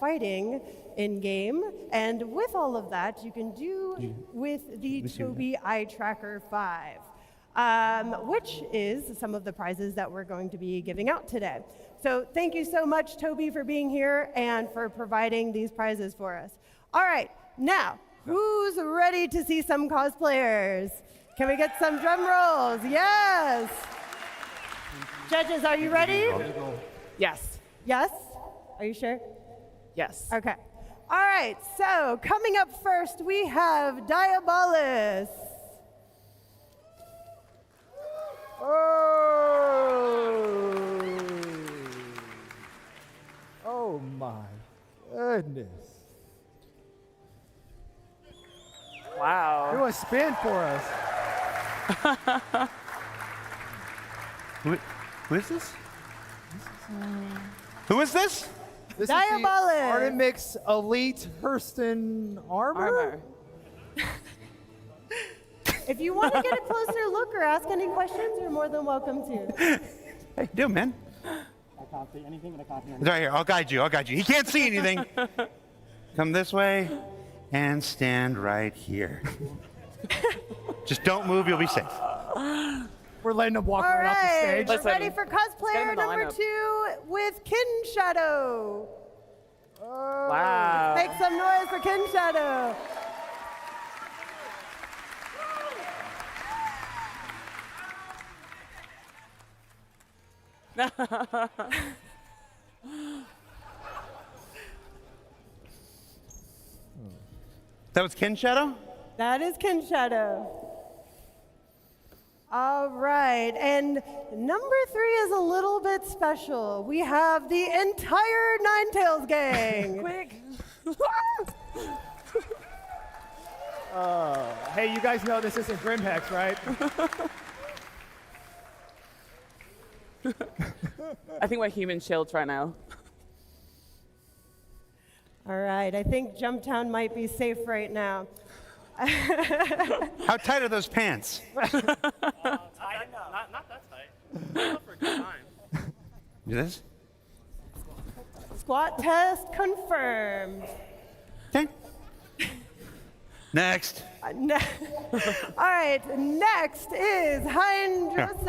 fighting in-game. And with all of that, you can do with the Tobii Eye Tracker 5, which is some of the prizes that we're going to be giving out today. So thank you so much, Tobii, for being here and for providing these prizes for us. All right, now, who's ready to see some cosplayers? Can we get some drum rolls? Yes! Judges, are you ready? Yes. Yes? Are you sure? Yes. Okay. All right, so coming up first, we have Diabolus. Oh my goodness. Wow. Do a spin for us. Who is this? Who is this? This Diabolus. is the Artemix Elite Hurston armor. If you want to get a closer look or ask any questions, you're more than welcome to. Hey, do man. I can't see anything, and I can't hear It's right here. I'll guide you. I'll guide you. He can't see anything. Come this way and stand right here. Just don't move. You'll be safe. We're letting them walk All right off the right, stage. we're ready for cosplayer number 2 with Kin Shadow. Wow. Make some noise for Kin Shadow. That was Kin Shadow? That is Kin Shadow. All right, and number 3 is a little bit special. We have the entire Ninetales gang. Quick. Hey, you guys know this isn't Grimhex, right? I think we're human shields right now. All right, I think Jumptown might be safe right now. How tight are those pants? Tight? Not that tight. Not for a good time. Do this? Squat test confirmed. Okay. Next. All right, next is Hindrosa.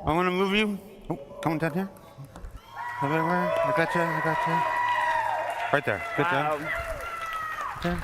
I want to move you. Oh, come on down here. I got you. Right there. Good job. Okay.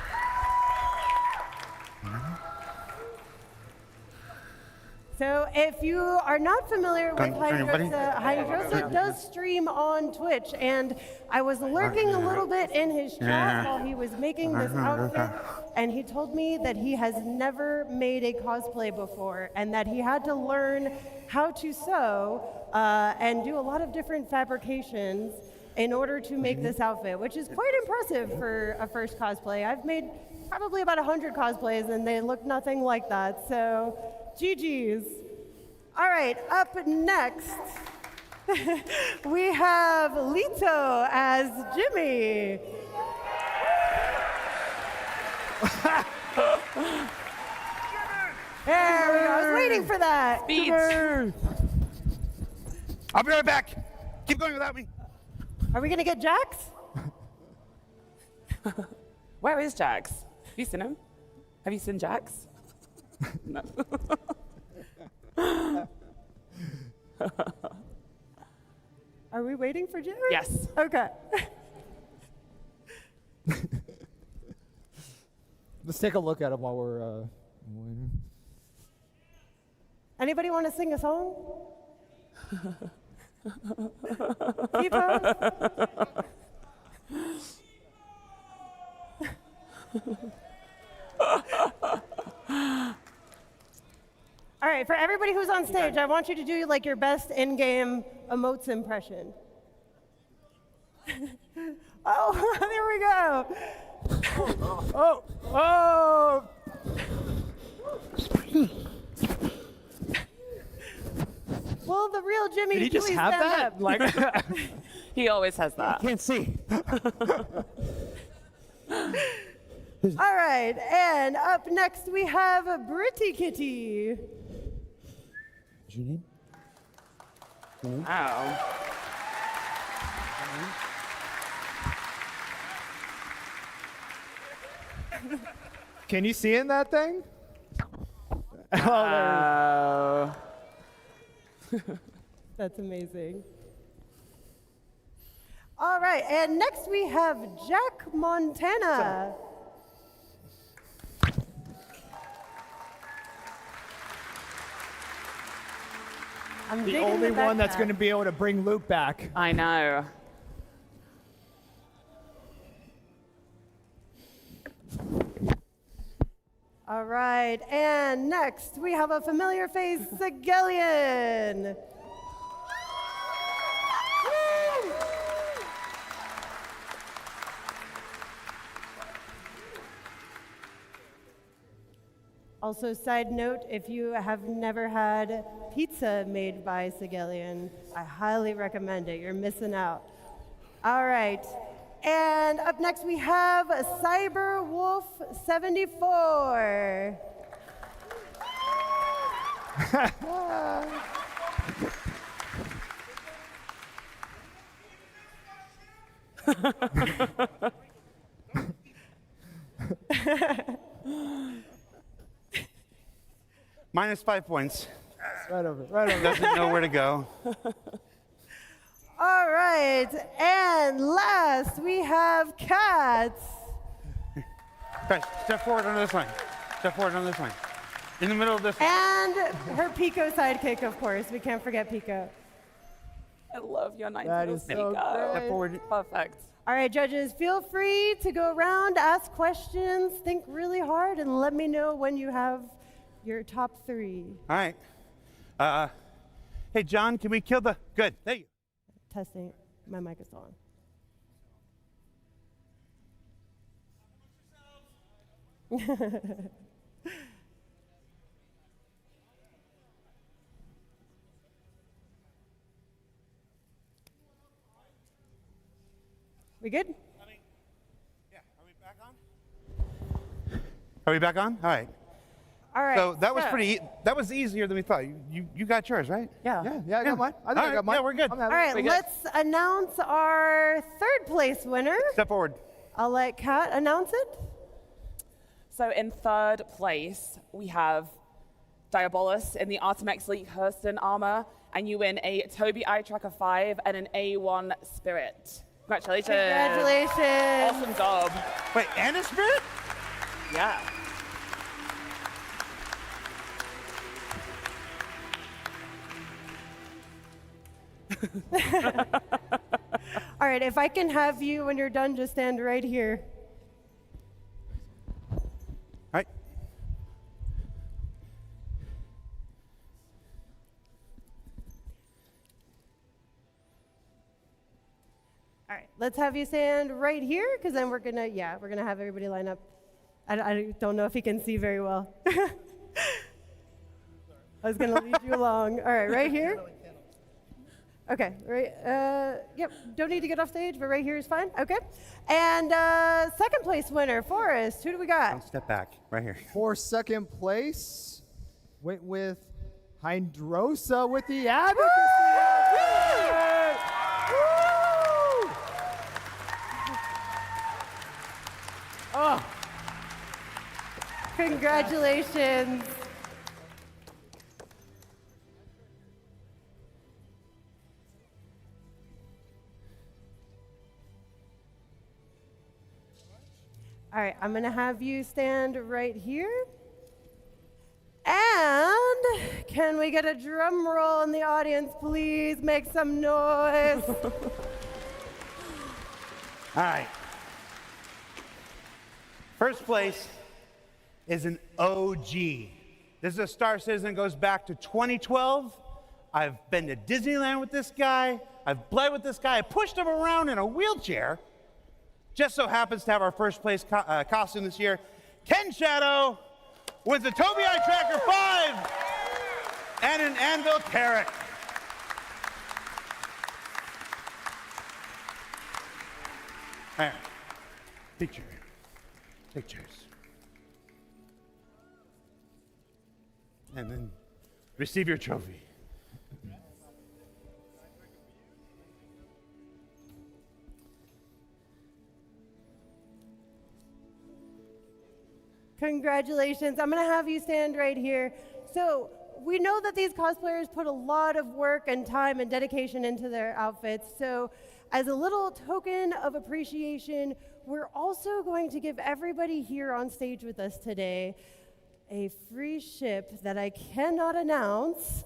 So if you are not familiar with Hindrosa does stream on Twitch, and I was lurking a little bit in his chat while he was making this outfit, and he told me that he has never made a cosplay before, and that he had to learn how to sew and do a lot of different fabrications in order to make this outfit, which is quite impressive for a first cosplay. I've made probably about 100 cosplays, and they look nothing like that, so GG's. All right, up next, we have Lito as Jimmy. There we go, I was waiting for that. I'll be right back. Keep going without me. Are we gonna get Jax? Where is Jax? Have you seen him? Have you seen Jax? No. Are we waiting for Jax? Yes. Okay. Let's take a look at him while we're waiting. Anybody want to sing a song? T-pose? All right, for everybody who's on stage, I want you to do like your best in-game emotes impression. Oh, there we go. Oh. Well, the real Jimmy. Did he just please have stand that? up. Like, He always has that. I can't see. All right, and up next we have Britty Kitty. Wow. Can you see in that thing? Oh, That's amazing. All right, and next we have Jack Montana. I'm The digging only the one that's backpack. going to be able to bring Luke back. I know. All right, and next we have a familiar face, Sigelian. Also, side note, if you have never had pizza made by Sigelian, I highly recommend it. You're missing out. All right. And up next we have Cyber Wolf 74. -5 points. Right over. Right over. Doesn't know where to go. All right, and last we have Cats. Guys, step forward on this line. Step forward on this line. In the middle of this. And her Pico sidekick, of course. We can't forget Pico. I love your 9 That is so great. Step forward. Perfect. All right, judges, feel free to go around, ask questions, think really hard, and let me know when you have your top 3. All right. Hey, John, can we kill the... Good. There you go. Testing. My mic is on. We good? Are we back on? All right. All right. So that was that was easier than we thought. You got yours, right? Yeah. Yeah, I got mine. I think I got mine. Yeah, we're good. I'm All happy. right, let's announce our 3rd place winner. Step forward. I'll let Kat announce it. So in third place, we have Diabolus in the Artemex League Hurston armor, and you win a Tobii Eye Tracker 5 and an A1 Spirit. Congratulations. Congratulations. Awesome job. Wait, and a Spirit? Yeah. All right, if I can have you, when you're done, just stand right here. All right. All right, let's have you stand right here, because then we're gonna have everybody line up. I don't know if he can see very well. I was gonna lead you along. All right, right here. Okay, right, yep, don't need to get off stage, but right here is fine, okay. And second place winner, Forrest, who do we got? Don't step back, right here. For second place, went with Hydrosa with the advocacy. Woo! Oh. Congratulations. All right, I'm going to have you stand right here. And can we get a drum roll in the audience, please? Make some noise. All right. First place is an OG. This is a Star Citizen, goes back to 2012. I've been to Disneyland with this guy. I've bled with this guy. I pushed him around in a wheelchair. Just so happens to have our first place costume this year. Ken Shadow with the Tobii Eye Tracker 5 and an anvil carrot. All right. Pictures. And then receive your trophy. Congratulations. I'm going to have you stand right here. So we know that these cosplayers put a lot of work and time and dedication into their outfits. So as a little token of appreciation, we're also going to give everybody here on stage with us today a free ship that I cannot announce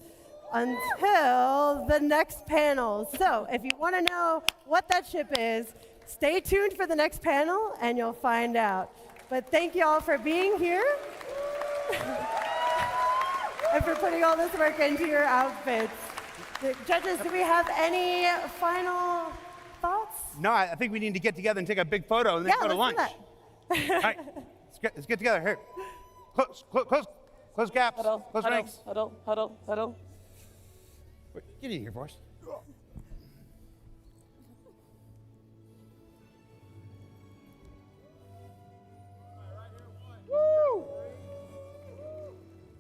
until the next panel. So if you want to know what that ship is, stay tuned for the next panel and you'll find out. But thank you all for being here and for putting all this work into your outfits. The judges, do we have any final thoughts? No, I think we need to get together and take a big photo and then go to lunch. All right, let's get together. Here. Close gaps. Close ranks. Huddle. Get in here, boys. Woo!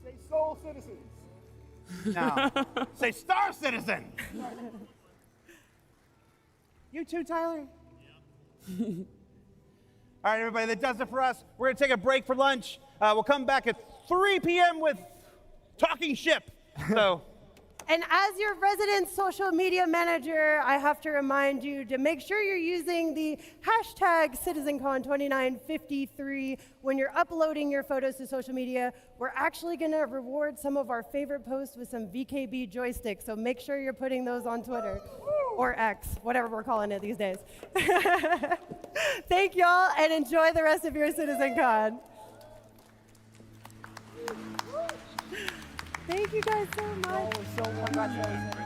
Say Soul Citizens. Now, say Star Citizen. You too, Tyler? Yeah. All right, everybody, that does it for us. We're going to take a break for lunch. We'll come back at 3 p.m. with Talking Ship. So. And as your resident social media manager, I have to remind you to make sure you're using the hashtag CitizenCon2953 when you're uploading your photos to social media. We're actually going to reward some of our favorite posts with some VKB joysticks, so make sure you're putting those on Twitter or X, whatever we're calling it these days. Thank y'all, and enjoy the rest of your CitizenCon. Thank you guys so much. Congratulations.